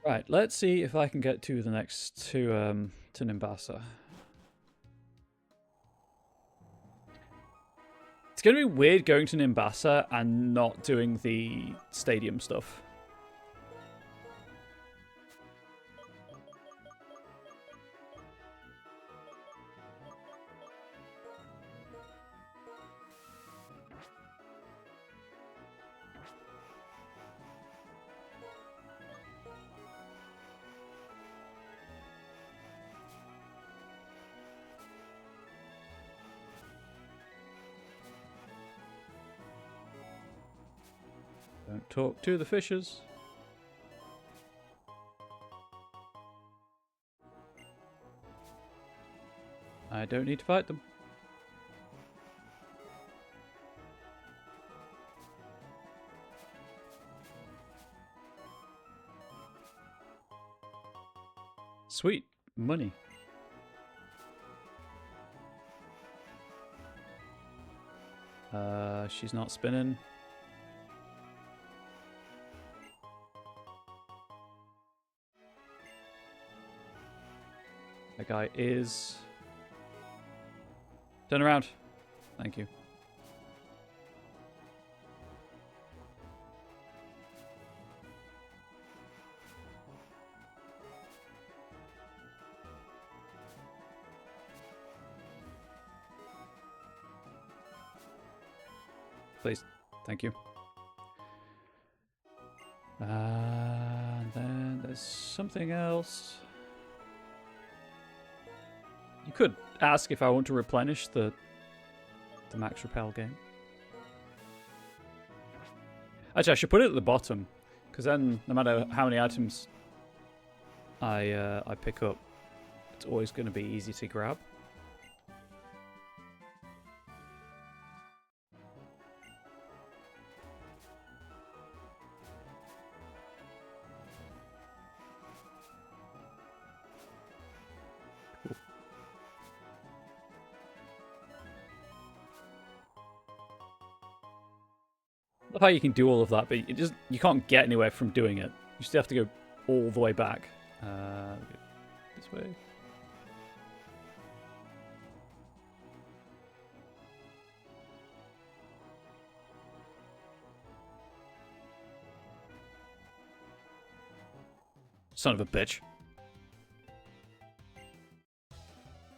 [SPEAKER 1] Right, let's see if I can get to the next to Nimbasa. It's going to be weird going to Nimbasa and not doing the stadium stuff. Don't talk to the fishes. I don't need to fight them. Sweet. Money. She's not spinning. That guy is... Turn around. Thank you. Please. Thank you. And then there's something else. You could ask if I want to replenish the max repel game. Actually, I should put it at the bottom, because then no matter how many items I pick up, it's always going to be easy to grab. Love how you can do all of that, but you can't get anywhere from doing it. You still have to go all the way back. This way. Son of a bitch.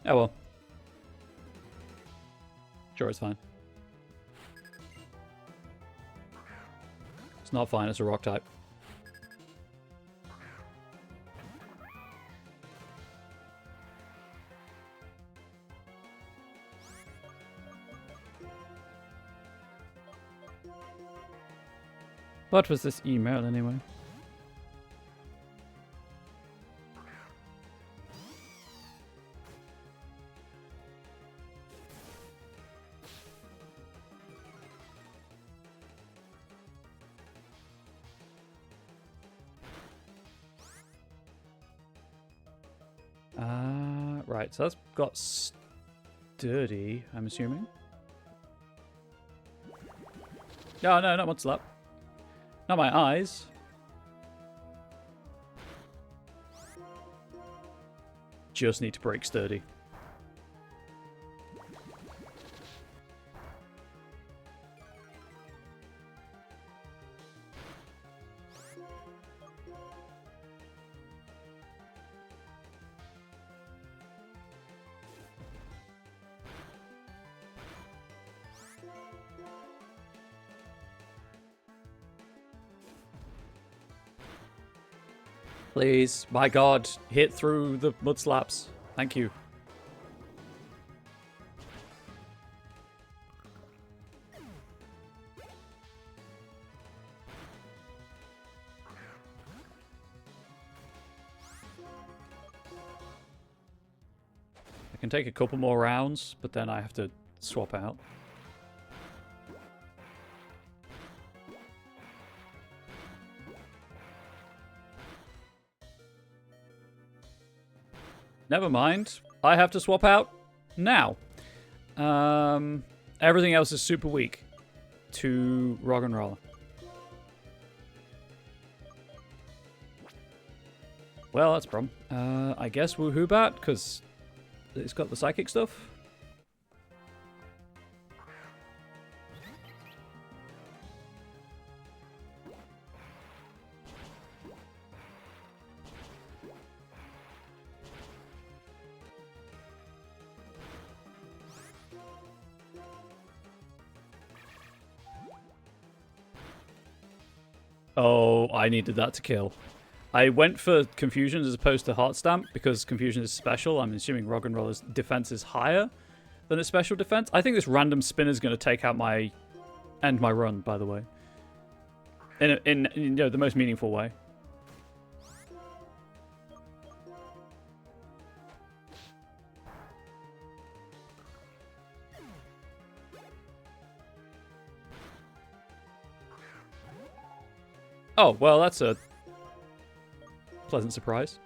[SPEAKER 1] Oh well. Sure, it's fine. It's not fine, it's a rock type. What was this email anyway? Right, so that's got sturdy, I'm assuming. No, no, not Mudslap. Not my eyes. Just need to break sturdy. Please, my god, hit through the mud slaps. Thank you. I can take a couple more rounds, but then I have to swap out. Never mind. I have to swap out now. Everything else is super weak to Rock and Roller. Well, that's a problem. I guess Woohoo Bat, because it's got the psychic stuff. Oh, I needed that to kill. I went for Confusion as opposed to Heart Stamp because Confusion is special. I'm assuming Rock and Roller's defense is higher than its special defense. I think this random spinner is going to take out my run, by the way. In you know, the most meaningful way. Oh, well, that's a pleasant surprise.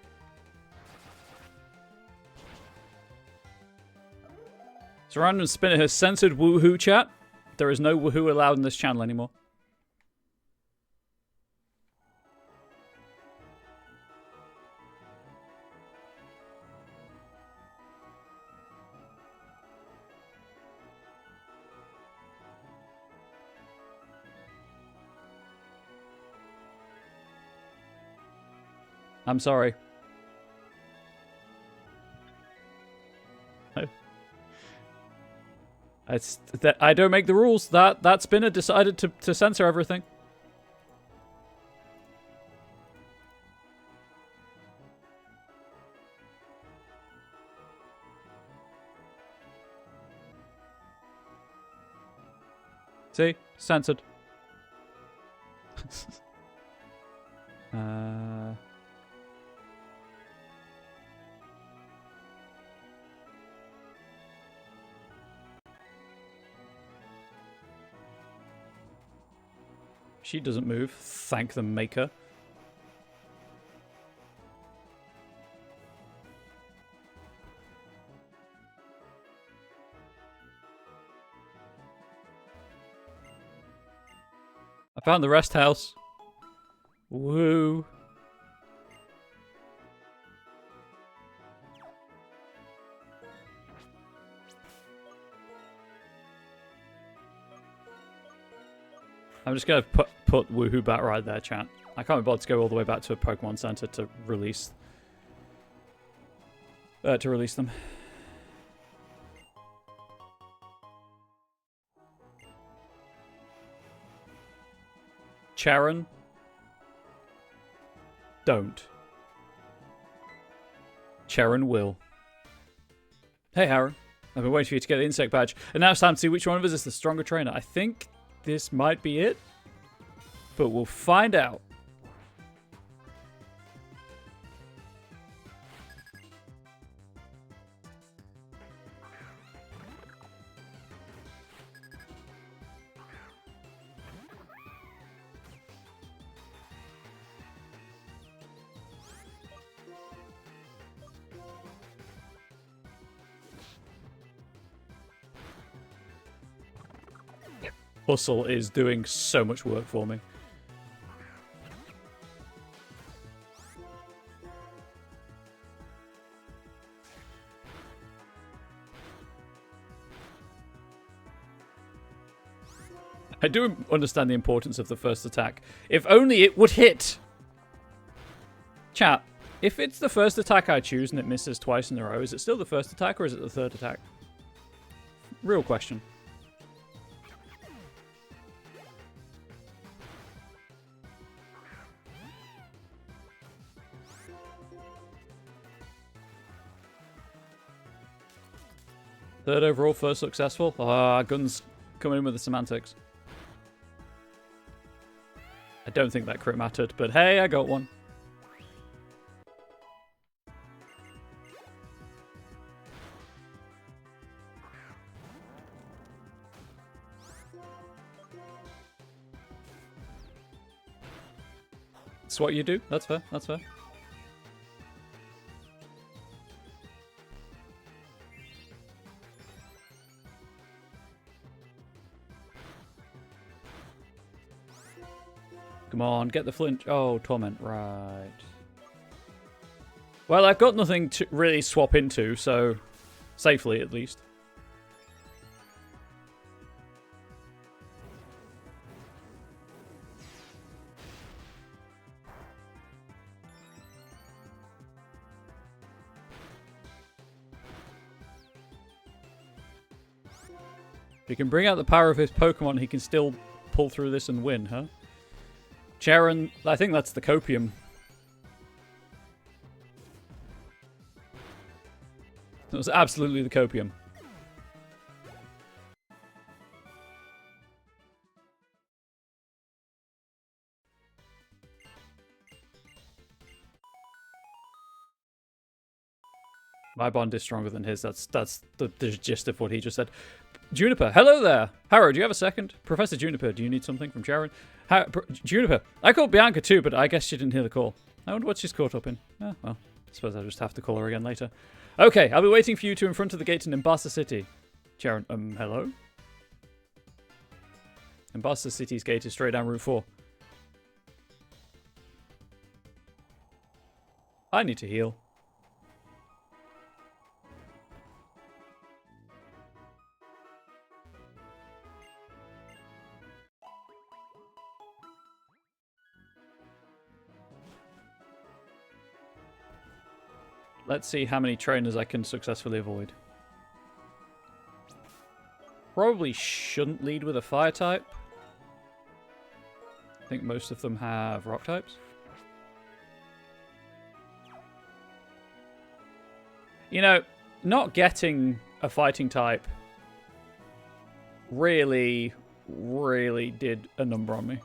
[SPEAKER 1] So Random Spinner has censored woohoo chat. There is no woohoo allowed in this channel anymore. I'm sorry. It's that I don't make the rules. That spinner decided to censor everything. See? Censored. She doesn't move. Thank the maker. I found the rest house. Woo. I'm just going to put woohoo back right there, chat. I can't be bothered to go all the way back to a Pokemon Center to release them. Charon, don't. Charon will. Hey, Harry. I've been waiting for you to get the insect badge. And now it's time to see which one of us is the stronger trainer. I think this might be it, but we'll find out. Hustle is doing so much work for me. I do understand the importance of the first attack. If only it would hit! Chat, if it's the first attack I choose and it misses twice in a row, is it still the first attack or is it the third attack? Real question. Third overall, first successful. Ah, guns coming in with the semantics. I don't think that crit mattered, but hey, I got one. It's what you do. That's fair. That's fair. Come on, get the flinch. Oh, Torment, right. Well, I've got nothing to really swap into, so safely at least. If he can bring out the power of his Pokemon, he can still pull through this and win, huh? Charon, I think that's the copium. It was absolutely the copium. My bond is stronger than his. That's the gist of what he just said. Juniper, hello there. Harrow, do you have a second? Professor Juniper, do you need something from Charon? Juniper, I called Bianca too, but I guess she didn't hear the call. I wonder what she's caught up in. Oh, well, I suppose I'll just have to call her again later. Okay, I'll be waiting for you in front of the gate in Nimbasa City. Sharon, hello? Ambassador City's gate is straight down Route 4. I need to heal. Let's see how many trainers I can successfully avoid. Probably shouldn't lead with a fire type. I think most of them have rock types. You know, not getting a fighting type really did a number on me.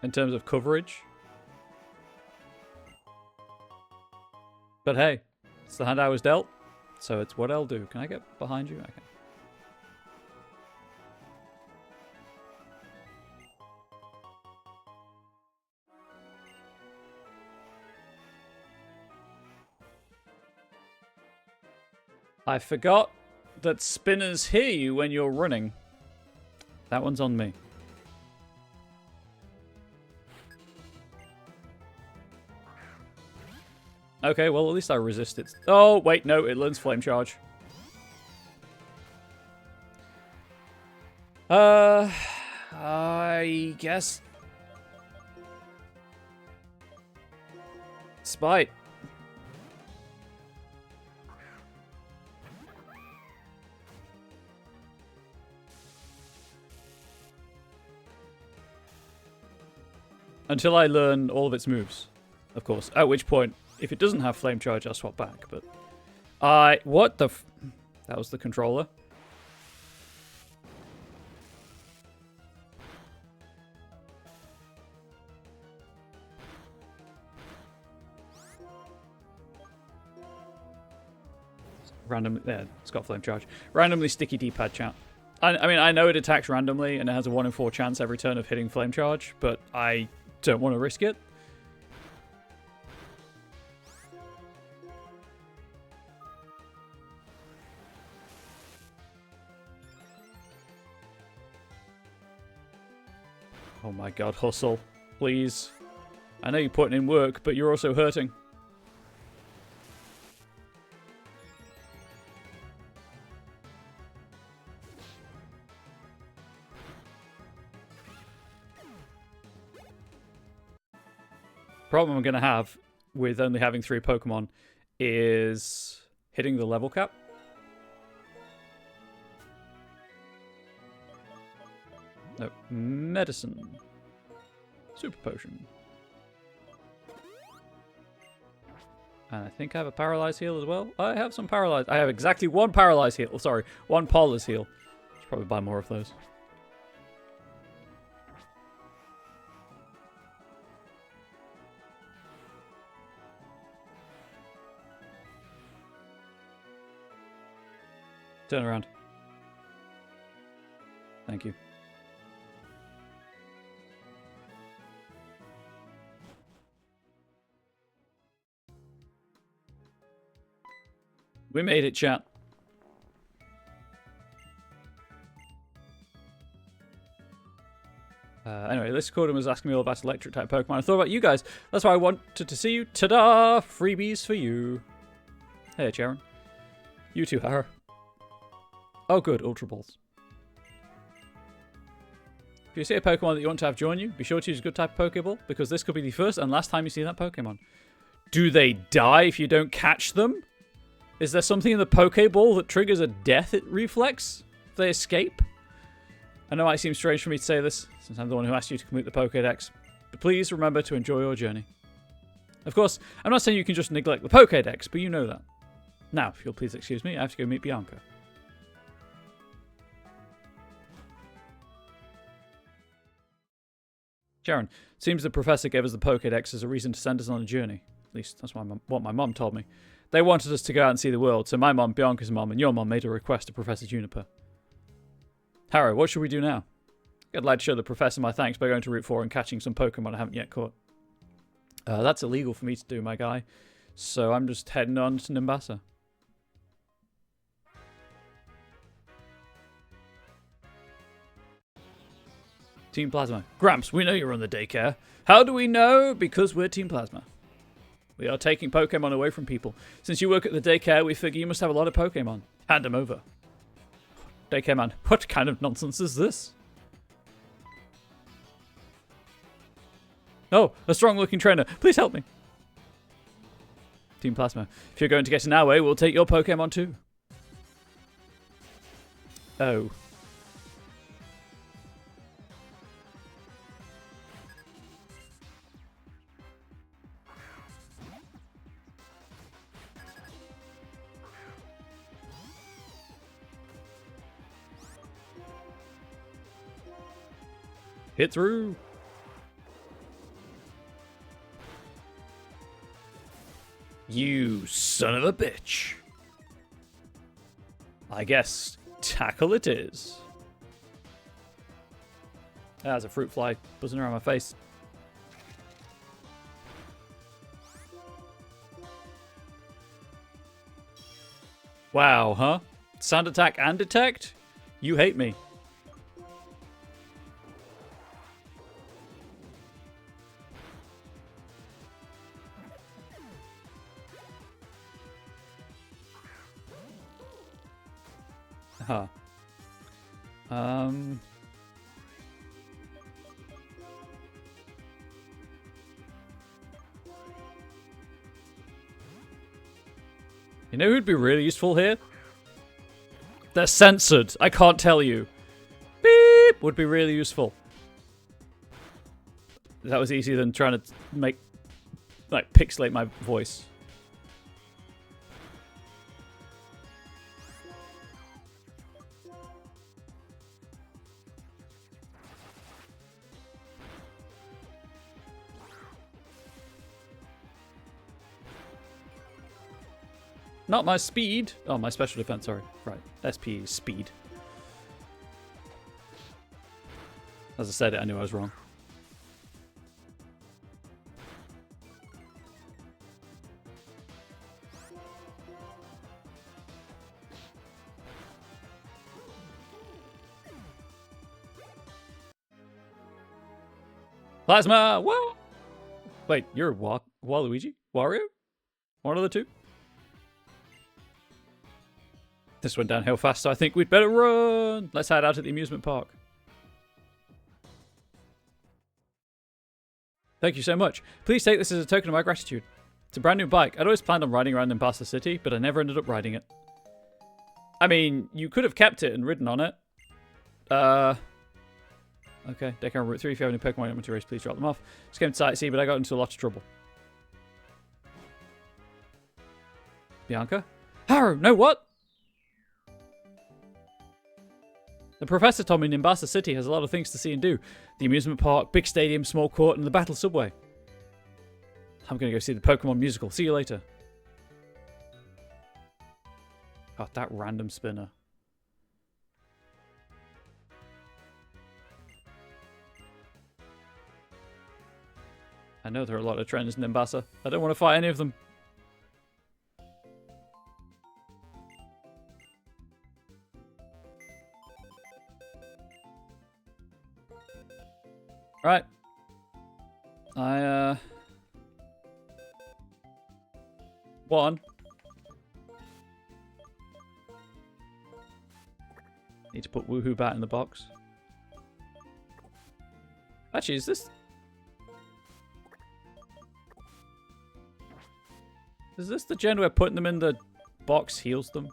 [SPEAKER 1] In terms of coverage. But hey, it's the hand I was dealt, so it's what I'll do. Can I get behind you? I can. I forgot that spinners hear you when you're running. That one's on me. Okay, well, at least I resist it. Oh, wait, no, it learns Flame Charge. I guess... Spite. Until I learn all of its moves, of course. At which point... If it doesn't have Flame Charge, I'll swap back, but... What the f... That was the controller. Randomly... There, it's got Flame Charge. Randomly sticky D-pad chat. I mean, I know it attacks randomly, and it has a 1 in 4 chance every turn of hitting Flame Charge, but I don't want to risk it. Oh my god, hustle. Please. I know you're putting in work, but you're also hurting. Problem I'm going to have with only having 3 Pokemon is hitting the level cap. No, medicine. Super potion. And I think I have a paralyzed heal as well. I have some paralyzed. I have exactly 1 paralyzed heal. Sorry, 1 Paula's heal. Should probably buy more of those. Turn around. Thank you. We made it, chat. Anyway, this Cordon was asking me all about electric type Pokemon. I thought about you guys. That's why I wanted to see you. Ta-da! Freebies for you. Hey, Sharon. You too, Hara. Oh, good. Ultra Balls. If you see a Pokemon that you want to have join you, be sure to use a good type of Pokeball, because this could be the first and last time you see that Pokemon. Do they die if you don't catch them? Is there something in the Pokeball that triggers a death reflex if they escape? I know it might seem strange for me to say this, since I'm the one who asked you to complete the Pokédex, but please remember to enjoy your journey. Of course, I'm not saying you can just neglect the Pokédex, but you know that. Now, if you'll please excuse me, I have to go meet Bianca. Sharon, seems the professor gave us the Pokédex as a reason to send us on a journey. At least that's what my mom told me. They wanted us to go out and see the world, so my mom, Bianca's mom, and your mom made a request to Professor Juniper. Harrow, what should we do now? I'd like to show the professor my thanks by going to Route 4 and catching some Pokemon I haven't yet caught. That's illegal for me to do, my guy. So I'm just heading on to Nimbasa. Team Plasma. Gramps, we know you're on the daycare. How do we know? Because we're Team Plasma. We are taking Pokemon away from people. Since you work at the daycare, we figure you must have a lot of Pokemon. Hand them over. Daycare man, what kind of nonsense is this? Oh, a strong-looking trainer. Please help me. Team Plasma. If you're going to get in our way, we'll take your Pokemon too. Oh. Hit through. You son of a bitch. I guess tackle it is. There's a fruit fly buzzing around my face. Wow, huh? Sound attack and detect? You hate me. Huh. You know who'd be really useful here? They're censored. I can't tell you. Beep would be really useful. That was easier than trying to make, like, pixelate my voice. Not my speed. Oh, my special defense, sorry. Right. SP is speed. As I said it, I knew I was wrong. Plasma! Whoa! Wait, you're Waluigi? Wario? One of the two? This went downhill fast, so I think we'd better run. Let's head out to the amusement park. Thank you so much. Please take this as a token of my gratitude. It's a brand new bike. I'd always planned on riding around Nimbasa City, but I never ended up riding it. I mean, you could have kept it and ridden on it. Okay, deck on Route 3. If you have any Pokemon you want to race, please drop them off. Just came to sightsee, but I got into a lot of trouble. Bianca? Haru, no what? The professor told me Nimbasa City has a lot of things to see and do. The amusement park, big stadium, small court, and the battle subway. I'm going to go see the Pokemon musical. See you later. God, that random spinner. I know there are a lot of trainers in Nimbasa. I don't want to fight any of them. Right. One. Need to put Woohoo Bat in the box. Actually, is this... Is this the gen where putting them in the box heals them?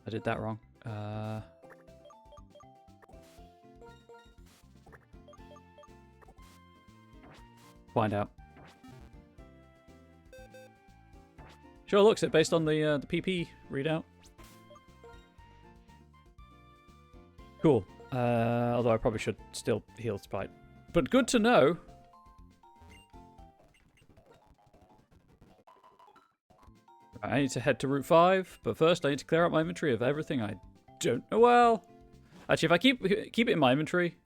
[SPEAKER 1] I did that wrong. Find out. Sure looks it based on the PP readout. Cool. Although I probably should still heal Spite. But good to know. I need to head to Route 5, but first I need to clear out my inventory of everything I don't know well. Actually, if I keep it in my inventory,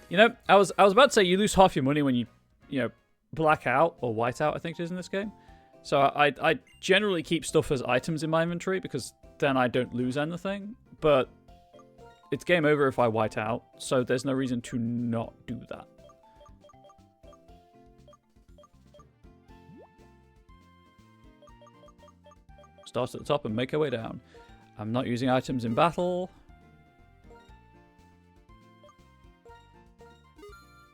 [SPEAKER 1] you know, I was about to say you lose half your money when you black out or white out, I think it is in this game. So I generally keep stuff as items in my inventory because then I don't lose anything. But it's game over if I white out, so there's no reason to not do that. Start at the top and make our way down. I'm not using items in battle.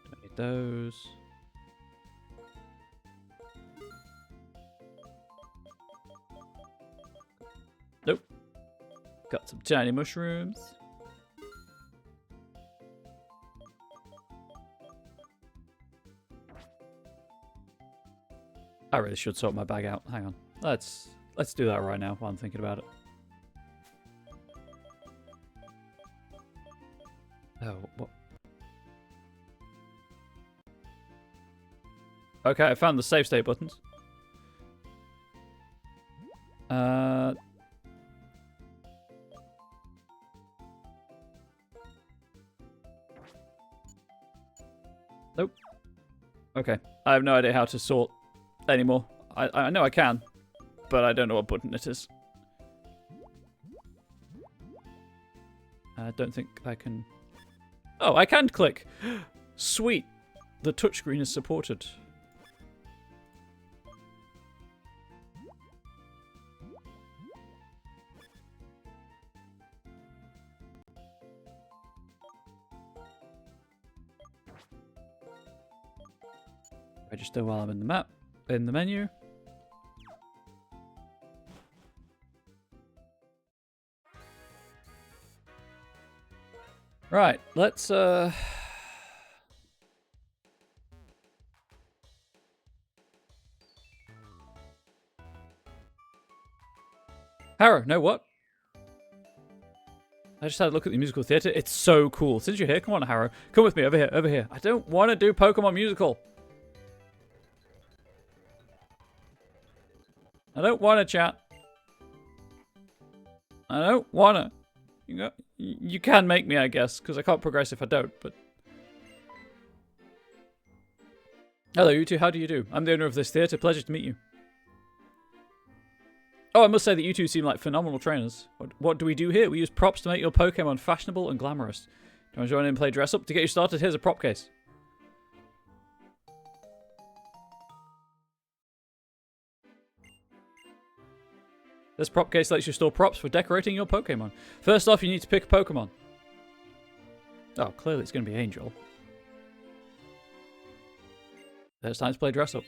[SPEAKER 1] Don't need those. Nope. Got some tiny mushrooms. I really should sort my bag out. Hang on. Let's do that right now while I'm thinking about it. Oh, what? Okay, I found the save state buttons. Nope. Okay, I have no idea how to sort anymore. I know I can, but I don't know what button it is. I don't think I can... Oh, I can click! Sweet! The touchscreen is supported. Register while I'm in the menu. Right, let's Harrow, no what? I just had a look at the musical theatre. It's so cool. Since you're here, come on, Harrow. Come with me, over here, over here. I don't want to do Pokemon musical. I don't want to chat. I don't want to. You can make me, I guess, because I can't progress if I don't, but... Hello, you two. How do you do? I'm the owner of this theatre. Pleasure to meet you. Oh, I must say that you two seem like phenomenal trainers. What do we do here? We use props to make your Pokemon fashionable and glamorous. Do you want to join in and play dress up? To get you started, here's a prop case. This prop case lets you store props for decorating your Pokemon. First off, you need to pick a Pokemon. Oh, clearly it's going to be Angel. Then it's time to play dress up.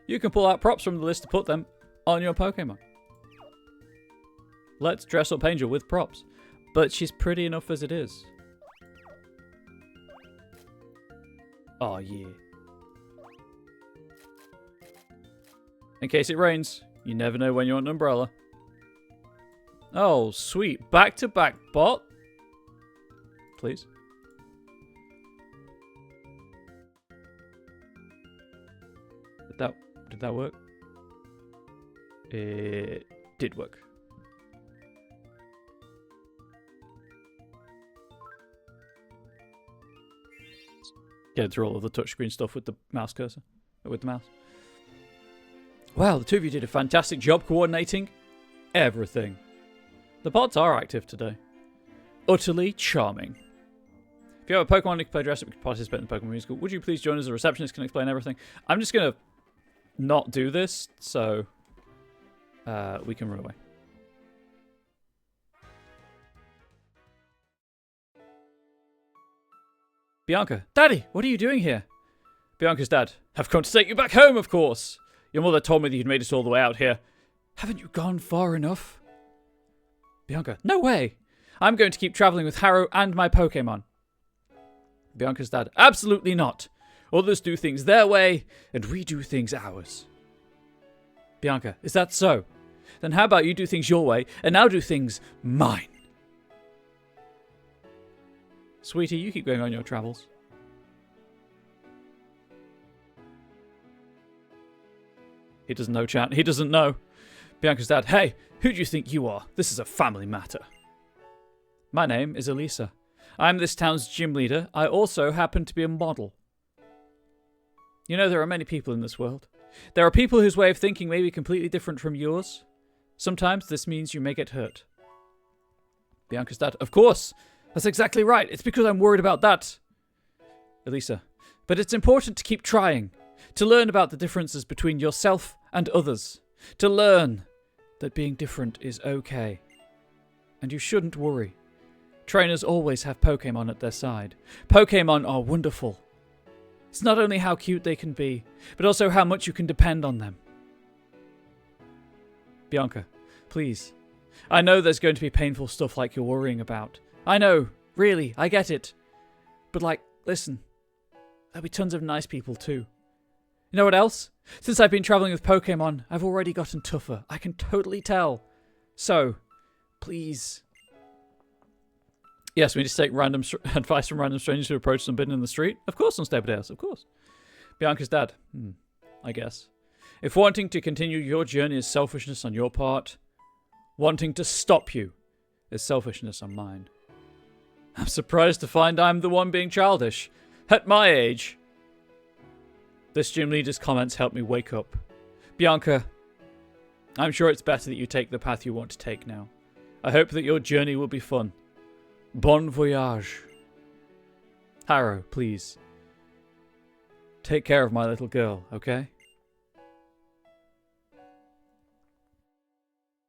[SPEAKER 1] You can pull out props from the list to put them on your Pokemon. Let's dress up Angel with props. But she's pretty enough as it is. Oh, yeah. In case it rains, you never know when you want an umbrella. Oh, sweet. Back-to-back bot. Please. Did that work? It did work. Get through all of the touchscreen stuff with the mouse cursor. With the mouse. Wow, the two of you did a fantastic job coordinating everything. The bots are active today. Utterly charming. If you have a Pokemon you can play dress up, you can participate in the Pokemon musical. Would you please join as a receptionist can explain everything? I'm just going to not do this, so we can run away. Bianca, Daddy, what are you doing here? Bianca's dad, I've come to take you back home, of course. Your mother told me that you'd made it all the way out here. Haven't you gone far enough? Bianca, no way. I'm going to keep traveling with Harrow and my Pokemon. Bianca's dad, absolutely not. Others do things their way, and we do things ours. Bianca, is that so? Then how about you do things your way, and I'll do things mine? Sweetie, you keep going on your travels. He doesn't know, chat. He doesn't know. Bianca's dad. Hey, who do you think you are? This is a family matter. My name is Elisa. I'm this town's gym leader. I also happen to be a model. You know, there are many people in this world. There are people whose way of thinking may be completely different from yours. Sometimes this means you may get hurt. Bianca's dad. Of course. That's exactly right. It's because I'm worried about that. Elisa. But it's important to keep trying. To learn about the differences between yourself and others. To learn that being different is okay. And you shouldn't worry. Trainers always have Pokémon at their side. Pokémon are wonderful. It's not only how cute they can be, but also how much you can depend on them. Bianca, please. I know there's going to be painful stuff like you're worrying about. I know, really, I get it. But listen, there'll be tons of nice people too. You know what else? Since I've been traveling with Pokémon, I've already gotten tougher. I can totally tell. So, please. Yes, we need to take random advice from random strangers who approach unbidden in the street. Of course, on Stable of course. Bianca's dad. I guess. If wanting to continue your journey is selfishness on your part, wanting to stop you is selfishness on mine. I'm surprised to find I'm the one being childish. At my age. This gym leader's comments help me wake up. Bianca, I'm sure it's better that you take the path you want to take now. I hope that your journey will be fun. Bon voyage. Harrow, please. Take care of my little girl, okay?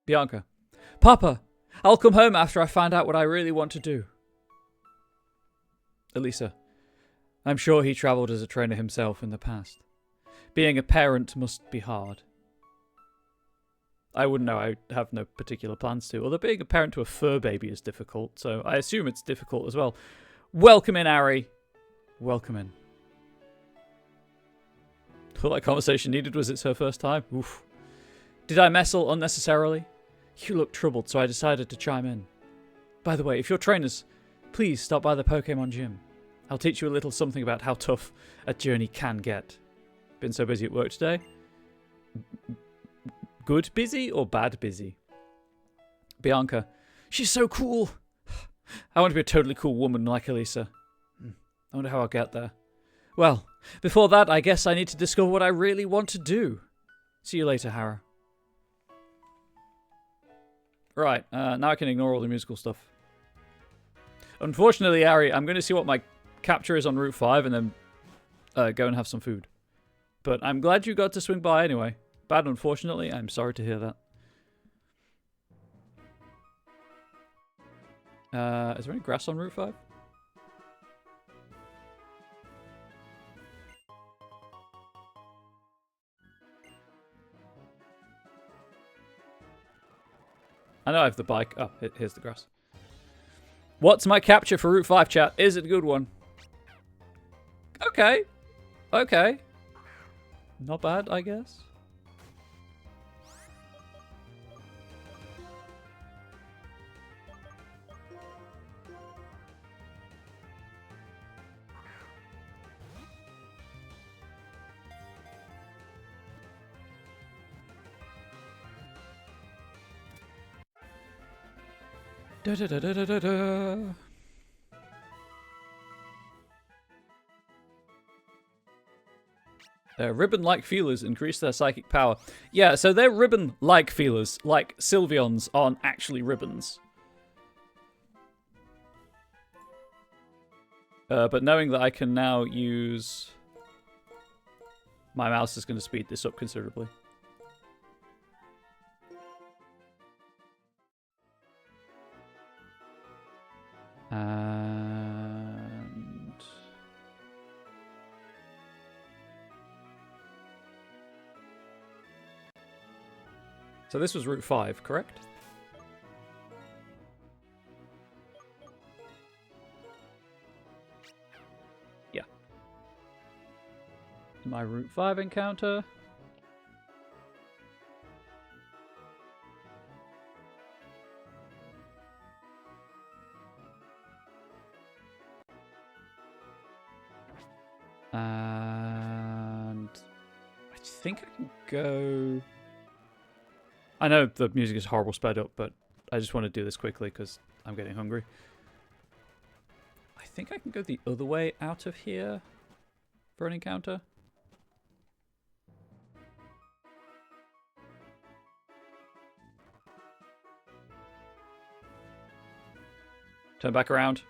[SPEAKER 1] Bianca. Papa, I'll come home after I find out what I really want to do. Elisa. I'm sure he travelled as a trainer himself in the past. Being a parent must be hard. I wouldn't know. I have no particular plans to. Although being a parent to a fur baby is difficult, so I assume it's difficult as well. Welcome in, Ari. Welcome in. All that conversation needed was it's her first time. Oof. Did I messle unnecessarily? You look troubled, so I decided to chime in. By the way, if you're trainers, please stop by the Pokémon gym. I'll teach you a little something about how tough a journey can get. Been so busy at work today. Good busy or bad busy? Bianca. She's so cool. I want to be a totally cool woman like Elisa. I wonder how I'll get there. Well, before that, I guess I need to discover what I really want to do. See you later, Hara. Right, now I can ignore all the musical stuff. Unfortunately, Ari, I'm going to see what my capture is on Route 5 and then go and have some food. But I'm glad you got to swing by anyway. Bad, unfortunately. I'm sorry to hear that. Is there any grass on Route 5? I know I have the bike. Oh, here's the grass. What's my capture for Route 5, chat? Is it a good one? Okay. Okay. Not bad, I guess. Da, da, da, da, da, da, da. Their ribbon-like feelers increase their psychic power. Yeah, so they're ribbon-like feelers, like Sylveons aren't actually ribbons. But knowing that I can now use... My mouse is going to speed this up considerably. And... So this was Route 5, correct? Yeah. My Route 5 encounter. And I think I can go... I know the music is horrible sped up, but I just want to do this quickly because I'm getting hungry. I think I can go the other way out of here for an encounter. Turn back around.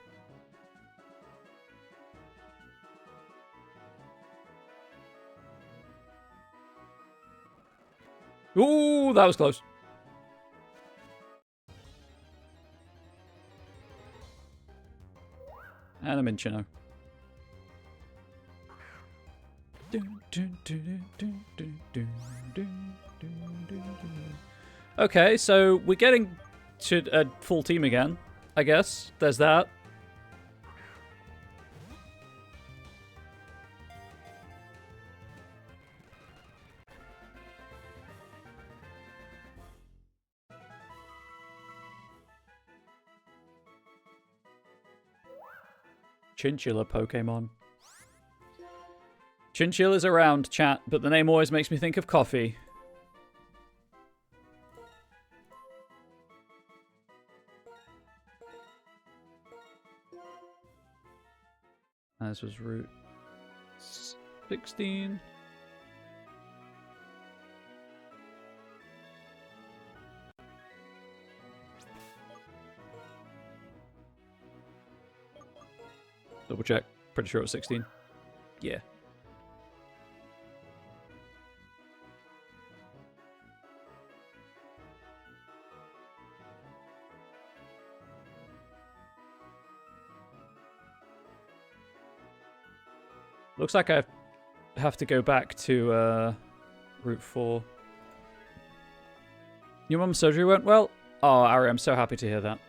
[SPEAKER 1] Ooh, that was close. And I'm in Chino. Okay, so we're getting to a full team again, I guess. There's that. Chinchilla Pokemon. Chinchilla's around, chat, but the name always makes me think of coffee. This was Route 16. Double check. Pretty sure it was 16. Yeah. Looks like I have to go back to Route 4. Your mum's surgery went well? Oh, Ari, I'm so happy to hear that.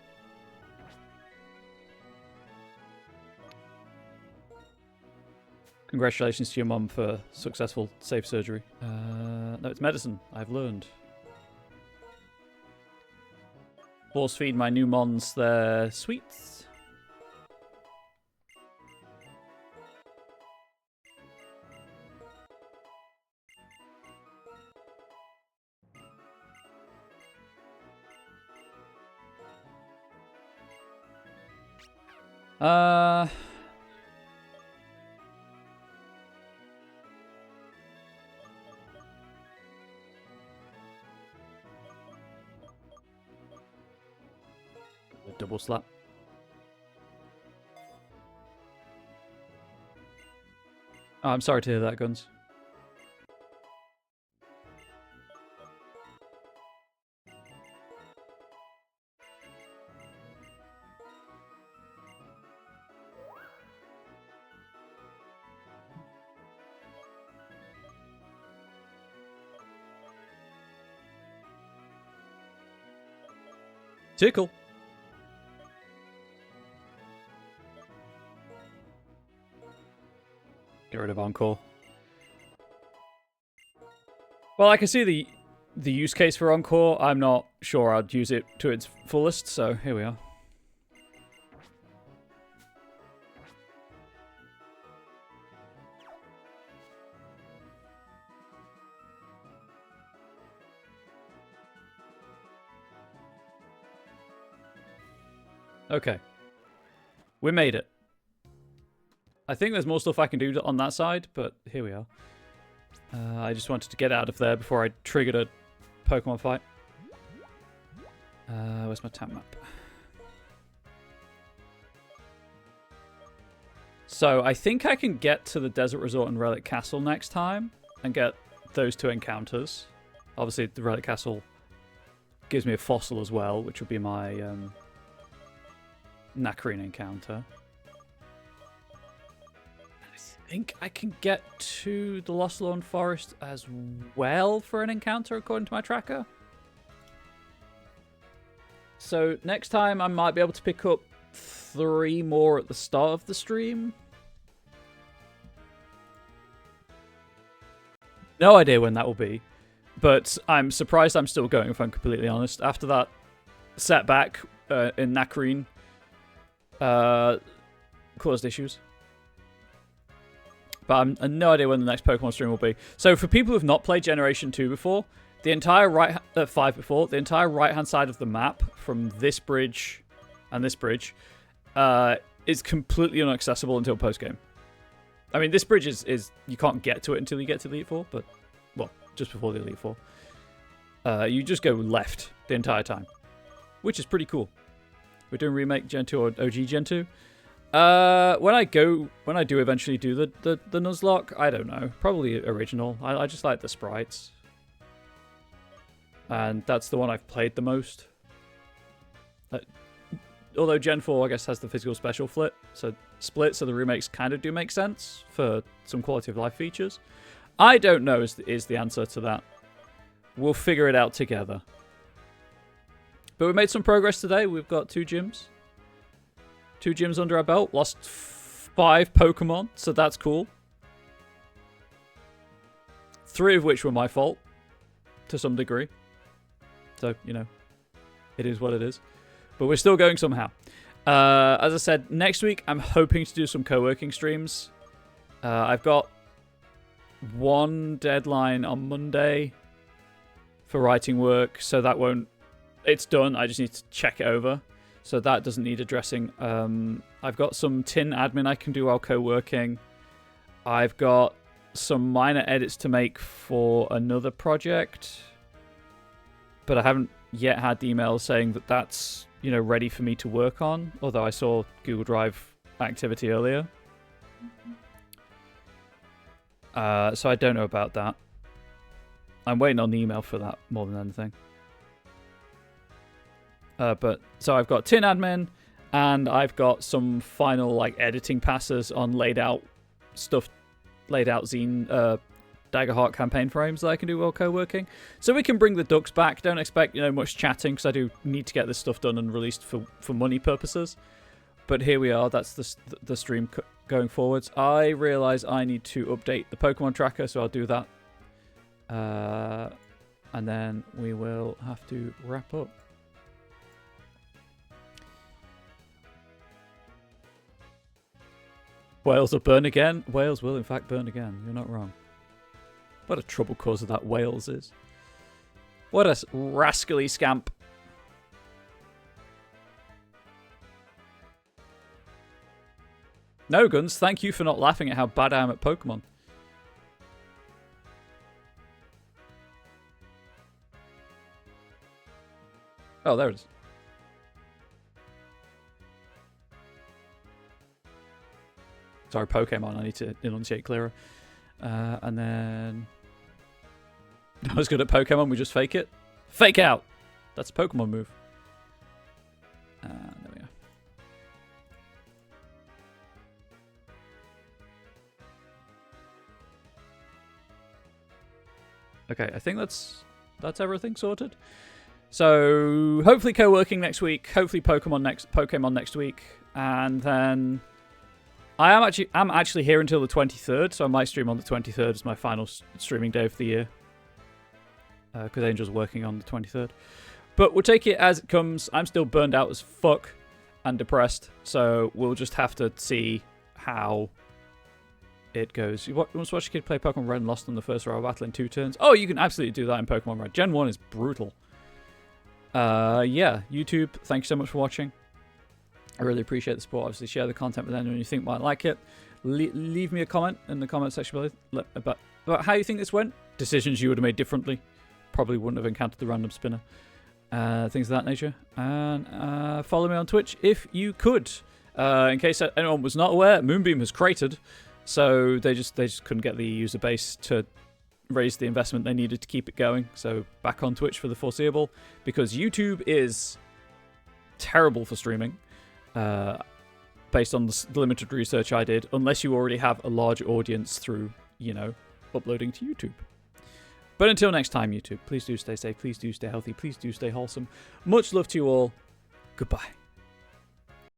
[SPEAKER 1] Congratulations to your mum for successful, safe surgery. No, it's medicine. I've learned. Force feed my new mons their sweets. Double slap. Oh, I'm sorry to hear that, Guns. Tickle. Get rid of Encore. Well, I can see the use case for Encore. I'm not sure I'd use it to its fullest, so here we are. Okay. We made it. I think there's more stuff I can do on that side, but here we are. I just wanted to get out of there before I triggered a Pokemon fight. Where's my tap map? So I think I can get to the Desert Resort and Relic Castle next time and get those two encounters. Obviously, the Relic Castle gives me a fossil as well, which would be my Nakarine encounter. I think I can get to the Lost Lawn Forest as well for an encounter, according to my tracker. So next time I might be able to pick up 3 more at the start of the stream. No idea when that will be, but I'm surprised I'm still going, if I'm completely honest. After that setback in Nakarine caused issues. But I've no idea when the next Pokemon stream will be. So for people who've not played Generation 2 before, the entire 5 before, the entire right-hand side of the map from this bridge and this bridge is completely inaccessible until post-game. I mean, this bridge is you can't get to it until you get to Elite Four, but, well, just before the Elite Four. You just go left the entire time, which is pretty cool. We're doing remake Gen 2 or OG Gen 2. When I do eventually do the Nuzlocke, I don't know. Probably original. I just like the sprites. And that's the one I've played the most. Although Gen 4, I guess, has the physical special split, so the remakes kind of do make sense for some quality of life features. I don't know is the answer to that. We'll figure it out together. But we made some progress today. We've got 2 gyms. 2 gyms under our belt. Lost 5 Pokemon, so that's cool. 3 of which were my fault, to some degree. So, you know, it is what it is. But we're still going somehow. As I said, next week I'm hoping to do some co-working streams. I've got 1 deadline on Monday for writing work, so that won't... It's done, I just need to check it over. So that doesn't need addressing. I've got some tin admin I can do while co-working. I've got some minor edits to make for another project. But I haven't yet had the email saying that that's, you know, ready for me to work on. Although I saw Google Drive activity earlier. So I don't know about that. I'm waiting on the email for that more than anything. So I've got tin admin, and I've got some final like editing passes on laid out zine Daggerheart campaign frames that I can do while co-working. So we can bring the ducks back. Don't expect, you know, much chatting, because I do need to get this stuff done and released for money purposes. But here we are. That's the stream going forwards. I realise I need to update the Pokemon tracker, so I'll do that. And then we will have to wrap up. Whales will burn again. Whales will, in fact, burn again. You're not wrong. What a trouble causer that Wales is. What a rascally scamp. No, Guns, thank you for not laughing at how bad I am at Pokemon. Oh, there it is. Sorry, Pokemon, I need to enunciate clearer. And then... I was good at Pokemon, we just fake it. Fake out! That's a Pokemon move. There we go. Okay, I think that's everything sorted. So, hopefully co-working next week. Hopefully Pokemon next week. And then... I'm actually here until the 23rd, so I might stream on the 23rd as my final streaming day of the year. Because Angel's working on the 23rd. But we'll take it as it comes. I'm still burned out as fuck and depressed, so we'll just have to see how it goes. You want to watch a kid play Pokemon Red and lost on the first row of battle in 2 turns? Oh, you can absolutely do that in Pokemon Red. Gen 1 is brutal. Yeah, YouTube, thank you so much for watching. I really appreciate the support. Obviously, share the content with anyone you think might like it. Leave me a comment in the comment section below about how you think this went. Decisions you would have made differently. Probably wouldn't have encountered the random spinner. Things of that nature. And follow me on Twitch if you could. In case anyone was not aware, Moonbeam has cratered. So they just couldn't get the user base to raise the investment they needed to keep it going. So back on Twitch for the foreseeable. Because YouTube is terrible for streaming. Based on the limited research I did, unless you already have a large audience through, you know, uploading to YouTube. But until next time, YouTube, please do stay safe, please do stay healthy, please do stay wholesome. Much love to you all. Goodbye.